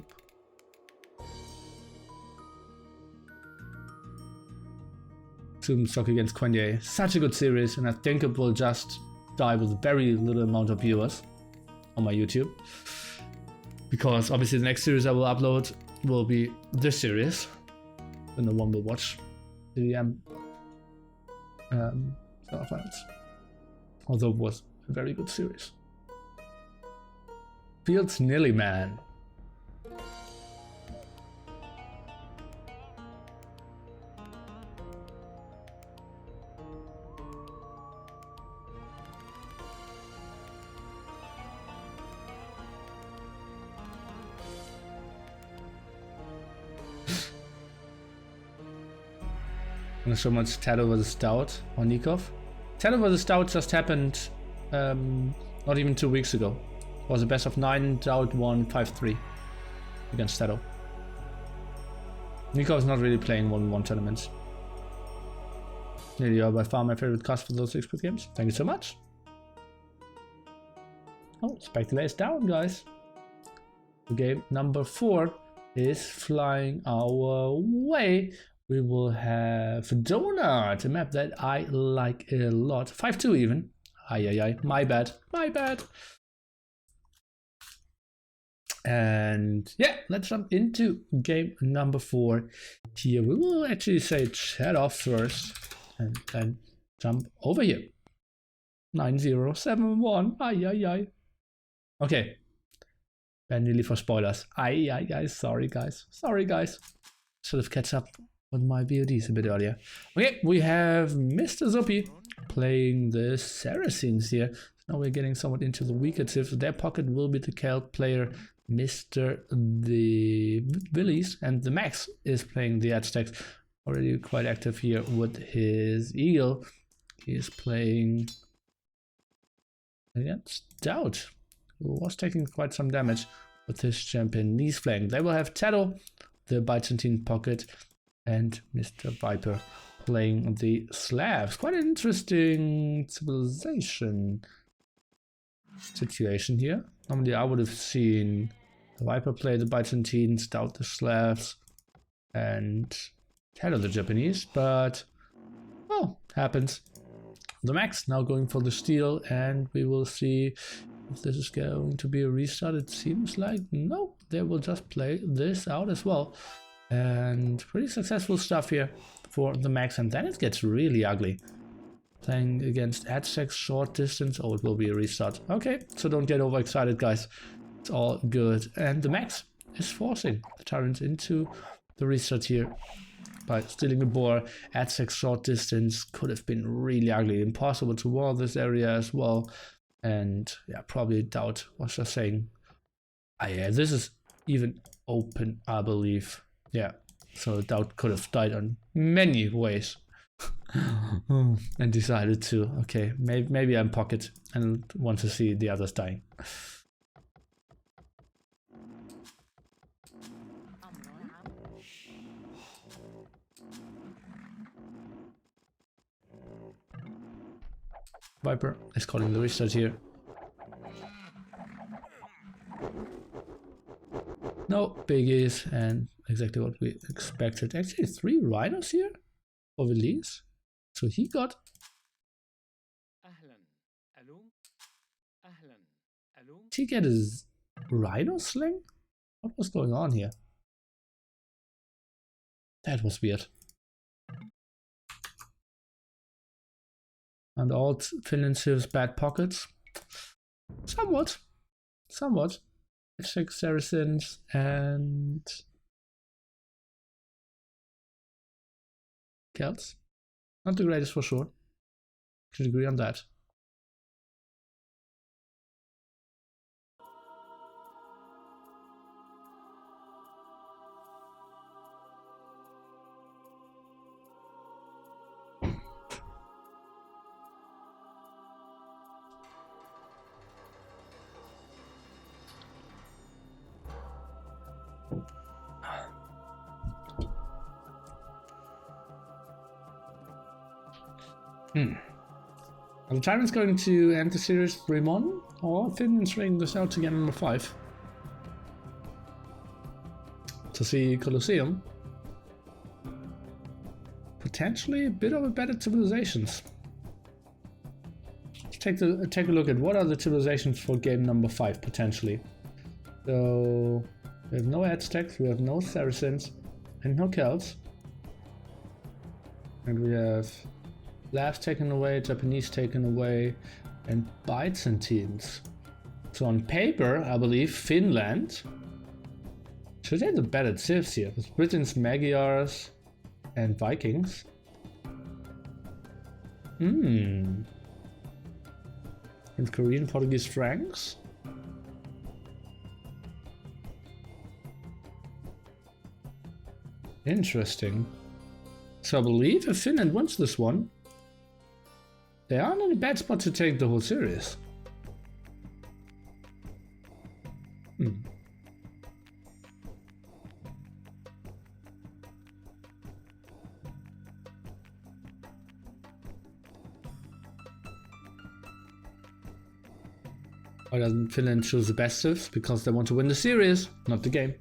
Zoom Stock against Quenya. Such a good series, and I think it will just die with very little amount of viewers on my YouTube. Because obviously the next series I will upload will be this series. And no one will watch the Starfights. Although it was a very good series. Fields Nilly Man. I'm not sure much TaToH vs DauT or Nicov. TaToH vs DauT just happened not even 2 weeks ago. It was a best of 9, DauT won 5-3 against TaToH. Nicov is not really playing 1v1 tournaments. You are by far my favorite cast for those expert games. Thank you so much. Oh, Spectator is down, guys. The game number 4 is flying our way. We will have Donut, a map that I like a lot. 5-2 even. Ay, ay, ay. My bad. My bad. And yeah, let's jump into game number 4. Here we will actually say chat off first and then jump over here. 9071. Ay, ay, ay. Okay. Bad nearly for spoilers. Ay, ay, ay. Sorry, guys. Sorry, guys. Should have catch up on my VODs a bit earlier. Okay, we have Mr. Zuppy playing the Saracens here. Now we're getting somewhat into the weaker tips. Their pocket will be the Celt player, Mr. the Willies, and the Max is playing the Aztecs. Already quite active here with his Eagle. He is playing against DauT, who was taking quite some damage with his Japanese flank. They will have TaToH, the Byzantine pocket, and Mr. Viper playing the Slavs. Quite an interesting civilization situation here. Normally I would have seen the Viper play the Byzantines, DauT the Slavs, and TaToH the Japanese, but oh, happens. The Max now going for the steal, and we will see if this is going to be a restart. It seems like no, they will just play this out as well. And pretty successful stuff here for the Max, and then it gets really ugly. Playing against Aztecs short distance. Oh, it will be a restart. Okay, so don't get overexcited, guys. It's all good. And the Max is forcing the TyRanT into the restart here by stealing a boar. Aztecs short distance could have been really ugly. Impossible to wall this area as well. And yeah, probably DauT was just saying, ah, yeah, this is even open, I believe. Yeah, so DauT could have died on many ways. And decided to, okay, maybe I'm pocket and want to see the others dying. Viper is calling the restart here. No biggies, and exactly what we expected. Actually 3 rhinos here for Willies. So he got did he get his rhino sling? What was going on here? That was weird. And all Finland serves bad pockets. Somewhat. Check Saracens and Celts. Not the greatest for sure. Should agree on that. Are the TyRanT's going to end the series 3-1, or Finland's stringing this out to get number 5? To see Colosseum. Potentially a bit of a better civilizations. Let's take a look at what are the civilizations for game number 5 potentially. So we have no Aztecs, we have no Saracens, and no Celts. And we have Slavs taken away, Japanese taken away, and Byzantines. So on paper, I believe Finland should have the better civs here, with Britons, Magyars, and Vikings. And Korean, Portuguese, Franks. Interesting. So I believe if Finland wins this one, they aren't in a bad spot to take the whole series. Why doesn't Finland choose the best civs? Because they want to win the series, not the game.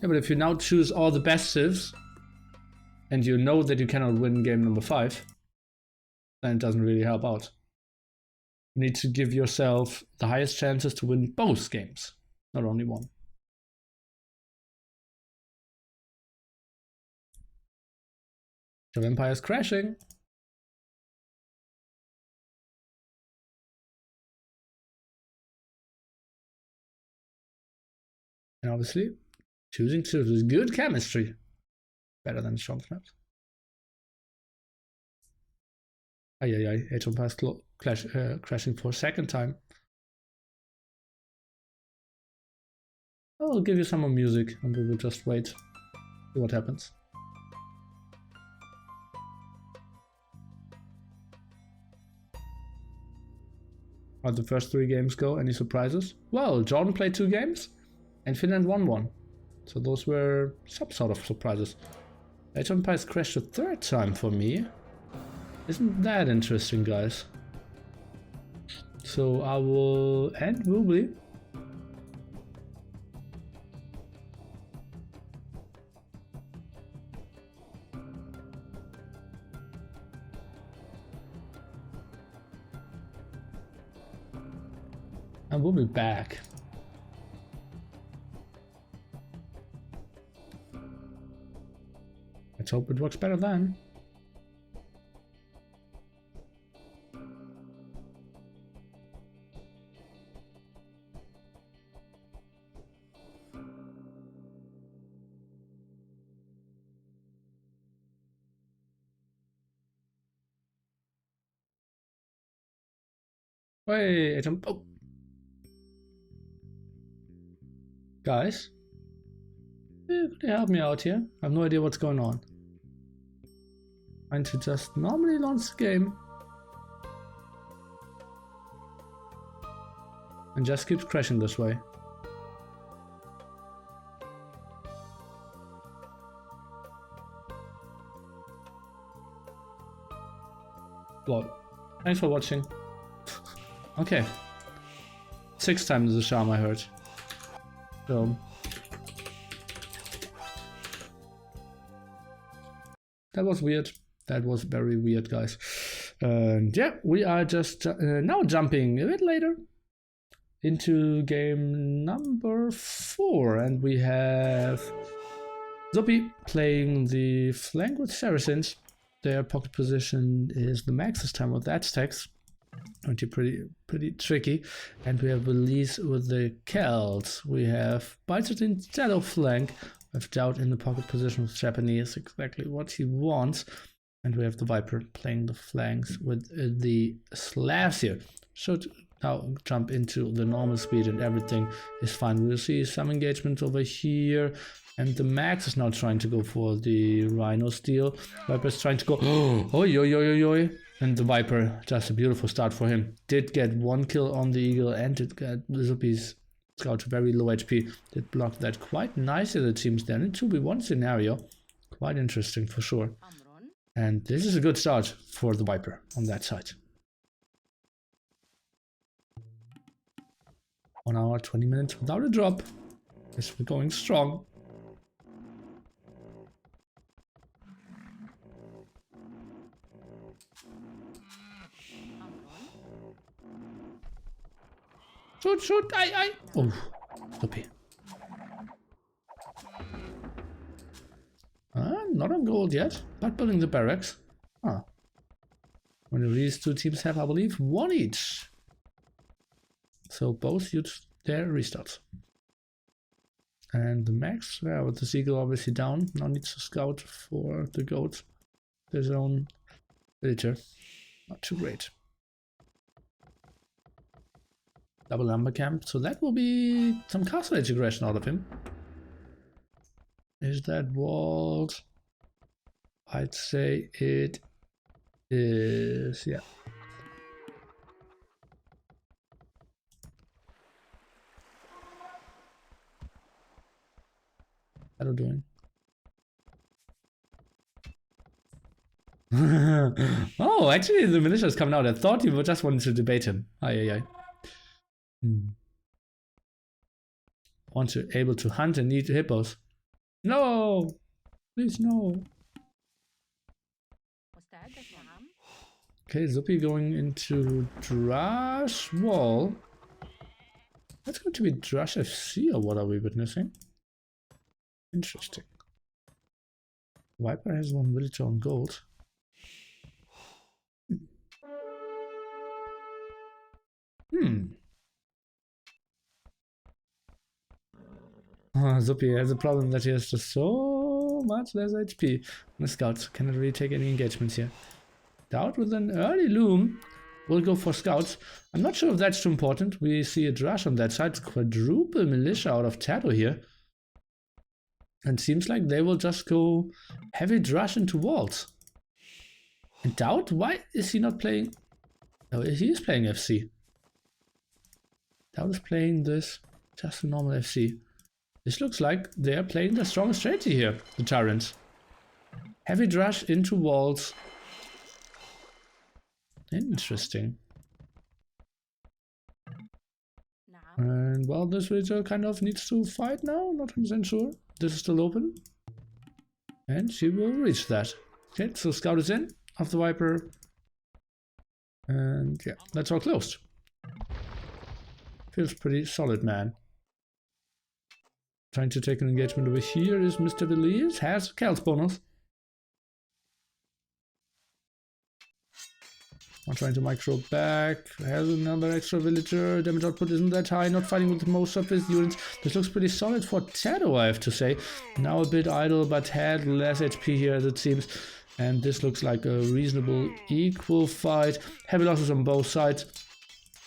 Yeah, but if you now choose all the best civs, and you know that you cannot win game number 5, then it doesn't really help out. You need to give yourself the highest chances to win both games, not only one. The Empire is crashing. And obviously, choosing civs with good chemistry. Better than strong snaps. Age on pass crashing for a second time. I'll give you some more music and we will just wait. See what happens. How'd the first 3 games go? Any surprises? Well, Jordan played 2 games and Finland won 1. So those were some sort of surprises. Age on pass crashed a 3rd time for me. Isn't that interesting, guys? So I will end Woobly. And we'll be back. Let's hope it works better then. Wait, oh. Guys, could you help me out here? I have no idea what's going on. Trying to just normally launch the game and just keeps crashing this way. Lol. Thanks for watching. Okay. 6 times the charm, I heard. So that was weird. That was very weird, guys. And yeah, we are just now jumping a bit later into game number 4, and we have Zombie playing the flank with Saracens. Their pocket position is the max this time with the Aztecs. Pretty tricky. And we have Belize with the Celts. We have Byzantine TaToH flank. With DauT in the pocket position with Japanese, exactly what he wants. And we have the Viper playing the flanks with the Slavs here. Should now jump into the normal speed and everything is fine. We'll see some engagement over here. And the Max is now trying to go for the Rhino steal. Viper is trying to go. Oi, oi, oi, oi, oi. And the Viper, just a beautiful start for him. Did get one kill on the Eagle and did get Zuppy's Scout very low HP. Did block that quite nicely, it seems, then in 2v1 scenario. Quite interesting for sure. And this is a good start for the Viper on that side. 1 hour, 20 minutes without a drop. Yes, we're going strong. Shoot, shoot, aye. Oh, Zuppy. Not on gold yet, but building the barracks. When these two teams have, I believe, 1 each. So both use their restarts. And the Max, with the Seagull obviously down, now needs to scout for the goat. His own villager. Not too great. Double lumber camp, so that will be some castle age aggression out of him. Is that walled? I'd say it is, yeah. What are you doing? Oh, actually the militia is coming out. I thought you just wanted to debate him. Aye. Want to able to hunt and eat hippos. No! Please no. Okay, Zuppy going into Drush Wall. That's going to be Drush FC, or what are we witnessing? Interesting. Viper has 1 villager on gold. Zuppy has a problem that he has just so much less HP. The scouts cannot really take any engagements here. DauT with an early loom will go for scouts. I'm not sure if that's too important. We see a Drush on that side. Quadruple militia out of TaToH here. And seems like they will just go heavy Drush into walls. And DauT, why is he not playing? Oh, he is playing FC. DauT is playing this just a normal FC. This looks like they are playing the strongest strategy here, the TyRanT. Heavy Drush into walls. Interesting. And well, this villager kind of needs to fight now, not 100% sure. This is still open. And she will reach that. Okay, so scout is in of the Viper. And yeah, that's all closed. Feels pretty solid, man. Trying to take an engagement over here is Mr. Belize. Has Kel's bonus. I'm trying to micro back. Has another extra villager. Damage output isn't that high. Not fighting with most of his units. This looks pretty solid for TaToH, I have to say. Now a bit idle, but had less HP here as it seems. And this looks like a reasonable equal fight. Heavy losses on both sides.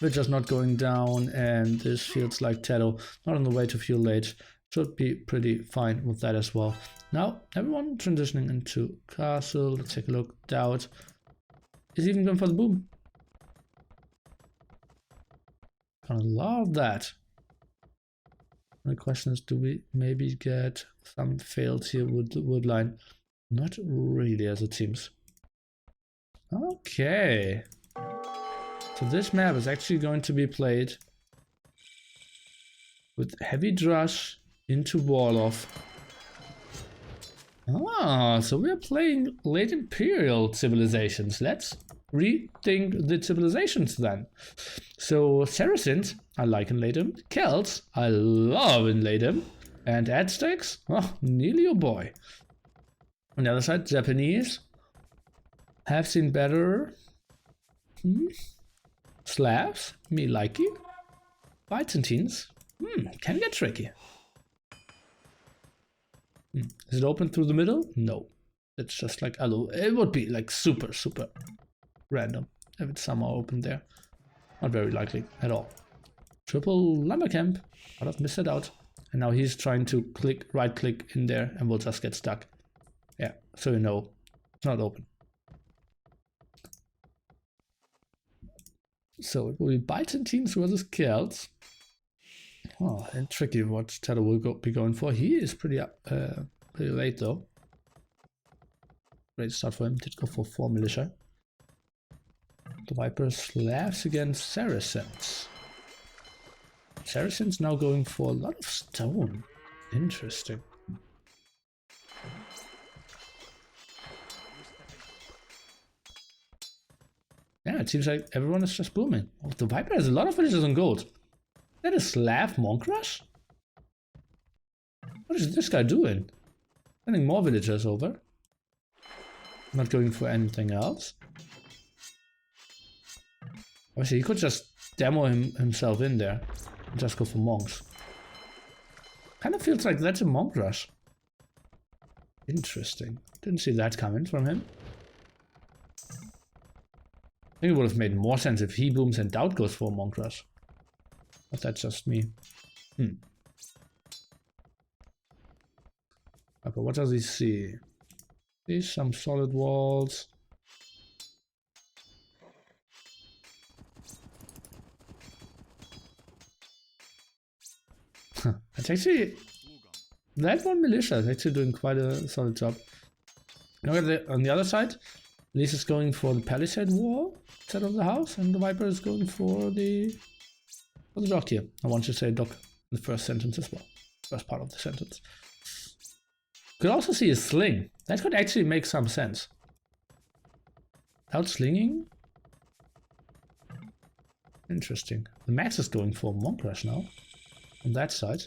We're just not going down. And this feels like TaToH not on the way to fuel late. Should be pretty fine with that as well. Now, everyone transitioning into castle. Let's take a look. DauT is even going for the boom. Gonna love that. The question is, do we maybe get some fails here with the wood line? Not really, as it seems. Okay. So this map is actually going to be played with heavy Drush into wall off. So we're playing late Imperial civilizations. Let's rethink the civilizations then. So Saracens, I like in Latham. Celts, I love in Latham. And Aztecs, oh, nearly your boy. On the other side, Japanese have seen better. Slavs, me likey. Byzantines, can get tricky. Is it open through the middle? No. It's just like, it would be like super, super random if it's somehow open there. Not very likely at all. Triple lumber camp. I'd have missed it out. And now he's trying to right click in there and we'll just get stuck. Yeah, so you know, it's not open. So it will be Byzantines versus Celts. Oh, and tricky what TaToH will be going for. He is pretty late though. Great start for him. Did go for 4 militia. The Viper Slavs against Saracens. Saracens now going for a lot of stone. Interesting. Yeah, it seems like everyone is just booming. Oh, the Viper has a lot of villages on gold. Is that a Slav monk rush? What is this guy doing? Sending more villagers over. Not going for anything else. Obviously, he could just demo himself in there and just go for monks. Kind of feels like that's a monk rush. Interesting. Didn't see that coming from him. I think it would have made more sense if he booms and DauT goes for a monk rush. But that's just me. Okay, what does he see? Sees some solid walls. It's actually... That one militia is actually doing quite a solid job. Look at on the other side. Lise is going for the palisade wall instead of the house, and the Viper is going for the dock here. I want to say dock in the first sentence as well. First part of the sentence. Could also see a sling. That could actually make some sense. Out slinging? Interesting. The Max is going for monk rush now. On that side.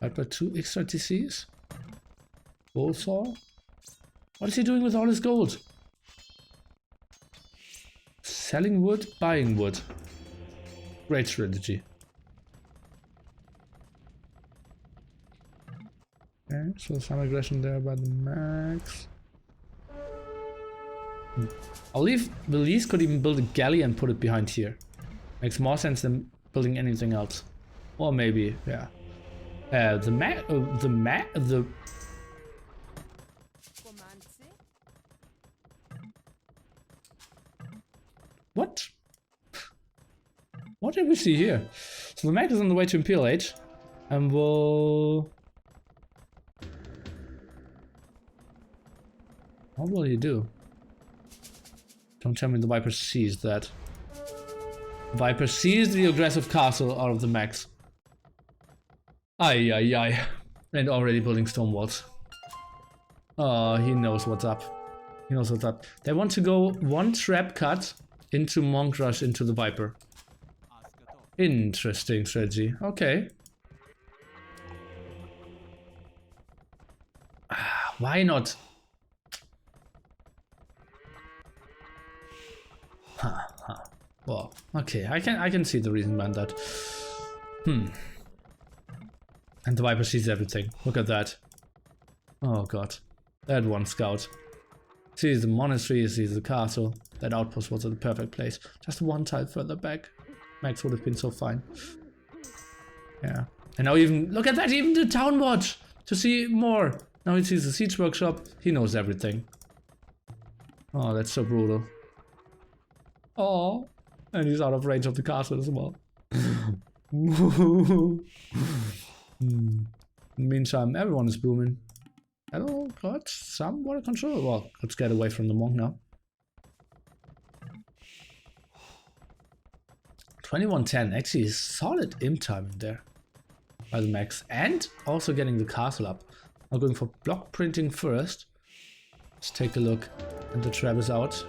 Viper 2 extra TCs. Bullsaw. What is he doing with all his gold? Selling wood, buying wood. Great strategy. Okay, so some aggression there by the Max. I'll leave. The Lise could even build a galley and put it behind here. Makes more sense than building anything else. Or maybe, yeah. What? What did we see here? So the Mac is on the way to Imperial Age, and we'll... What will he do? Don't tell me the Viper sees that. Viper sees the aggressive castle out of the Max. Ay ay ay. And already building stone walls. Oh, he knows what's up. He knows what's up. They want to go one trap cut into monk rush into the Viper. Interesting strategy. Okay. Why not? Well, okay, I can see the reason behind that. And the Viper sees everything. Look at that. Oh god. That one scout. Sees the monastery, sees the castle. That outpost was at the perfect place. Just one tile further back. Max would have been so fine. Yeah. And now even, look at that, even the town watch to see more. Now he sees the siege workshop. He knows everything. Oh, that's so brutal. Oh, and he's out of range of the castle as well. In the meantime, everyone is booming. Hello, got some water control. Well, let's get away from the monk now. 2110, actually solid imp time in there by the Max, and also getting the castle up. I'm going for block printing first. Let's take a look, and the trap is out.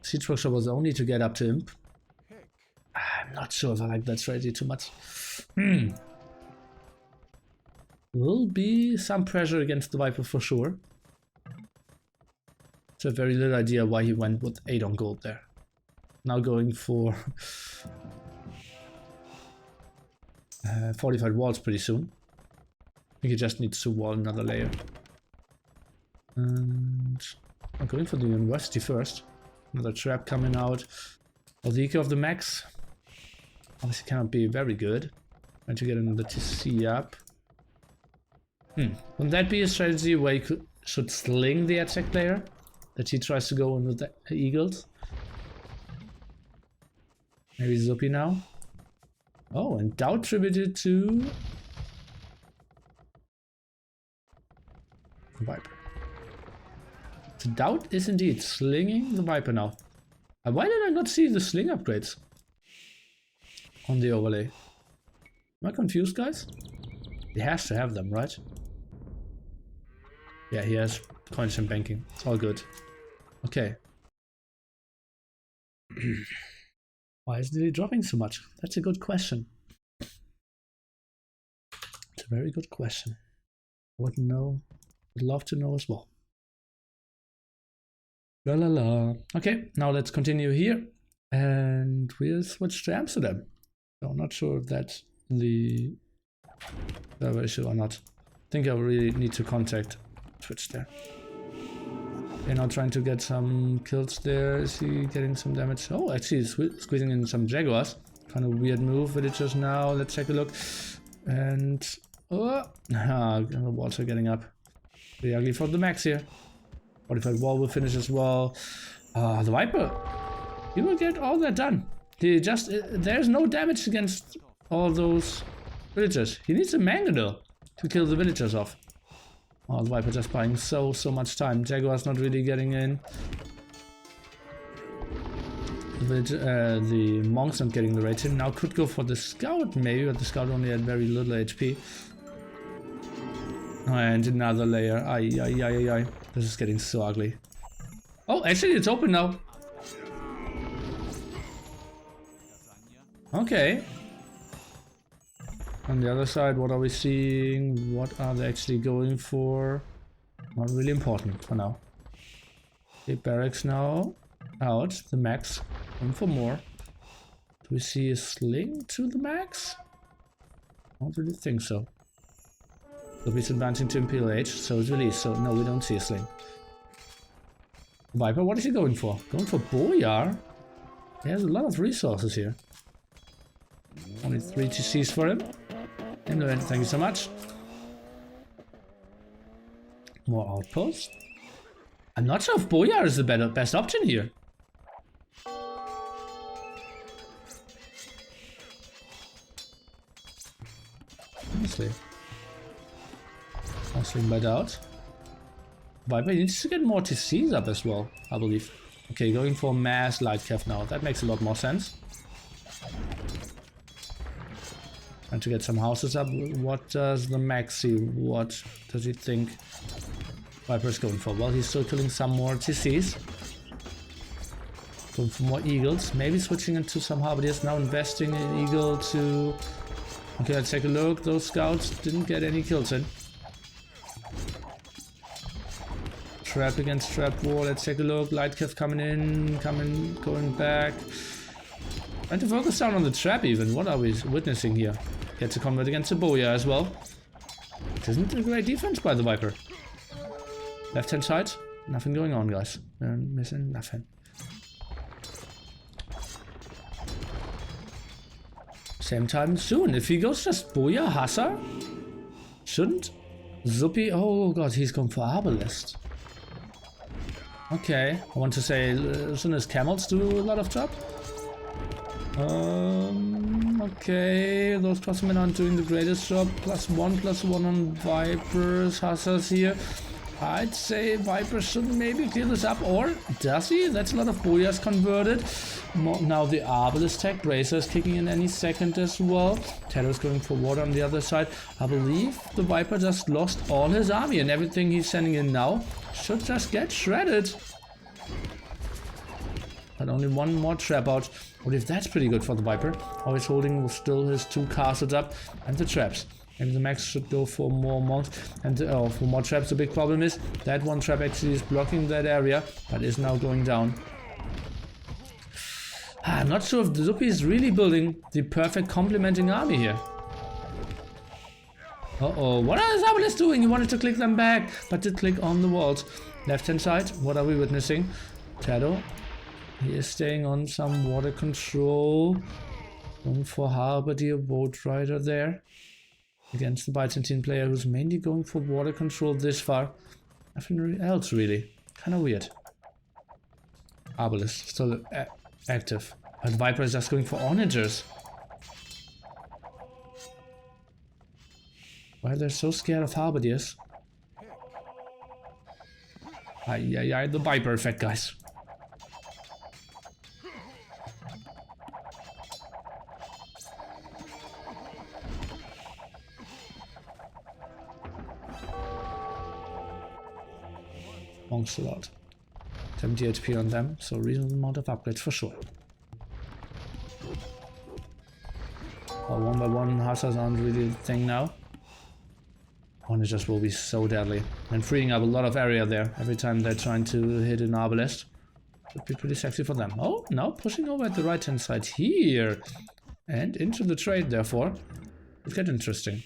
Siege workshop was only to get up to imp. I'm not sure if I like that strategy too much. Will be some pressure against the Viper for sure. So very little idea why he went with 8 on gold there. Now going for 45 walls pretty soon. I think he just needs to wall another layer. And I'm going for the university first. Another trap coming out. The eco of the max. Obviously cannot be very good. Trying to get another TC up. Wouldn't that be a strategy where you should sling the attack player? That he tries to go in with the eagles? Maybe Zuppy now. Oh, and DauT tributed to Viper. So DauT is indeed slinging the Viper now. Why did I not see the sling upgrades on the overlay? Am I confused, guys? He has to have them, right? Yeah, he has coins and banking. It's all good. Okay. Why isn't he dropping so much? That's a good question. It's a very good question. Would love to know as well. La la la. Okay, now let's continue here. And we'll switch to Amsterdam. So I'm not sure if that's the server issue or not. I think I really need to contact Twitch there. They're now trying to get some kills there. Is he getting some damage? Oh, actually he's squeezing in some Jaguars. Kind of weird move, villagers now. Let's take a look. And the walls are getting up. Pretty ugly for the max here. 45 wall will finish as well. The Viper, he will get all that done. He just there's no damage against all those villagers. He needs a mangonel to kill the villagers off. Oh, the Viper just buying so much time. Jaguar's not really getting in. The monk's not getting the rating. Now could go for the scout maybe, but the scout only had very little HP. And another layer. Ay. This is getting so ugly. Oh, actually it's open now. Okay. On the other side, what are we seeing? What are they actually going for? Not really important for now. Okay, barracks now out. The max. Going for more. Do we see a sling to the max? I don't really think so. So he's advancing to Imperial Age, so it's released. So no, we don't see a sling. Viper, what is he going for? Going for BoA? He has a lot of resources here. Only 3 TCs for him. Thank you so much. More outposts. I'm not sure if BoA is the best option here. Honestly. Sling by DauT. Viper needs to get more TCs up as well, I believe. Okay, going for mass Liereyy now. That makes a lot more sense. Trying to get some houses up. What does the max see? What does he think Viper's going for? Well, he's still killing some more TCs. Going for more eagles. Maybe switching into some halberdiers. Now investing in eagle to... Okay, let's take a look. Those scouts didn't get any kills in. Trap against trap wall. Let's take a look. Liereyy coming in, going back. Trying to focus down on the trap even. What are we witnessing here? Gets a convert against the BoA as well. It isn't a great defense by the Viper. Left hand side, nothing going on, guys. We're missing nothing. Same time soon. If he goes just BoA Hassa, shouldn't Zuppy? Oh god, he's going for Arbalest. Okay, I want to say, shouldn't his camels do a lot of job? Okay, those crossmen aren't doing the greatest job. +1/+1 on Vipers, Hassas here. I'd say Viper should maybe clear this up, or does he? That's a lot of BoAs converted. Now the Arbalest tech, Bracer is kicking in any second as well. TaToH going for water on the other side. I believe the Viper just lost all his army, and everything he's sending in now should just get shredded. But only one more trap out. What if that's pretty good for the Viper? Always holding still his 2 castles up and the traps. Maybe the max should go for more monks and for more traps. The big problem is that one trap actually is blocking that area, but is now going down. I'm not sure if the ZuPi is really building the perfect complementing army here. Uh-oh, what is Arbalest doing? He wanted to click them back, but did click on the walls. Left hand side, what are we witnessing? TaToH, he is staying on some water control. Going for Halberdier, Boat Rider there. Against the Byzantine player who's mainly going for water control this far. Nothing else really. Kind of weird. Arbalest still active. But Viper is just going for onagers. Why they're so scared of Halberdiers? The Viper effect, guys. Monks a lot. 70 HP on them, so reasonable amount of upgrades for sure. Well, one by one, hussars aren't really the thing now. Onagers will be so deadly. And freeing up a lot of area there every time they're trying to hit an Arbalest. Would be pretty sexy for them. Oh, now pushing over at the right hand side here. And into the trade, therefore. It gets interesting.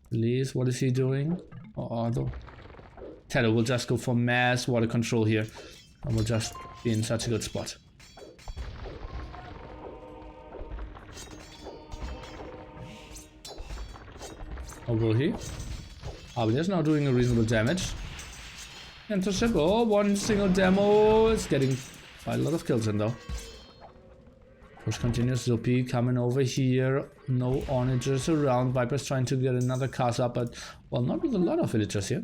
Please, what is he doing? TaToH will just go for mass water control here. And will just be in such a good spot. Or will he? Arbalest now doing a reasonable damage. Intercept. Oh, one single demo. It's getting quite a lot of kills in though. Push continues. ZuPi coming over here. No onagers around. Viper's trying to get another cast up, but well, not with a lot of villagers here.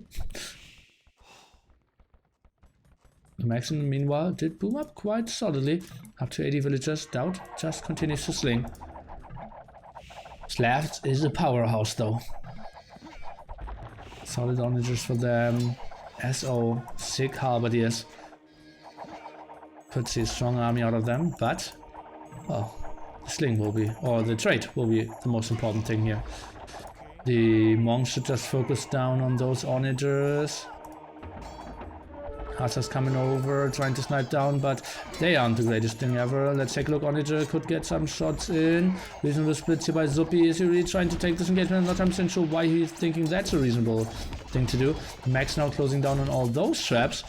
The Maxim, meanwhile, did boom up quite solidly. Up to 80 villagers. DauT just continues to sling. Slavs is a powerhouse though. Solid onagers for them. SO, sick Halberdiers. Could see a strong army out of them, but well, the sling will be, or the trade will be the most important thing here. The monks should just focus down on those onagers. Hussars coming over, trying to snipe down, but they aren't the greatest thing ever. Let's take a look. Onager could get some shots in. Reasonable splits here by ZuPi. Is he really trying to take this engagement? I'm not 100% sure why he's thinking that's a reasonable thing to do. Max now closing down on all those traps.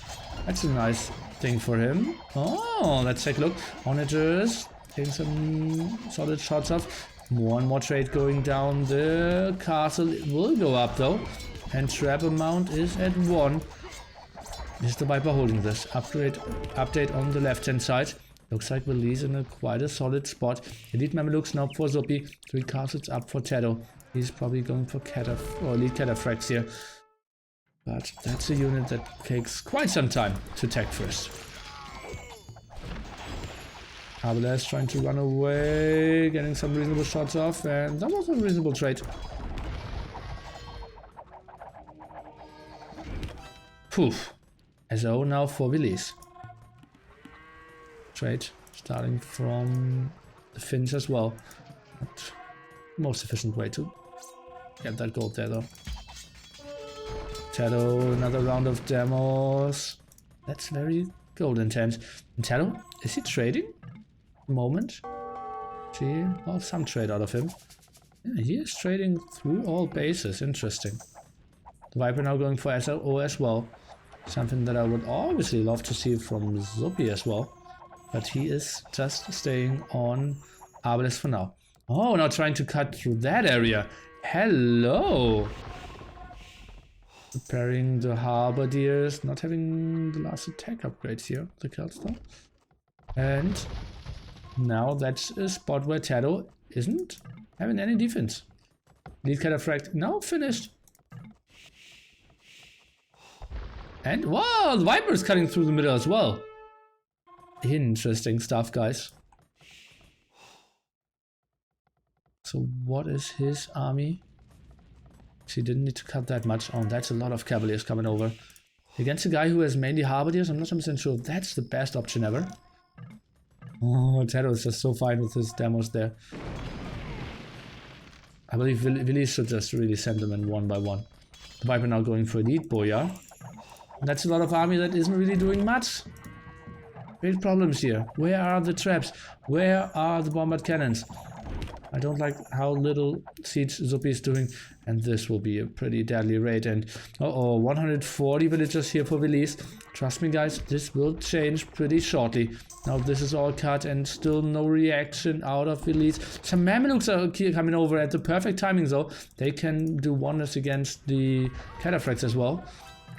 That's a nice thing for him. Oh, let's take a look. Onagers taking some solid shots off. More and more trade going down. The castle will go up though. And trap amount is at 1. Is the Viper holding this? Update on the left hand side. Looks like Valise in quite a solid spot. Elite Mamelukes now for ZuPi. 3 castles up for TaToH. He's probably going for elite cataphracts here. But that's a unit that takes quite some time to attack first. Arbalest trying to run away, getting some reasonable shots off, and that was a reasonable trade. Poof. SO now for Valise. Trade starting from the Finns as well. Not the most efficient way to get that gold there though. TaToH, another round of demos. That's very gold intense. And TaToH, is he trading? At the moment? See, well, some trade out of him. Yeah, he is trading through all bases. Interesting. The Viper now going for SO as well. Something that I would obviously love to see from ZuPi as well. But he is just staying on Arbalest for now. Oh, now trying to cut through that area. Hello! Preparing the Halberdiers. Not having the last attack upgrades here. The Celts though. And now that's a spot where TaToH isn't having any defense. Lead cataphract now finished. And wow, the Viper is cutting through the middle as well. Interesting stuff, guys. So what is his army? He didn't need to cut that much. Oh, that's a lot of Cavaliers coming over. Against a guy who has mainly Halberdiers, I'm not 100% sure if that's the best option ever. Oh, TaToH is just so fine with his demos there. I believe Willy should just really send them in one by one. The Viper now going for Elite BoA. That's a lot of army that isn't really doing much. Big problems here. Where are the traps? Where are the bombard cannons? I don't like how little siege ZuBy is doing, and this will be a pretty deadly raid. And 140 villagers here for Willy's. Trust me guys, this will change pretty shortly. Now this is all cut and still no reaction out of Willy's. Some Mamelukes are coming over at the perfect timing though. They can do wonders against the cataphracts as well.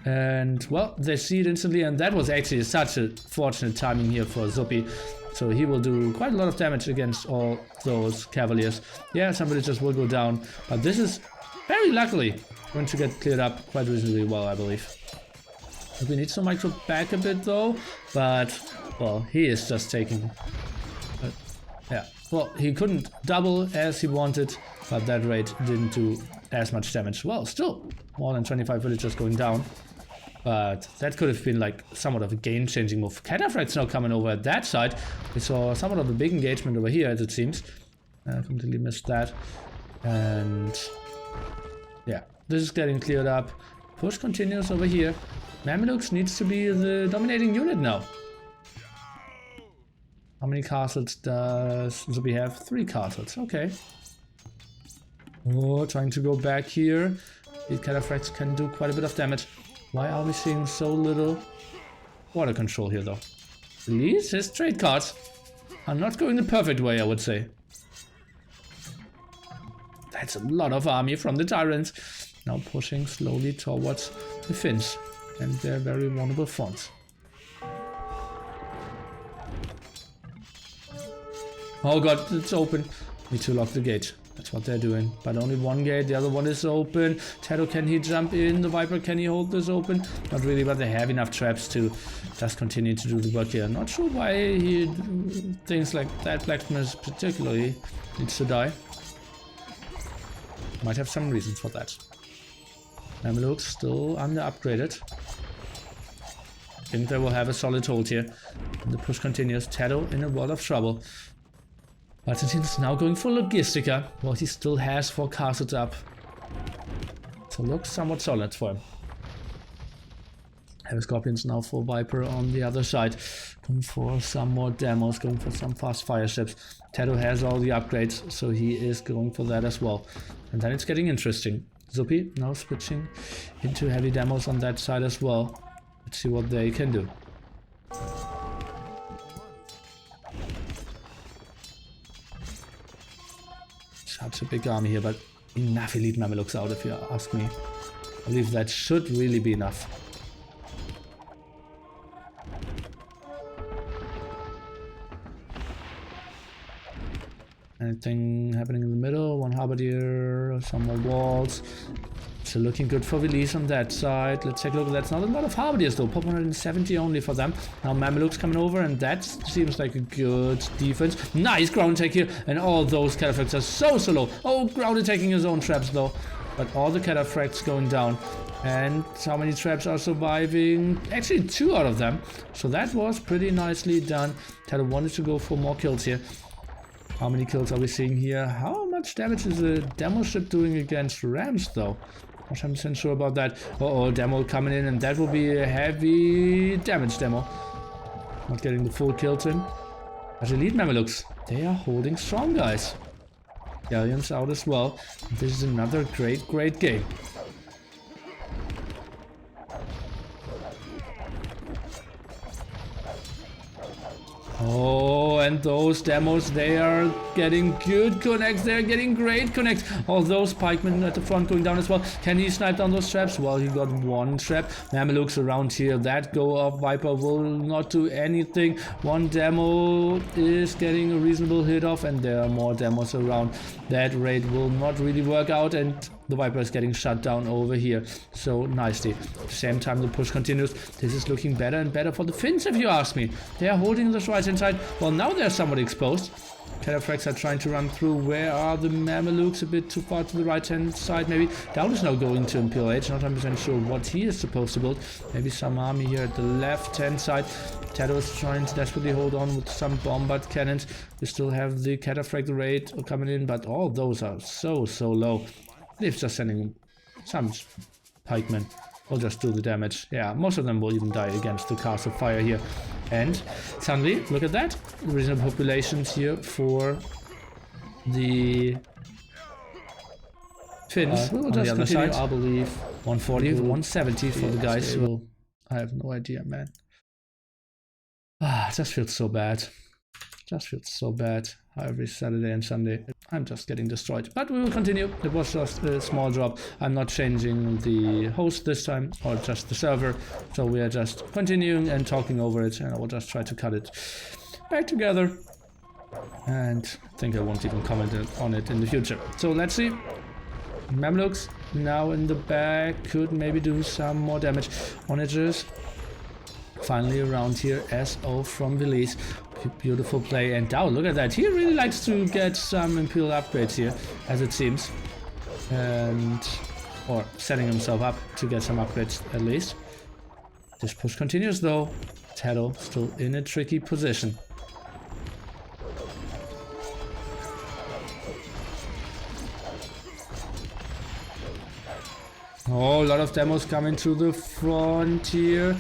And well, they see it instantly, and that was actually such a fortunate timing here for ZuBy. So he will do quite a lot of damage against all those cavaliers. Yeah, some villagers will go down, but this is very luckily going to get cleared up quite reasonably well, I believe. We need to micro back a bit though, but well, he is just taking... yeah, well, he couldn't double as he wanted, but that raid didn't do as much damage. Well, still more than 25 villagers going down. But that could have been like somewhat of a game-changing move. Cataphracts now coming over at that side. We saw somewhat of a big engagement over here, as it seems. I completely missed that. And yeah, this is getting cleared up. Push continues over here. Mamelukes needs to be the dominating unit now. How many castles does ZuBy have? 3 castles, okay. Oh, trying to go back here. These cataphracts can do quite a bit of damage. Why are we seeing so little water control here though? At least his trade cards are not going the perfect way, I would say. That's a lot of army from the TyRanT. Now pushing slowly towards the Finns and their very vulnerable front. Oh god, it's open. Need to lock the gate. That's what they're doing. But only one gate, the other one is open. TaToH, can he jump in? The Viper, can he hold this open? Not really, but they have enough traps to just continue to do the work here. Not sure why he thinks like that blacksmith particularly needs to die. Might have some reasons for that. Mamelukes still under upgraded. I think they will have a solid hold here. And the push continues. TaToH in a world of trouble. But he's now going for Logistica. Well, he still has 4 castles up. So looks somewhat solid for him. Heavy Scorpions now for Viper on the other side. Going for some more demos, going for some fast fire ships. TaToH has all the upgrades, so he is going for that as well. And then it's getting interesting. ZuBy now switching into heavy demos on that side as well. Let's see what they can do. Such a big army here, but enough elite Mamelukes out if you ask me. I believe that should really be enough. Anything happening in the middle? One halberdier, some more walls. So looking good for release on that side. Let's take a look. That's not a lot of halberdiers though. Pop 170 only for them. Now Mamelukes coming over, and that seems like a good defense. Nice ground attack here, and all those cataphracts are so low. Oh, ground attacking his own traps though. But all the cataphracts going down. And how many traps are surviving? Actually 2 out of them. So that was pretty nicely done. TaToH wanted to go for more kills here. How many kills are we seeing here? How much damage is a demo ship doing against rams though? Not 100% sure about that. Uh-oh, demo coming in, and that will be a heavy damage demo. Not getting the full kills in. But elite Mamelukes, they are holding strong, guys. Galleons out as well. This is another great game. Oh, and those demos, they are getting good connects. They're getting great connects. All those pikemen at the front going down as well. Can he snipe down those traps? Well, he got 1 trap. Mamelukes around here. That go of Viper will not do anything. 1 demo is getting a reasonable hit off, and there are more demos around. That raid will not really work out, and the Viper is getting shut down over here so nicely. At the same time, the push continues. This is looking better and better for the Finns, if you ask me. They are holding this right hand side. Well, now they're somewhat exposed. TaToH are trying to run through. Where are the Mamelukes? A bit too far to the right hand side, maybe. DauT is now going to Imperial. Not 100% sure what he is supposed to build. Maybe some army here at the left hand side. TaToH is trying to desperately hold on with some bombard cannons. We still have the TaToH rate coming in, but all those are so low. He's just sending some pikemen. Will just do the damage. Yeah, most of them will even die against the cast of fire here. And suddenly, look at that. Reasonable populations here for the Finns. We'll just on the continue, other side. I believe 140, 170 for the guys. So I have no idea, man. Ah, it just feels so bad. Just feels so bad how every Saturday and Sunday I'm just getting destroyed. But we will continue. It was just a small drop. I'm not changing the host this time, or just the server. So we are just continuing and talking over it, and I will just try to cut it back together. And I think I won't even comment on it in the future. So let's see. Mamelukes now in the back could maybe do some more damage. Onagers finally around here. SO from Belize. Beautiful play. And DauT, look at that. He really likes to get some Imperial upgrades here, as it seems. Or setting himself up to get some upgrades at least. This push continues though. TaToH still in a tricky position. Oh, a lot of demos coming to the front here.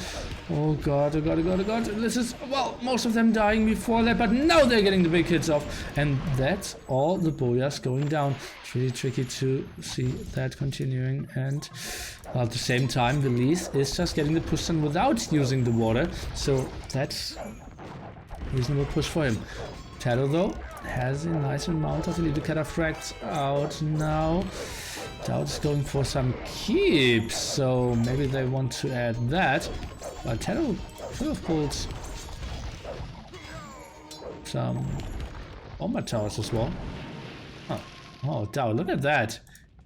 Oh god, oh god, oh god, oh god. This is, well, most of them dying before that, but now they're getting the big hits off. And that's all the BoAs going down. It's really tricky to see that continuing. And well, at the same time, Belize is just getting the push done without using the water. So that's a reasonable push for him. TaToH, though, has a nice amount of illegal cataphracts out now. DauT is going for some keeps, so maybe they want to add that. But TaToH could have pulled some bomber towers as well. Oh, DauT, look at that.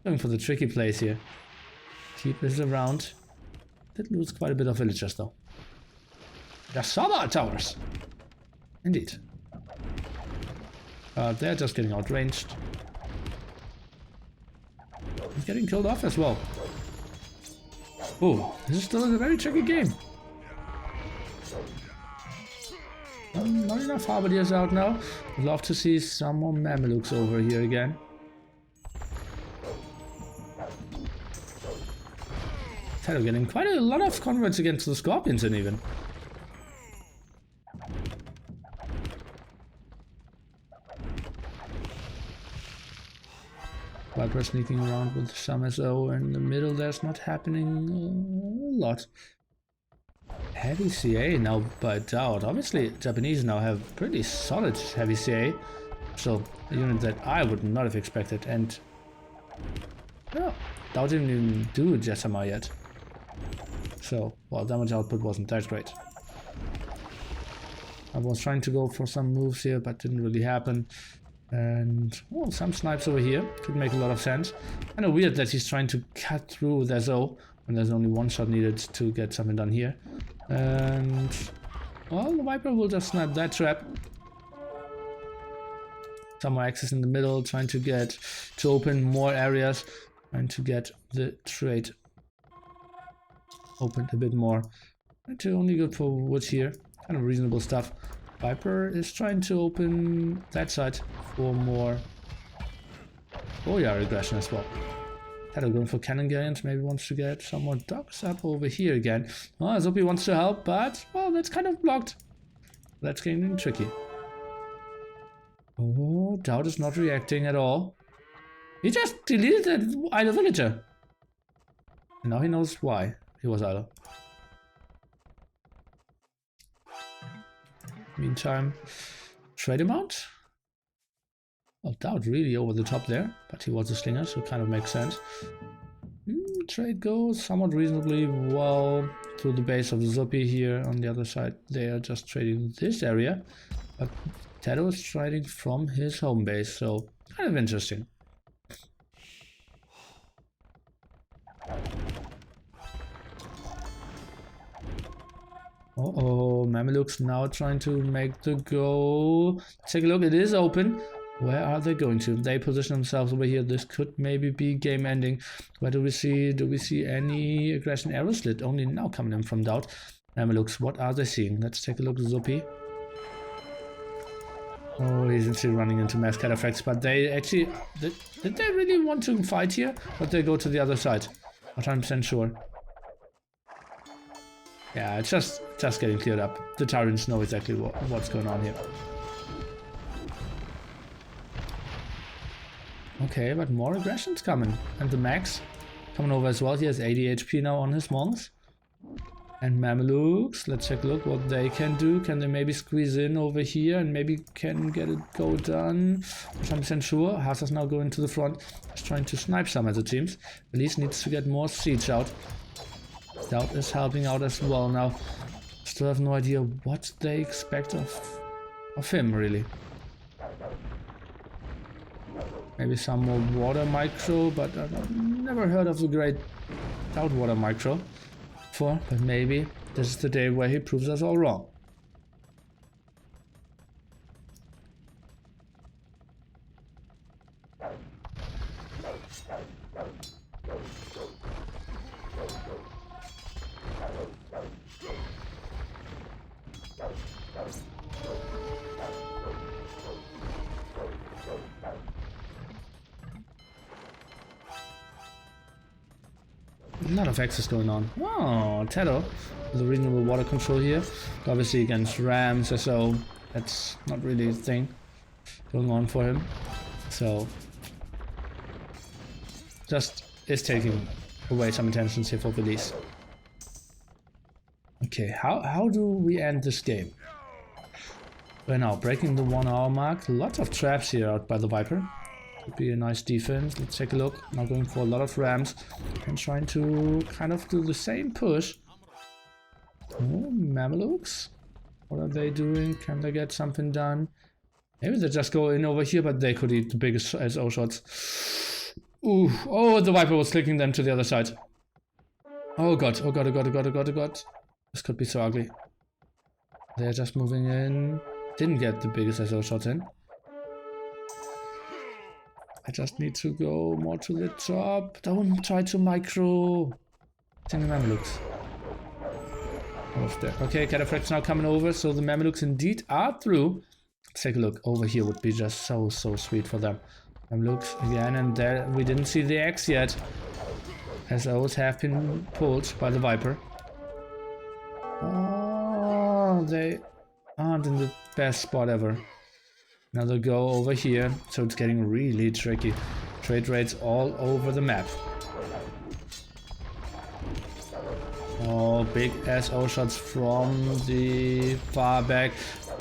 Going for the tricky place here. Keep is around. Did lose quite a bit of villagers though. The Saba towers. Indeed. They're just getting outranged. He's getting killed off as well. Oh, this is still a very tricky game. Not enough Halberdiers out now. I'd love to see some more Mamelukes over here again. TaToH getting quite a lot of converts against the Scorpions and even. Viper sneaking around with some SO in the middle. There's not happening a lot. Heavy CA now by DauT. Obviously, Japanese now have pretty solid heavy CA. So, a unit that I would not have expected. And yeah, DauT didn't even do Jessamar yet. So, well, damage output wasn't that great. I was trying to go for some moves here, but didn't really happen. And well, some snipes over here could make a lot of sense. Kind of weird that he's trying to cut through with SO when there's only one shot needed to get something done here. And well, the Viper will just snipe that trap. Some more access in the middle, trying to get to open more areas, trying to get the trade opened a bit more. Actually, only good for wood here. Kind of reasonable stuff. Viper is trying to open that side for more BoA aggression as well. TaToH going for cannon galleons, maybe wants to get some more docks up over here again. Well, Zopi wants to help, but well, that's kind of blocked. That's getting tricky. Oh, DauT is not reacting at all. He just deleted that idle villager. And now he knows why he was idle. Meantime, trade amount. Well, DauT really over the top there, but he was a slinger, so it kind of makes sense. Trade goes somewhat reasonably well through the base of Zopi here. On the other side, they are just trading this area, but TaToH is trading from his home base, so kind of interesting. Uh-oh, Mamelukes now trying to make the go. Take a look, it is open. Where are they going to? They position themselves over here. This could maybe be game ending. Where do we see any aggression arrow slit? Only now coming in from DauT. Mamelukes, what are they seeing? Let's take a look at Zupi. Oh, he's actually running into mass cat effects, but they actually... Did they really want to fight here? Or did they go to the other side? Not 100% sure. Yeah, it's just getting cleared up. The TyRanTs know exactly what's going on here. Okay, but more aggression's coming. And the Max coming over as well. He has 80 HP now on his monks. And Mamelukes, let's take a look what they can do. Can they maybe squeeze in over here and maybe can get it go done? 100% sure. Hasa's now going to the front. He's trying to snipe some as it seems. At least needs to get more siege out. DauT is helping out as well now. Still have no idea what they expect of him really. Maybe some more water micro, but I've never heard of the great DauT water micro before, but maybe this is the day where he proves us all wrong. A lot of access going on. Oh, TaToH with a reasonable water control here. Obviously against Rams, so that's not really a thing going on for him. So just is taking away some intentions here for release. Okay, how do we end this game? We're now breaking the 1 hour mark. Lots of traps here out by the Viper. Could be a nice defense. Let's take a look. Now going for a lot of rams and trying to kind of do the same push. Oh, Mamelukes. What are they doing? Can they get something done? Maybe they just go in over here, but they could eat the biggest SO shots. Ooh. Oh, the Viper was clicking them to the other side. Oh god, oh god, oh god, oh god, oh god, oh god. This could be so ugly. They're just moving in. Didn't get the biggest SO shots in. I just need to go more to the top. Don't try to micro. Send the Mamelukes. Okay, Cataphract's now coming over, so the Mamelukes indeed are through. Let's take a look. Over here would be just so sweet for them. Mamelukes again, and there we didn't see the X yet. SOs have been pulled by the Viper. Oh, they aren't in the best spot ever. Another go over here, so it's getting really tricky. Trade rates all over the map. Oh, big SO shots from the far back.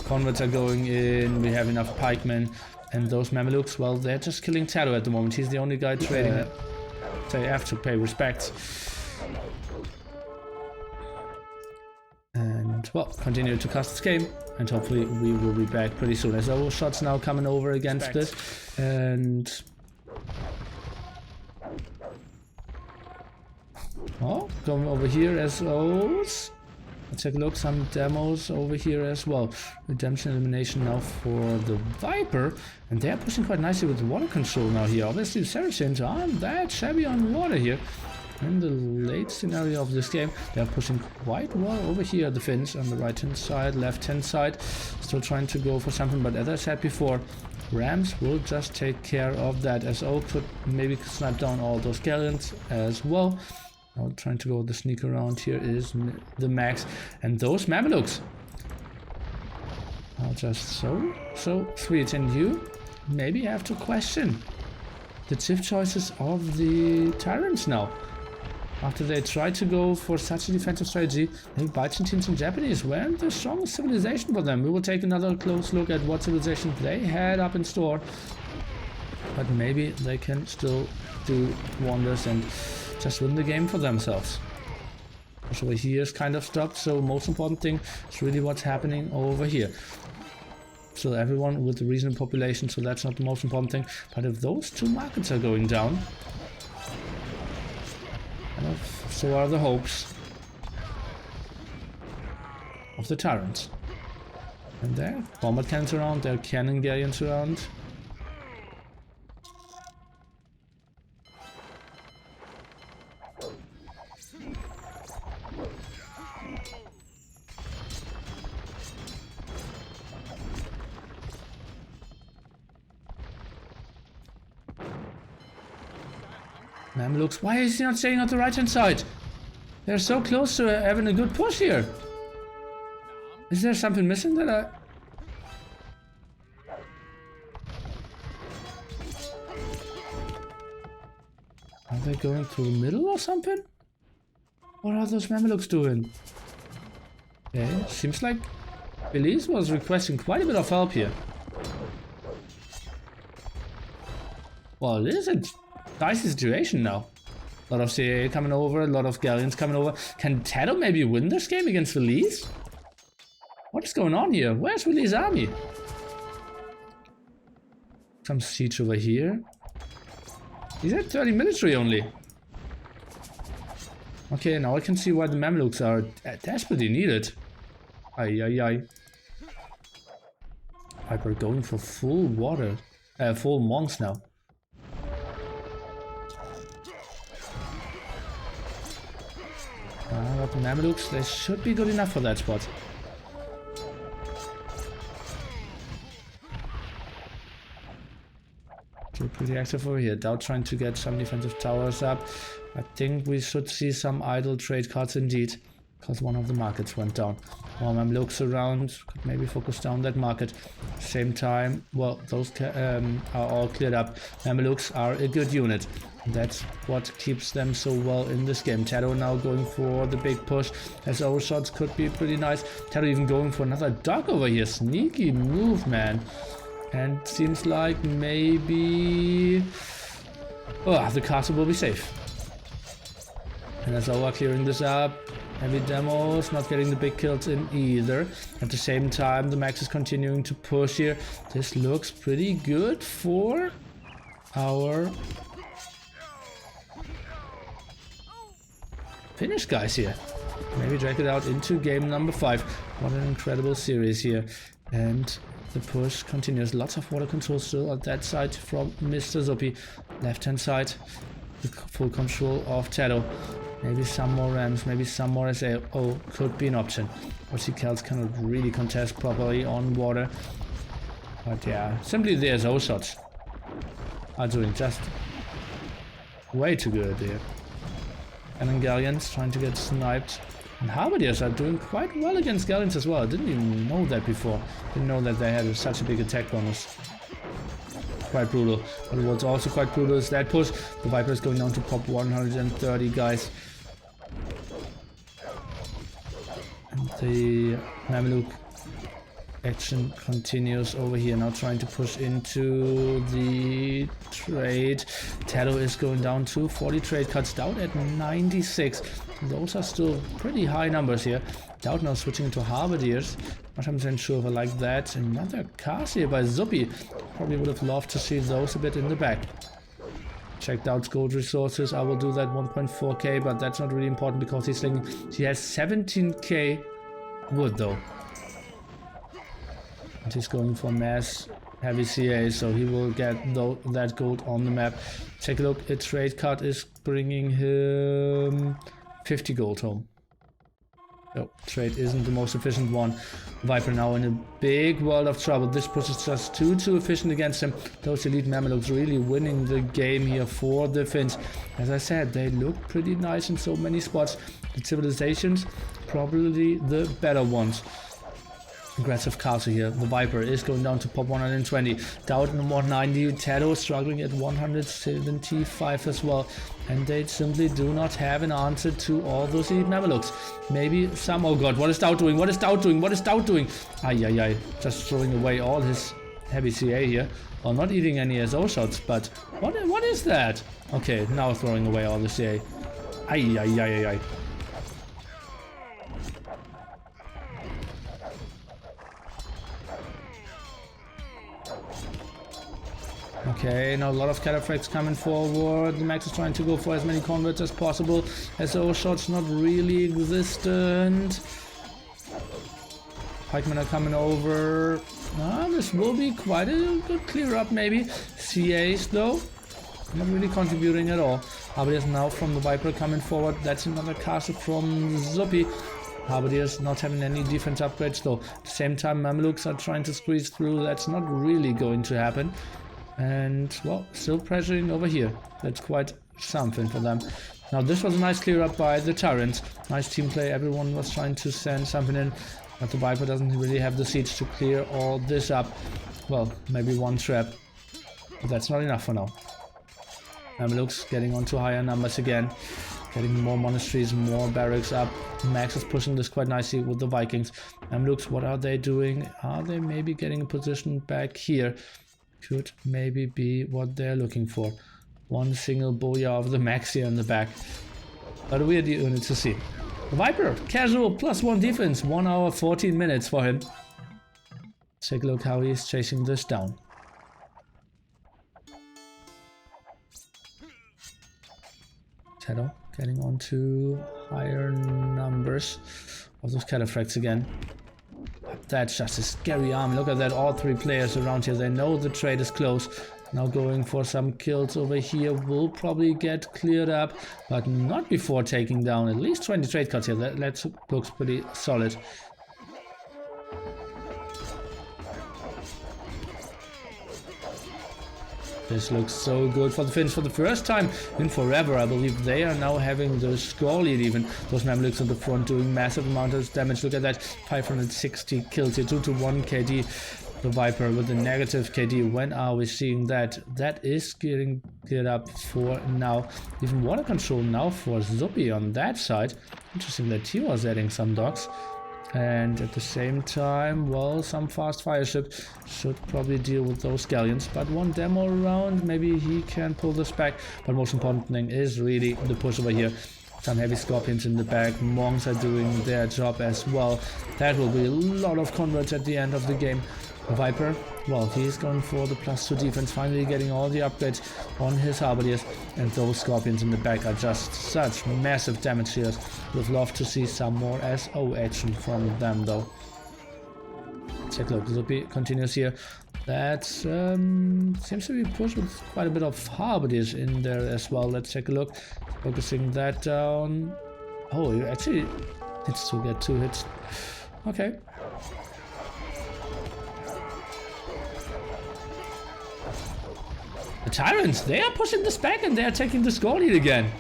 Converts are going in, we have enough pikemen. And those Mamelukes, well, they're just killing TaToH at the moment. He's the only guy trading it. So you have to pay respect. And, well, continue to cast this game. And hopefully we will be back pretty soon. SO shots now coming over against this. And... oh, going over here, SOs. Let's take a look, some demos over here as well. Redemption elimination now for the Viper. And they're pushing quite nicely with water control now here. Obviously the Saracens aren't that shabby on water here. In the late scenario of this game, they're pushing quite well over here, the Finns on the right hand side, left hand side. Still trying to go for something, but as I said before, Rams will just take care of that. SO could maybe snipe down all those Galleons as well. Now trying to go the sneak around here is the Max, and those Mamelukes are just so sweet, and you maybe have to question the tip choices of the TyRanTs now. After they tried to go for such a defensive strategy, maybe Byzantines and Japanese weren't the strongest civilization for them. We will take another close look at what civilization they had up in store. But maybe they can still do wonders and just win the game for themselves. So here is kind of stopped, so most important thing is really what's happening over here. So everyone with a reasonable population, so that's not the most important thing. But if those two markets are going down, so are the hopes. of the TyRanT. And there, combat cannons around, there are cannon galleons around. Mamluks, why is he not staying on the right hand side? They're so close to having a good push here. Is there something missing that I... Are they going through the middle or something? What are those Mamelukes doing? Okay, seems like Belize was requesting quite a bit of help here. Well, it is a dicey situation now. A lot of CA coming over, a lot of galleons coming over. Can TaToH maybe win this game against Belize? What is going on here? Where's Belize's army? Some siege over here. He's at 30 military only. Okay, now I can see why the Mamelukes are desperately needed. Ay ay ay. Viper going for full water, full monks now. But the Mamelukes, they should be good enough for that spot. Okay, pretty active over here. DauT trying to get some defensive towers up. I think we should see some idle trade cards indeed, because one of the markets went down. More Mamelukes around, could maybe focus down that market. Same time, well, those are all cleared up. Mamelukes are a good unit. That's what keeps them so well in this game. TaToH now going for the big push. SO shots could be pretty nice. TaToH even going for another dog over here. Sneaky move, man. And seems like maybe... Oh, the castle will be safe. And SO are clearing this up. Heavy demos, not getting the big kills in either. At the same time, the Max is continuing to push here. This looks pretty good for our Finnish guys here. Maybe drag it out into game number 5. What an incredible series here. And the push continues. Lots of water control still on that side from Mr. Zuppi. Left hand side, the full control of TaToH. Maybe some more rams, maybe some more SAO could be an option. Cals cannot really contest properly on water. But yeah, simply the SO shots are doing just way too good here. And then Galleons trying to get sniped. And Halberdiers are doing quite well against Galleons as well. I didn't even know that before. Didn't know that they had such a big attack bonus. Quite brutal. But what's also quite brutal is that push. The Viper is going down to pop 130 guys. And the Mameluke action continues over here. Now trying to push into the trade. TaToH is going down to 40 trade cuts. DauT at 96. Those are still pretty high numbers here. DauT now switching into Halberdiers. Not 100% sure if I like that. Another cast here by Zuppi. Probably would have loved to see those a bit in the back. Check DauT's gold resources. I will do that 1.4k, but that's not really important because he has 17k wood though. And he's going for mass heavy CA, so he will get that gold on the map. Take a look, a trade card is bringing him 50 gold home. No, trade isn't the most efficient one. Viper now in a big world of trouble. This push is just too efficient against him. Those elite Mamelukes really winning the game here for the Finns. As I said, they look pretty nice in so many spots. The civilizations, probably the better ones. Aggressive castle here. The Viper is going down to pop 120. DauT in 190. TaToH struggling at 175 as well. And they simply do not have an answer to all those elite Mamelukes. Maybe some... Oh god, what is DauT doing? What is DauT doing? What is DauT doing? Ay ay ay. Just throwing away all his heavy CA here. Well, not eating any SO shots, but... What is that? Okay, now throwing away all the CA. Ay ay ay ay ay. Okay, now a lot of cataphracts coming forward. The Max is trying to go for as many converts as possible. SO shots not really existent. Pikemen are coming over. This will be quite a good clear up maybe. CAs though, not really contributing at all. Halberdiers now from the Viper coming forward. That's another castle from Zuppy. Halberdiers not having any defense upgrades though. At the same time, Mamelukes are trying to squeeze through. That's not really going to happen. And, well, still pressuring over here. That's quite something for them. Now, this was a nice clear up by the TyRanT. Nice team play. Everyone was trying to send something in. But the Viper doesn't really have the siege to clear all this up. Well, maybe one trap. But that's not enough for now. Mamelukes getting onto higher numbers again. Getting more monasteries, more barracks up. Max is pushing this quite nicely with the Vikings. Mamelukes, what are they doing? Are they maybe getting a position back here? Could maybe be what they're looking for. One single BoA of the Max here in the back. But a weird unit to see. The Viper, casual, +1 defense. 1 hour, 14 minutes for him. Take a look how he's chasing this down. TaToH getting onto higher numbers of those cataphracts again. That's just a scary army. Look at that, all 3 players around here. They know the trade is close. Now going for some kills over here. Will probably get cleared up, but not before taking down at least 20 trade cards here. That looks pretty solid. This looks so good for the Finns. For the first time in forever, I believe they are now having the score lead even. Those Mamelukes on the front doing massive amounts of damage. Look at that, 560 kills here, 2-1 KD. The Viper with the negative KD. When are we seeing that? That is getting cleared up for now. Even water control now for Zuppy on that side. Interesting that he was adding some docks. And at the same time, well, some fast fire ship should probably deal with those galleons. But one demo around, maybe he can pull this back. But most important thing is really the push over here. Some heavy scorpions in the back. Monks are doing their job as well. That will be a lot of converts at the end of the game. The Viper, well, he's going for the +2 defense, finally getting all the upgrades on his Halberdiers, and those Scorpions in the back are just such massive damage dealers. Would love to see some more SO action from them though. Take a look, Zuppy continues here. That seems to be pushed with quite a bit of Halberdiers in there as well. Let's take a look, focusing that down. Oh, he actually needs to get 2 hits. Okay. The TyRanT, they are pushing this back and they are taking the score lead again.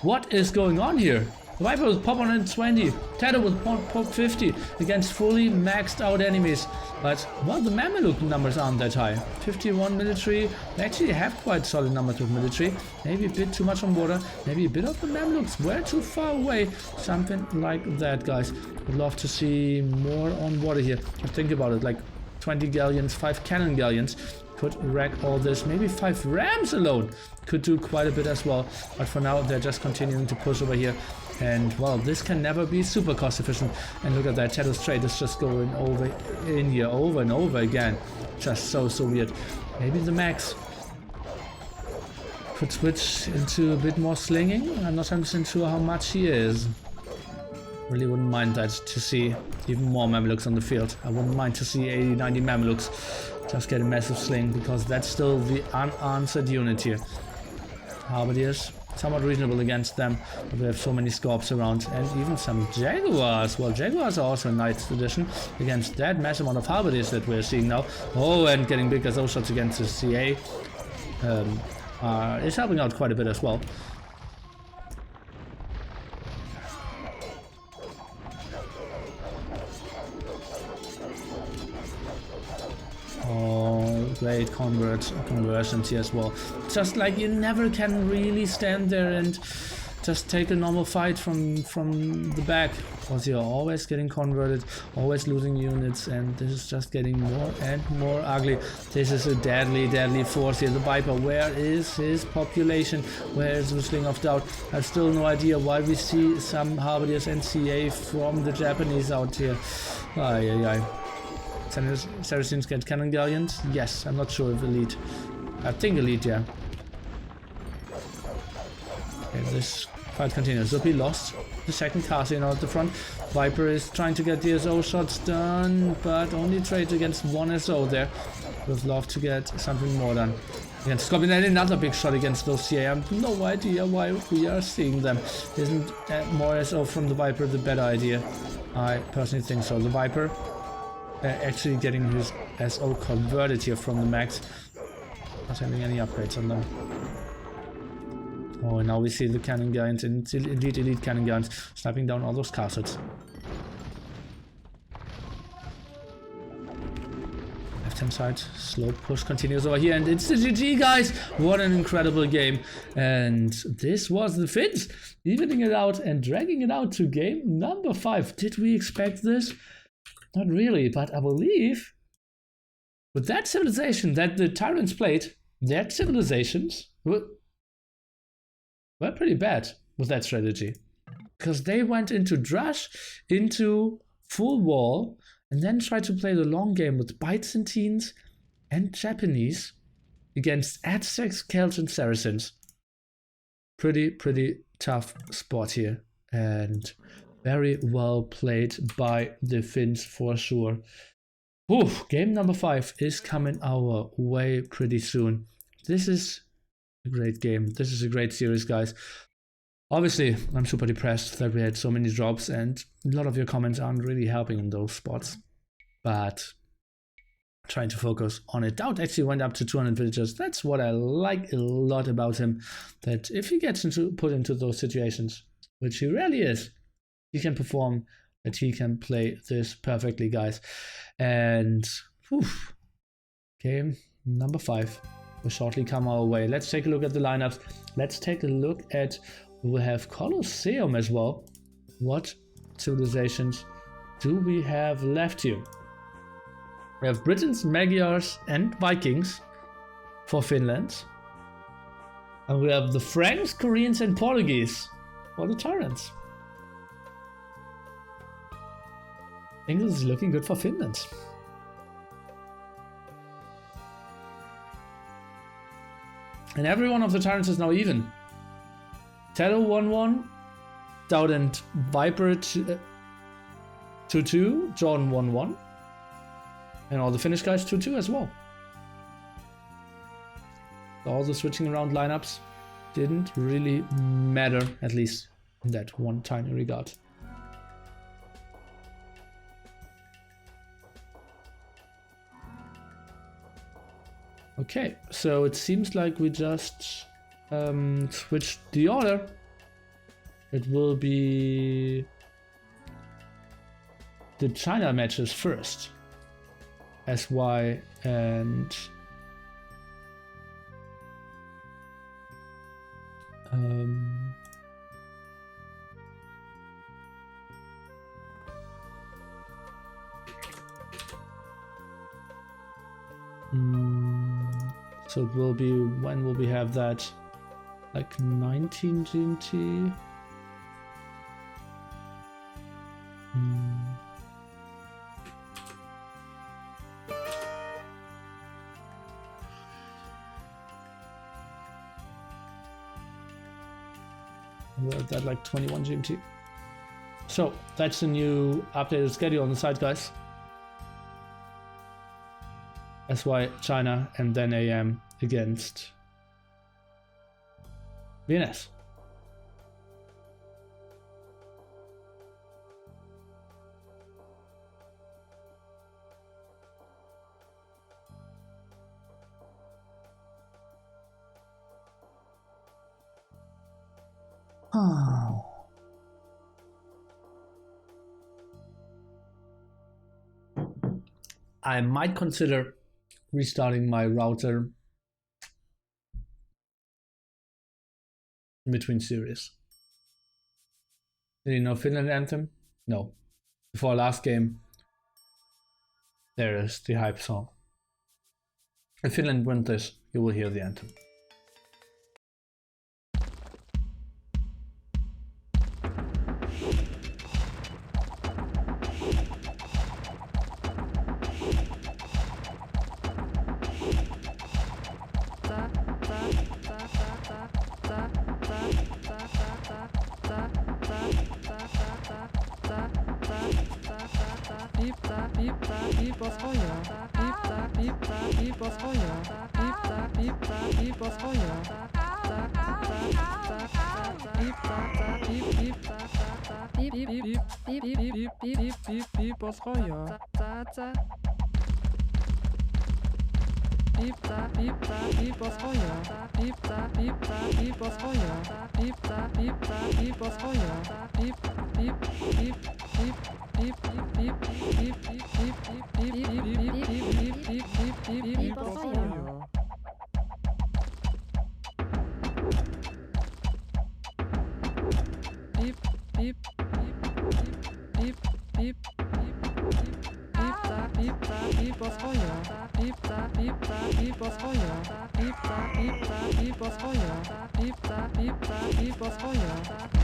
What is going on here? The Viper with pop 120, TaToH with pop 50 against fully maxed out enemies. But, well, the Mameluke numbers aren't that high. 51 military, they actually have quite solid numbers with military. Maybe a bit too much on water, maybe a bit of the Mamelukes were too far away. Something like that, guys. Would love to see more on water here. Think about it, like 20 galleons, 5 cannon galleons. Could wreck all this. Maybe 5 rams alone could do quite a bit as well. But for now, they're just continuing to push over here. And, well, this can never be super cost efficient. And look at that, TaToH's trade is just going over in here over and over again. Just so weird. Maybe the Max could switch into a bit more slinging. I'm not 100% sure how much he is. Really wouldn't mind that, to see even more Mamelukes on the field. I wouldn't mind to see 80-90 Mamelukes just get a massive sling, because that's still the unanswered unit here. Halberdiers, somewhat reasonable against them, but we have so many Scorps around, and even some Jaguars. Well, Jaguars are also a nice addition against that massive amount of Halberdiers that we're seeing now. Oh, and getting big as those shots against the CA is helping out quite a bit as well. Oh, great conversions here as well. Just like you never can really stand there and just take a normal fight from the back, because you're always getting converted, always losing units, and this is just getting more and more ugly. This is a deadly force here. The Viper, where is his population? Where is the Sling of DauT? I have still no idea why we see some Halberdiers and CA from the Japanese out here. Saracens get cannon galleons? Yes, I'm not sure if elite. I think elite, yeah. Okay, this Fight continues. Zupi lost the second casino at the front. Viper is trying to get the SO shots done, but only trades against one SO there. Would have loved to get something more done against Scorpion. And another big shot against those CA. I have no idea why we are seeing them. Isn't more SO from the Viper the better idea? I personally think so. The Viper actually getting his SO converted here from the max. Not having any upgrades on them. Oh, and now we see the cannon guns, and indeed elite cannon guns, sniping down all those castles. Left-hand side, slow push continues over here, and it's the GG, guys! What an incredible game. And this was the Finns, evening it out and dragging it out to game number 5. Did we expect this? Not really, but I believe with that civilization that the TyRanTs played, their civilizations were pretty bad with that strategy. Because they went into Drush, into full wall, and then tried to play the long game with Byzantines and Japanese against Aztecs, Celts, and Saracens. Pretty tough spot here. And very well played by the Finns for sure. Oof, game number 5 is coming our way pretty soon. This is a great game. This is a great series, guys. Obviously, I'm super depressed that we had so many drops, and a lot of your comments aren't really helping in those spots. But trying to focus on it. DauT actually went up to 200 villagers. That's what I like a lot about him. That if he gets put into those situations, which he rarely is, he can perform, that he can play this perfectly, guys. And game number 5 will shortly come our way. Let's take a look at the lineups. Let's take a look at, we have Colosseum as well. What civilizations do we have left here? We have Britons, Magyars, and Vikings for Finland. And we have the Franks, Koreans, and Portuguese for the TyRanTs. I think this is looking good for Finland. And every one of the TyRanTs is now even. TaToH 1-1, DauT and Viper 2-2, Jordan 1-1. And all the Finnish guys 2-2 as well. All the switching around lineups didn't really matter, at least in that one tiny regard. Okay, so it seems like we just switched the order. It will be the China matches first. SY and so it will be, when will we have that? Like 19 GMT? We'll have that like 21 GMT. So that's the new updated schedule on the side, guys. SY China and then AM against VNS. I might consider restarting my router in between series. Did you know Finland anthem? No. Before last game, there is the hype song. If Finland wins this, you will hear the anthem. was Feuer. Was Feuer. Was Feuer. Was Feuer.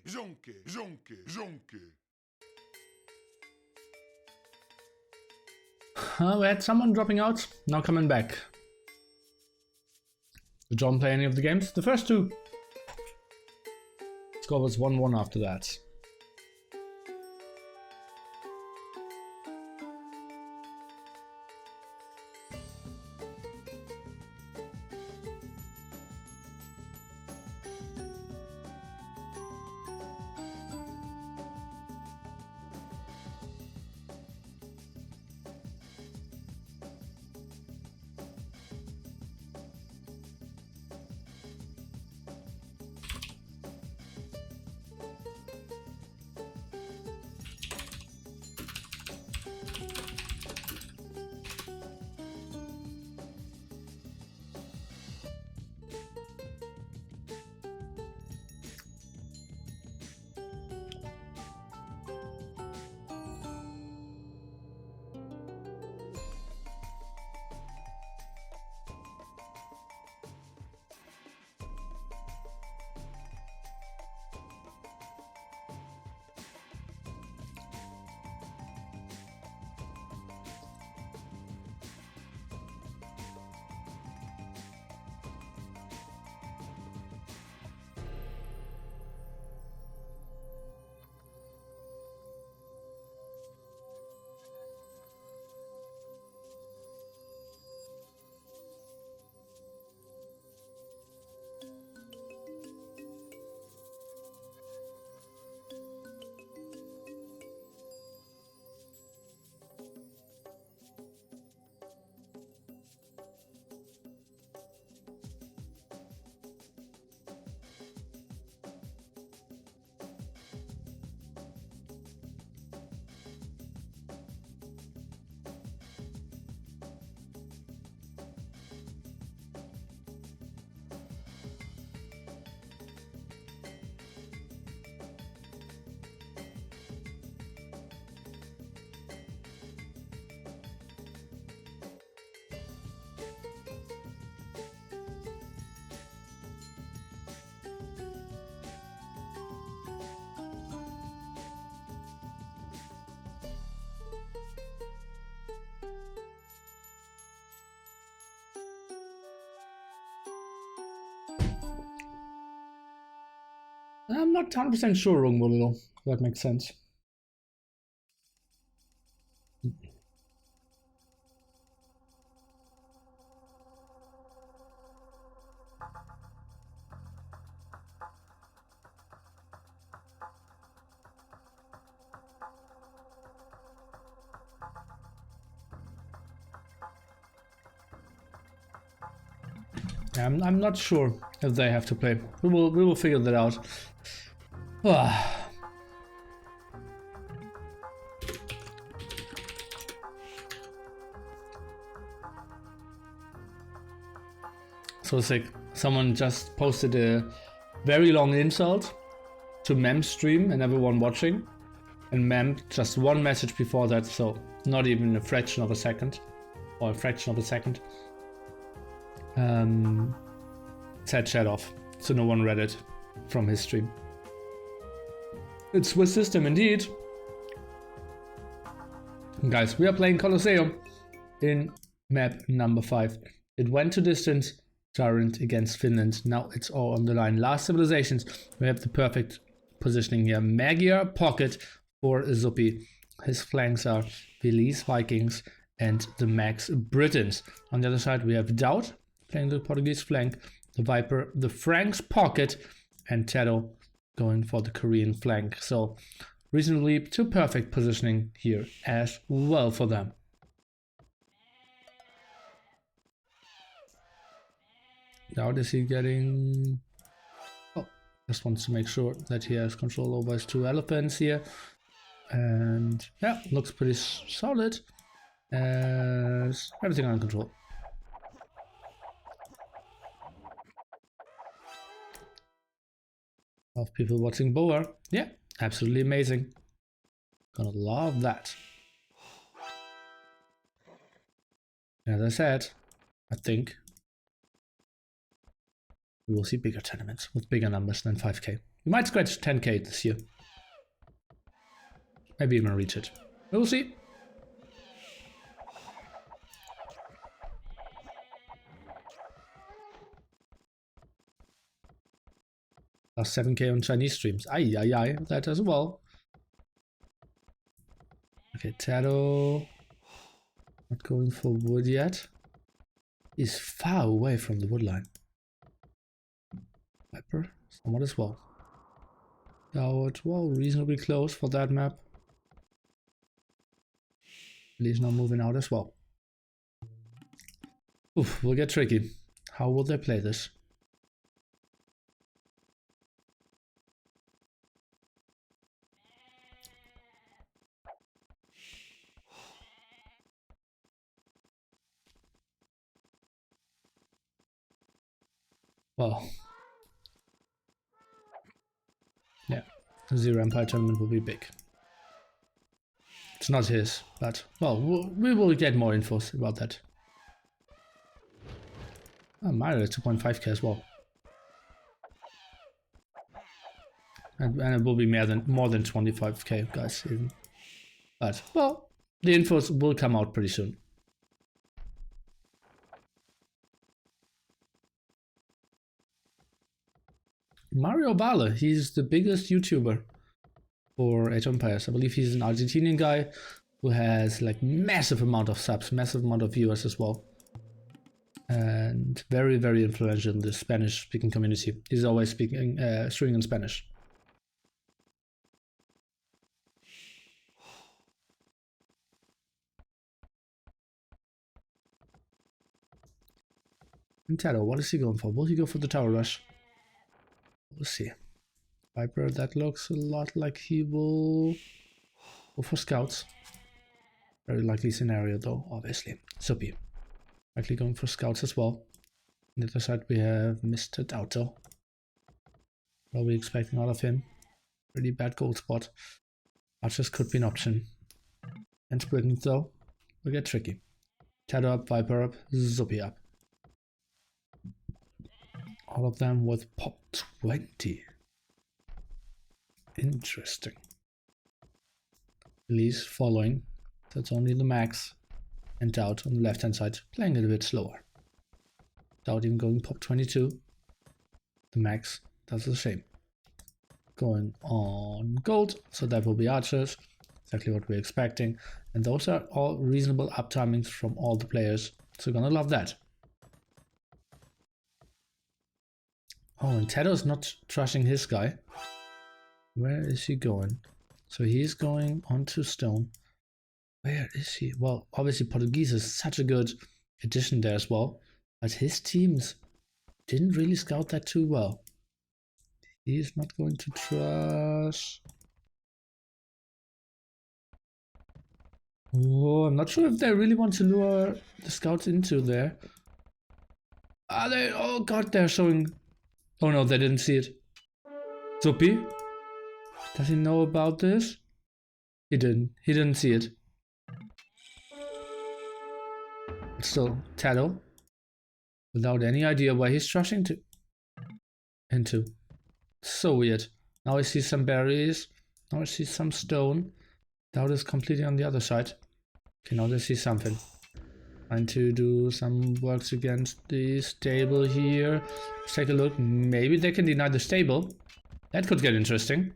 Jonke. Jonke. We had someone dropping out, now coming back. Did John play any of the games? The first two. Score was 1-1 after that. I'm not 100% sure, Rungmodelo. That makes sense. Yeah, I'm not sure if they have to play. We will figure that out. So sick. Someone just posted a very long insult to Mem's stream and everyone watching. And Mem just one message before that, so not even a fraction of a second. Or a fraction of a second. Said chat off, so no one read it from his stream. It's Swiss system indeed. Guys, we are playing Colosseum in map number 5. It went to distance, TyRanT against Finland. Now it's all on the line. Last civilizations, we have the perfect positioning here. Magyar pocket for Zupi. His flanks are Belize Vikings and the Max Britons. On the other side, we have DauT playing the Portuguese flank, TheViper, the Franks pocket, and TaToH going for the Korean flank. So reasonably to perfect positioning here as well for them. DauT, is he getting... Oh, just wants to make sure that he has control over his 2 elephants here. And yeah, looks pretty solid. As everything under control. Of people watching BoA. Yeah, absolutely amazing. Gonna love that. As I said, I think we will see bigger tournaments with bigger numbers than 5k. We might scratch 10k this year. Maybe even reach it. We'll see. Plus 7k on Chinese streams. Aye, that as well. Okay, TaToH not going for wood yet. He's far away from the wood line. Viper, somewhat as well. DauT, well, reasonably close for that map. He's not moving out as well. Oof, will get tricky. How will they play this? Well, yeah, Zero Empire tournament will be big. It's not his, but well, we will get more info about that. Oh, Mario 2.5k as well, and it will be more than 25k, guys. Even. But well, the infos will come out pretty soon. Mario Bale, he's the biggest YouTuber for Age of Empires. I believe he's an Argentinian guy who has like massive amount of subs, massive amount of viewers as well. And very, very influential in the Spanish speaking community. He's always speaking, streaming in Spanish. And TaToH, what is he going for? Will he go for the tower rush? We'll see. Viper, that looks a lot like he will go for scouts. Very likely scenario though, obviously. Zupi, likely going for scouts as well. On the other side we have Mr. DauT. What are we expecting out of him? Pretty bad gold spot. Archers could be an option. And Britain though, will get tricky. TaToH up, Viper up, Zupi up. All of them with pop 20. Interesting. Belize following. That's only the Max. And DauT on the left hand side, playing it a bit slower. DauT even going pop 22. The Max does the same. Going on gold, so that will be archers. Exactly what we're expecting. And those are all reasonable uptimings from all the players. So gonna love that. Oh, and TaToH's not trashing his guy. Where is he going? So he's going onto stone. Where is he? Well, obviously Portuguese is such a good addition there as well. But his teams didn't really scout that too well. He is not going to trust. Oh, I'm not sure if they really want to lure the scouts into there. Are they? Oh god, they're showing. Oh no, they didn't see it. Zuppy? Does he know about this? He didn't. He didn't see it. But still, TaToH, without any idea where he's rushing into. So weird. Now I see some berries. Now I see some stone. DauT is completely on the other side. Okay, now they see something. Trying to do some works against the stable here. Let's take a look. Maybe they can deny the stable. That could get interesting.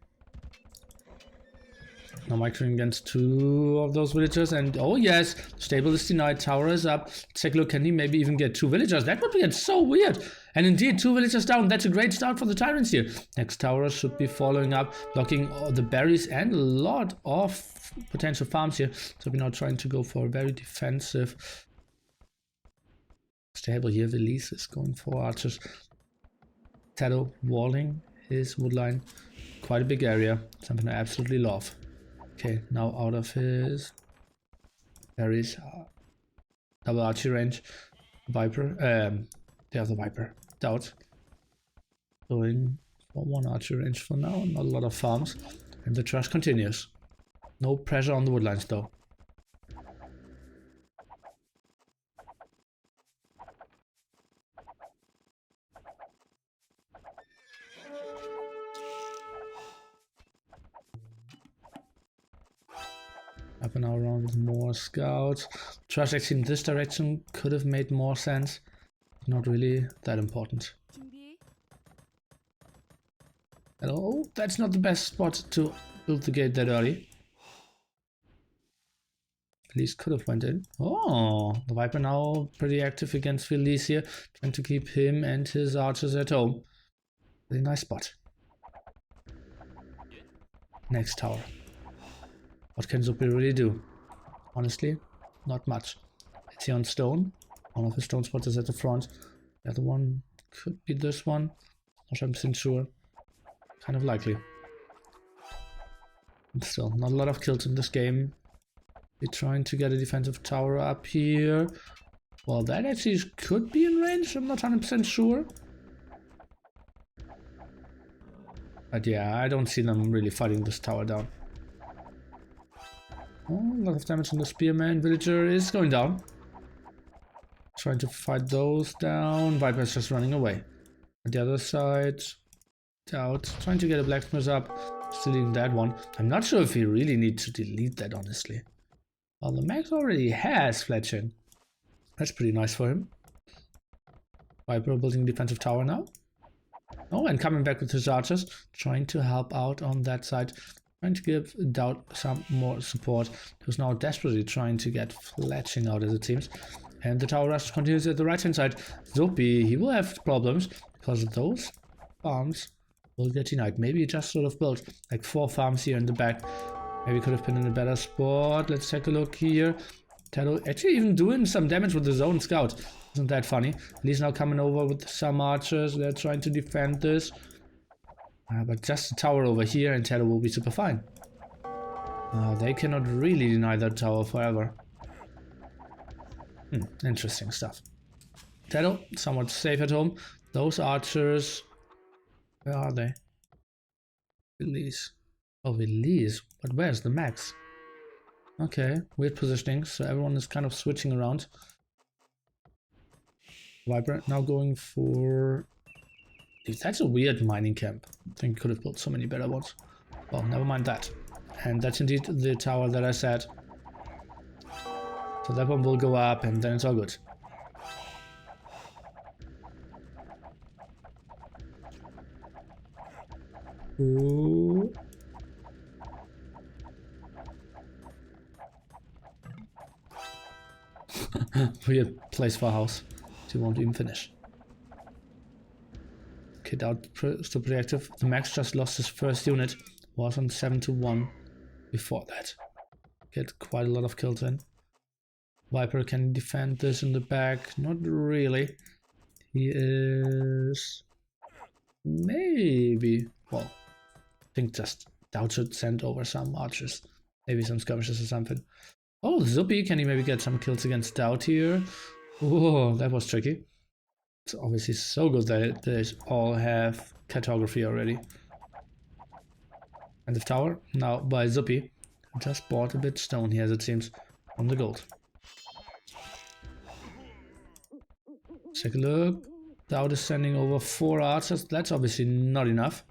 Now microing against 2 of those villagers, and oh yes, stable is denied, tower is up. Let's take a look, can he maybe even get 2 villagers? That would be so weird. And indeed, 2 villagers down. That's a great start for the TyRanTs here. Next tower should be following up, blocking all the berries and a lot of potential farms here. So we're now trying to go for a very defensive stable here. The lease is going for archers. TaToH walling his woodline. Quite a big area, something I absolutely love. Okay, now out of his berries, double archery range, Viper, the other Viper, DauT, going for 1 archery range for now, not a lot of farms, and the trash continues. No pressure on the woodlines though. Up and now around with more scouts. Trash actually in this direction could have made more sense. Not really that important. And oh, that's not the best spot to build the gate that early. Felice could have went in. Oh, the Viper now pretty active against Felice here, trying to keep him and his archers at home. Really nice spot. Next tower. What can Zuppy really do? Honestly, not much. It's here on stone. One of his stone spots is at the front. The other one could be this one. Not 100% sure. Kind of likely. But still, not a lot of kills in this game. We're trying to get a defensive tower up here. Well, that actually could be in range. I'm not 100% sure. But yeah, I don't see them really fighting this tower down. Oh, a lot of damage on the spearman. Villager is going down. Trying to fight those down. Viper is just running away. At the other side, DauT trying to get a blacksmith up. Still deleting that one. I'm not sure if we really need to delete that, honestly. Well, the max already has fletching. That's pretty nice for him. Viper building a defensive tower now. Oh, and coming back with his archers. Trying to help out on that side. Trying to give DauT some more support, who's now desperately trying to get fletching out, as it seems. And the tower rush continues at the right hand side. Zuppy, he will have problems because those farms will get denied. Maybe he just sort of built like 4 farms here in the back. Maybe could have been in a better spot. Let's take a look here. TaToH actually even doing some damage with his own scout. Isn't that funny? He's now coming over with some archers. They're trying to defend this. But just a tower over here and TaToH will be super fine. They cannot really deny that tower forever. Interesting stuff. TaToH, somewhat safe at home. Those archers... Where are they? Release. Oh, release. But where's the max? Okay, weird positioning. So everyone is kind of switching around. Viper now going for... That's a weird mining camp. I think could have built so many better ones. Well, never mind that. And that's indeed the tower that I said. So that one will go up and then it's all good. Ooh. Weird place for a house. She won't even finish. Okay, DauT still pretty active. The max just lost his first unit. Was on 7-1 before that. Get quite a lot of kills in. Viper can defend this in the back. Not really. He is maybe, well, I think just DauT should send over some archers, maybe some skirmishes or something. Oh, Zuppy, can he maybe get some kills against DauT here? Oh, that was tricky. It's obviously so good that they all have cartography already. And the tower now by Zuppy. Just bought a bit stone here, as it seems, on the gold. Take a look. DauT is sending over 4 archers. That's obviously not enough.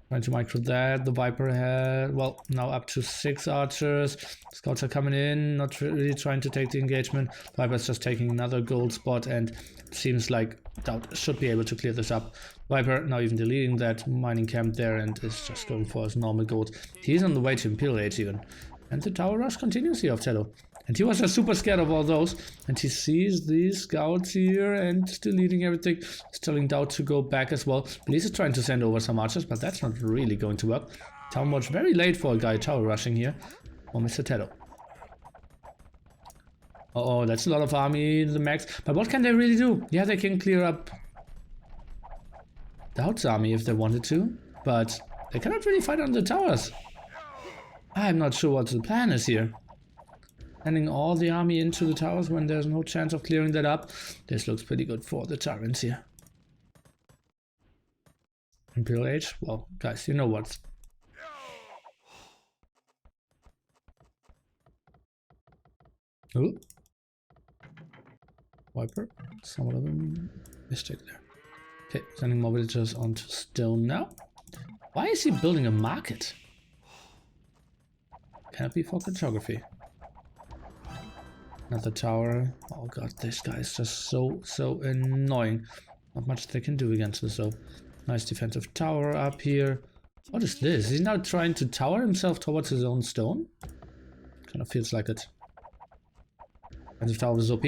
Trying to micro that. The Viper had, well, now up to 6 archers. Scouts are coming in, not really trying to take the engagement. The Viper's just taking another gold spot, and it seems like DauT should be able to clear this up. Viper now even deleting that mining camp there and is just going for his normal gold. He's on the way to Imperial Age even. And the tower rush continues here of TaToH. And he was just super scared of all those. And he sees these scouts here and deleting everything. He's telling DauT to go back as well. But he's trying to send over some archers, but that's not really going to work. Town watch very late for a guy tower rushing here. Or Mr. TaToH. Uh-oh, that's a lot of army, the max. But what can they really do? Yeah, they can clear up DauT's army if they wanted to. But they cannot really fight on the towers. I'm not sure what the plan is here. Sending all the army into the towers when there's no chance of clearing that up. This looks pretty good for the TyRanT here. Imperial Age? Well, guys, you know what. Ooh. Viper. Somewhat of a mistake there. Okay, sending more villagers onto stone now. Why is he building a market? Can it be for cartography? Another tower. Oh god, this guy is just so annoying. Not much they can do against this though. Nice defensive tower up here. What is this? He's now trying to tower himself towards his own stone? Kind of feels like it. Defensive tower is OP.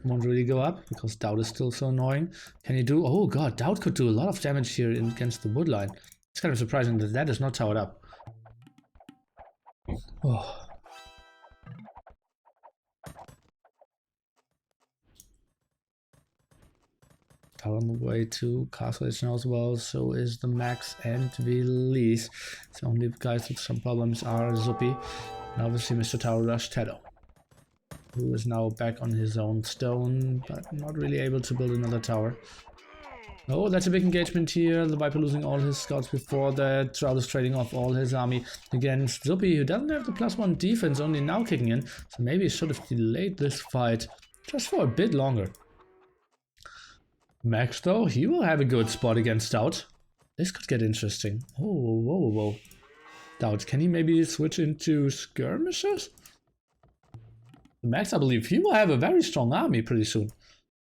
Won't really go up because DauT is still so annoying. Can he do? Oh god, DauT could do a lot of damage here against the wood line. It's kind of surprising that that is not towered up. Oh. Tower on the way to castle now as well, so is the Max and Velease. The only guys with some problems are Zuppy and obviously Mr. Tower Rush TaToH, who is now back on his own stone, but not really able to build another tower. Oh, that's a big engagement here. The Viper losing all his scouts before that. DauT is trading off all his army against Zuppy, who doesn't have the +1 defense, only now kicking in. So maybe he should have delayed this fight just for a bit longer. Max though, he will have a good spot against DauT. This could get interesting. Oh, whoa. DauT, can he maybe switch into skirmishes? The Max, I believe, he will have a very strong army pretty soon.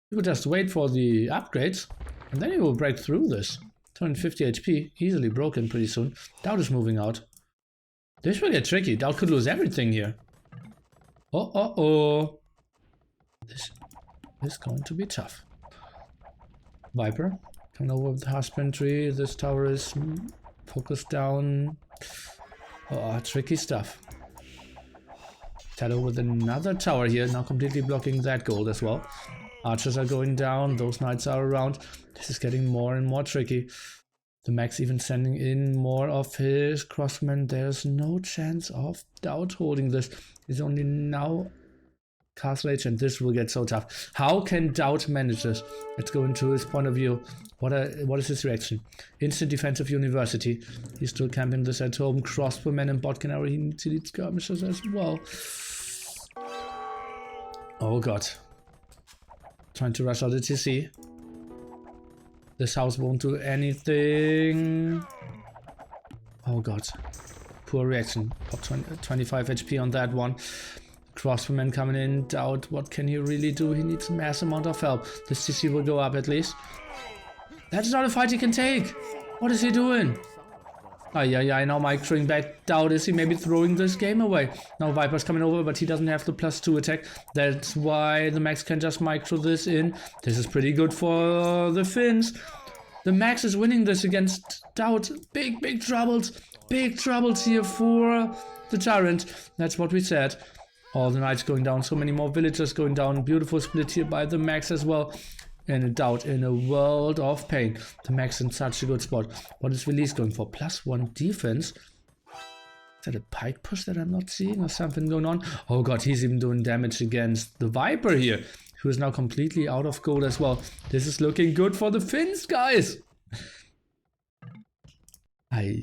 He will just wait for the upgrades, and then he will break through this. 250 HP, easily broken pretty soon. DauT is moving out. This will get tricky. DauT could lose everything here. Oh. This is going to be tough. Viper coming over with the husbandry. This tower is focused down. Oh, tricky stuff. TaToH with another tower here, now completely blocking that gold as well. Archers are going down, those knights are around. This is getting more and more tricky. The Max even sending in more of his crossmen. There's no chance of DauT holding this. He's only now Castle Age, and this will get so tough. How can DauT manage this? Let's go into his point of view. What is his reaction? Instant defensive university. He's still camping this at home. Crossbowmen and bot canary. He needs to lead skirmishes as well. Oh god. Trying to rush out the TC. This house won't do anything. Oh god. Poor reaction. Pop 25 HP on that one. Crossbowmen coming in. DauT, what can he really do? He needs a mass amount of help. This CC will go up at least. That's not a fight he can take. What is he doing? Yeah, now microing back. DauT, is he maybe throwing this game away? Now Viper's coming over, but he doesn't have the +2 attack. That's why the Max can just micro this in. This is pretty good for the Finns. The Max is winning this against DauT. Big troubles. Big troubles here for the TyRanT. That's what we said. All the knights going down, so many more villagers going down. Beautiful split here by the Max as well. and DauT in a world of pain. The Max in such a good spot. What is Release going for? +1 defense. Is that a pike push that I'm not seeing or something going on? Oh god, he's even doing damage against the Viper here, who is now completely out of gold as well. This is looking good for the Finns, guys. Ay.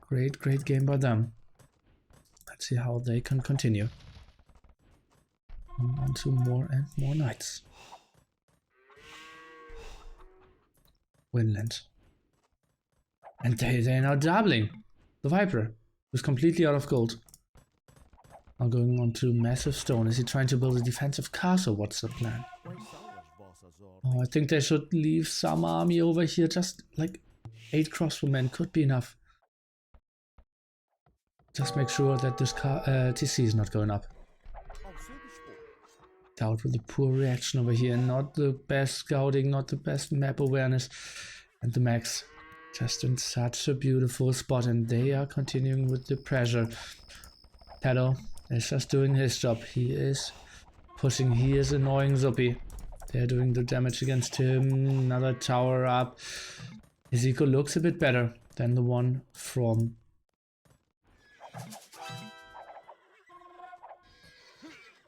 Great game by them. Let's see how they can continue. On to more and more knights. Finland. And they're now doubling. The Viper, who's completely out of gold. Now going on to massive stone. Is he trying to build a defensive castle? What's the plan? Oh, I think they should leave some army over here. Just like 8 crossbowmen could be enough. Just make sure that this TC is not going up. DauT with a poor reaction over here. Not the best scouting, not the best map awareness. And the Max just in such a beautiful spot. And they are continuing with the pressure. TaToH is just doing his job. He is pushing. He is annoying Zuppy. They're doing the damage against him. Another tower up. His eco looks a bit better than the one from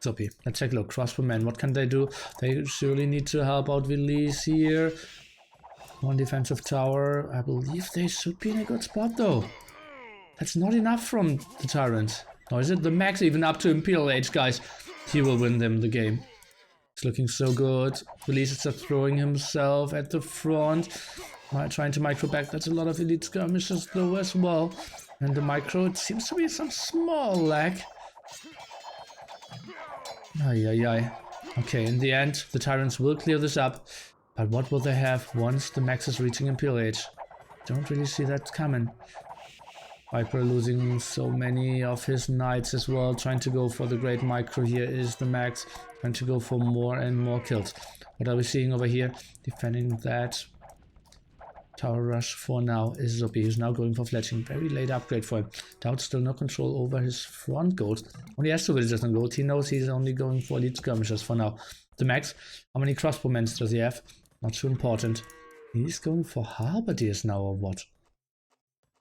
Zuppy. Let's take a look. Crossbowmen, what can they do? They surely need to help out Release here. One defensive tower. I believe they should be in a good spot though. That's not enough from the TyRanT. Or is it the Max even up to Imperial age, guys? He will win them the game. It's looking so good. Release is just throwing himself at the front. Trying to micro back. That's a lot of elite skirmishes though as well. And the micro, it seems to be some small lag. Ay. Okay, in the end, the TyRanTs will clear this up. But what will they have once the Max is reaching Imperial age? Don't really see that coming. Viper losing so many of his knights as well. Trying to go for the great micro here is the Max. Trying to go for more and more kills. What are we seeing over here? Defending that tower rush for now is Zuppy, who's now going for fletching. Very late upgrade for him. DauT still no control over his front gold. Only has 2 villagers on gold. He knows he's only going for elite skirmishes for now. The Max, how many crossbowmen does he have? Not too important. He's going for halberdiers now or what?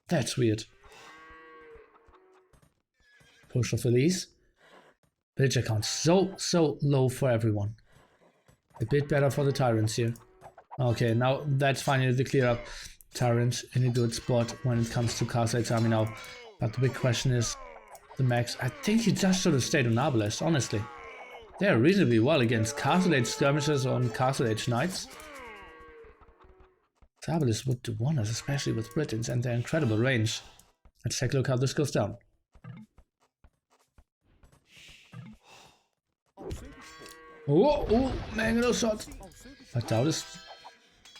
That's weird. Push of Release. Villager count so low for everyone. A bit better for the TyRanTs here. Okay, now that's finally the clear up. TyRanT in a good spot when it comes to Carthage army now. But the big question is the Max. I think he just should have stayed on Arbalest, honestly. They're reasonably well against Carthage skirmishes on Carthage knights. Arbalest would do wonders, especially with Britons and their incredible range. Let's take a look how this goes down. Oh, mango shot. But DauT is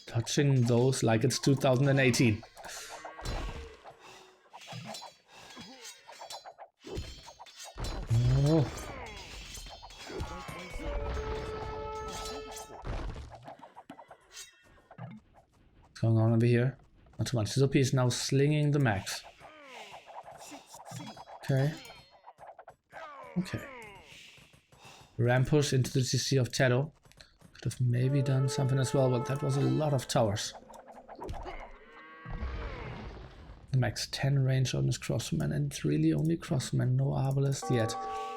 touching those like it's 2018. Oh. What's going on over here? Not too much. Zuppy is now slinging the Max. Okay. Ram push into the CC of TaToH. Could have maybe done something as well, but that was a lot of towers. The Max 10 range on his crossman, and it's really only crossman, no Arbalest yet.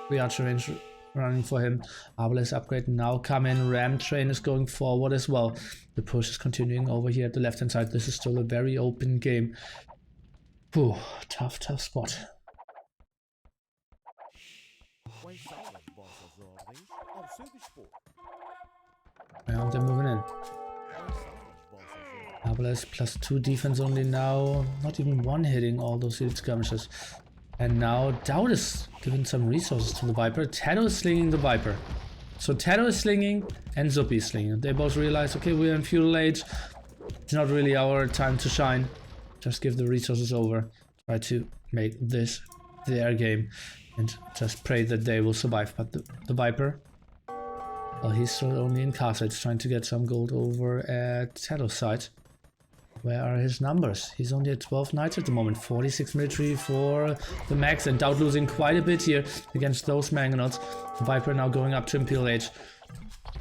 RiuT range running for him. Arbalest upgrade now coming. Ram train is going forward as well. The push is continuing over here at the left hand side. This is still a very open game. Whew, tough spot. And they're moving in. Arbalest +2 defense only now. Not even one hitting all those elite skirmishes. And now DauT is giving some resources to the Viper. TaToH is slinging the Viper. So TaToH is slinging and Zuppy is slinging. They both realize, okay, we're in feudal age. It's not really our time to shine. Just give the resources over. Try to make this their game. And just pray that they will survive. But the Viper, well, he's still only in Carthage, trying to get some gold over at TaToH's side. Where are his numbers? He's only at 12 knights at the moment. 46 military for the Max, and DauT losing quite a bit here against those Mangonauts. The Viper now going up to Imperial age.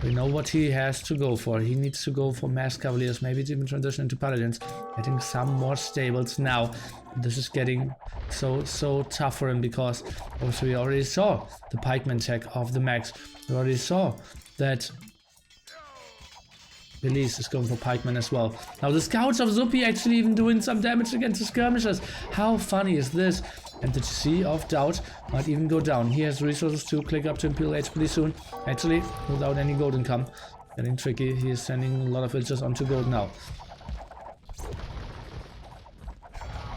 We know what he has to go for. He needs to go for mass cavaliers, maybe even transition into paladins, getting some more stables now. This is getting so tough for him because also we already saw the pikeman tech of the max. We already saw that Elise is going for pikeman as well. Now the scouts of Zupi actually even doing some damage against the skirmishes. How funny is this? And the GC of DauT might even go down. He has resources to click up to Imperial Age pretty soon. Actually, without any gold income. Getting tricky. He is sending a lot of villagers onto gold now.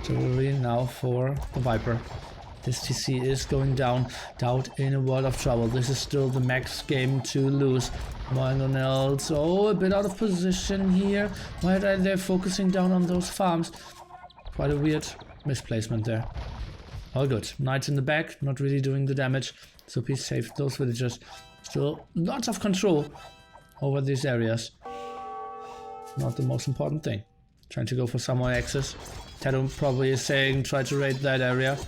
Jewelry now for the Viper. This TC is going down. DauT in a world of trouble. This is still the max game to lose. Mangonels, a bit out of position here. Why are they focusing down on those farms? Quite a weird misplacement there. All good. Knights in the back, not really doing the damage. Zupi saved those villagers. Still lots of control over these areas. Not the most important thing. Trying to go for some more access. TaToH probably is saying try to raid that area.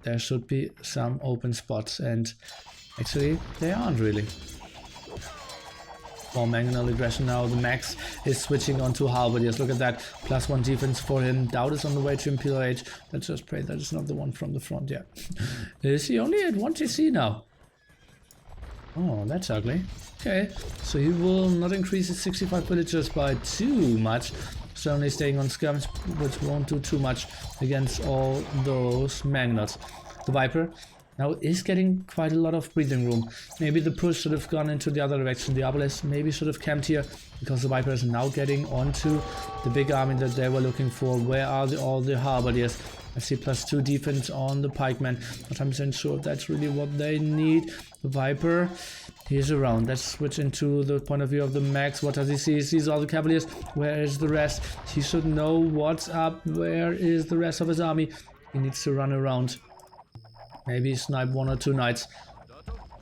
There should be some open spots, and actually they aren't really. More mangonel aggression now. The max is switching onto halberdiers. Look at that. +1 defense for him. DauT is on the way to Imperial Age. Let's just pray that it's not the one from the front yet. Is he only at 1 TC now? Oh, that's ugly. Okay, so he will not increase his 65 villagers by too much. Certainly staying on skirmish, which won't do too much against all those magnets. The Viper now is getting quite a lot of breathing room. Maybe the push should have gone into the other direction. The Obelisk maybe should have camped here because the Viper is now getting onto the big army that they were looking for. Where are all the halberdiers? I see +2 defense on the pikeman. Not 100% sure if that's really what they need. The Viper, he's around. Let's switch into the point of view of the max. What does he see? He sees all the cavaliers. Where is the rest? He should know what's up. Where is the rest of his army? He needs to run around. Maybe snipe 1 or 2 knights.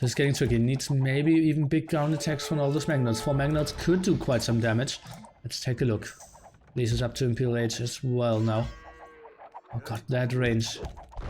This is getting tricky. He needs maybe even big ground attacks from all those magnets. 4 magnets could do quite some damage. Let's take a look. This is up to Imperial Age as well now. Oh god, that range.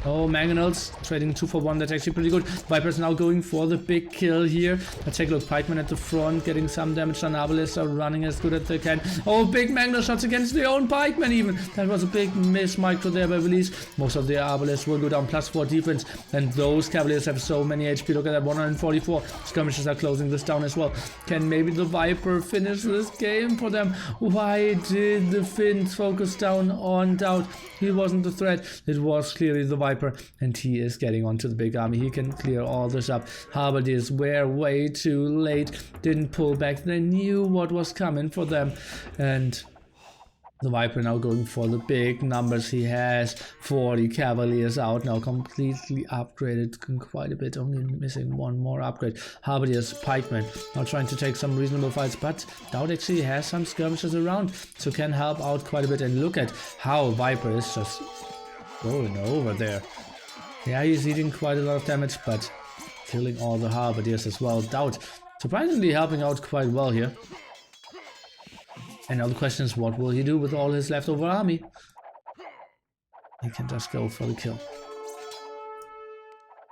Oh, mangonels trading 2 for 1. That's actually pretty good. Viper's now going for the big kill here. Let's take a look. Pikeman at the front, getting some damage on Obelisk, are running as good as they can. Oh, big mangonel shots against their own pikeman even. That was a big miss micro there by release. Most of their Obelisks will go down +4 defense. And those cavaliers have so many HP. Look at that, 144. Skirmishes are closing this down as well. Can maybe the Viper finish this game for them? Why did the Finns focus down on DauT? He wasn't the threat. It was clearly the Viper, and he is getting onto the big army. He can clear all this up. Halberdiers were way too late, didn't pull back. They knew what was coming for them, and the Viper now going for the big numbers. He has 40 cavaliers out now, completely upgraded quite a bit, only missing 1 more upgrade. Halberdiers, pikemen, now trying to take some reasonable fights, but DauT actually has some skirmishes around, so can help out quite a bit. And look at how Viper is just going over there. Yeah, he's eating quite a lot of damage, but killing all the halberdiers as well. DauT surprisingly helping out quite well here. And now the question is, what will he do with all his leftover army? He can just go for the kill.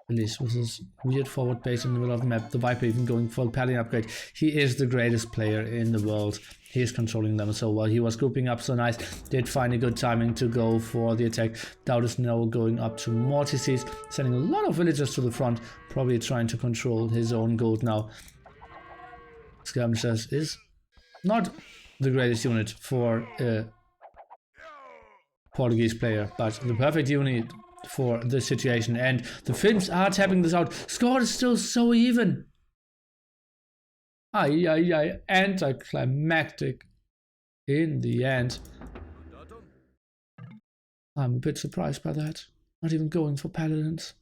Release with his weird forward base in the middle of the map. The Viper even going for the paladin upgrade. He is the greatest player in the world. He is controlling them so well. He was grouping up so nice. Did find a good timing to go for the attack. DauT is now going up to more TCs, sending a lot of villagers to the front. Probably trying to control his own gold now. Skirmishes is not the greatest unit for a Portuguese player, but the perfect unit for this situation. And the Finns are tapping this out. Score is still so even. Anticlimactic in the end. I'm a bit surprised by that. Not even going for paladins.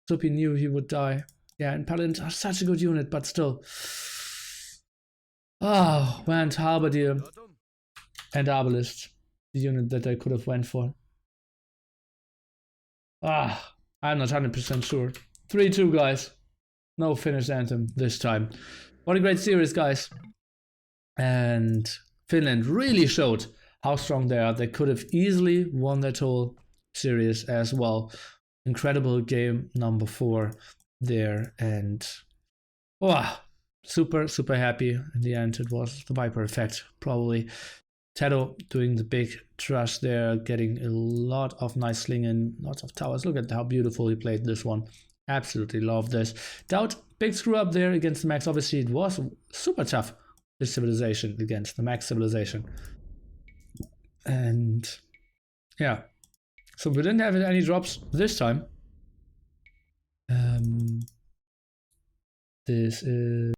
Zupi knew he would die. Yeah, and paladins are such a good unit, but still. Oh, went halberdier and Obelisk, the unit that I could have went for. I'm not 100% sure. 3-2, guys. No Finnish anthem this time. What a great series, guys. And Finland really showed how strong they are. They could have easily won that whole series as well. Incredible game number 4 there. And super, super happy. In the end, it was the Viper effect, probably. TaToH doing the big trust there, getting a lot of nice slinging, lots of towers. Look at how beautiful he played this one. Absolutely love this. DauT, big screw up there against the Max. Obviously, it was super tough, this civilization against the Max civilization. And yeah, so we didn't have any drops this time. This is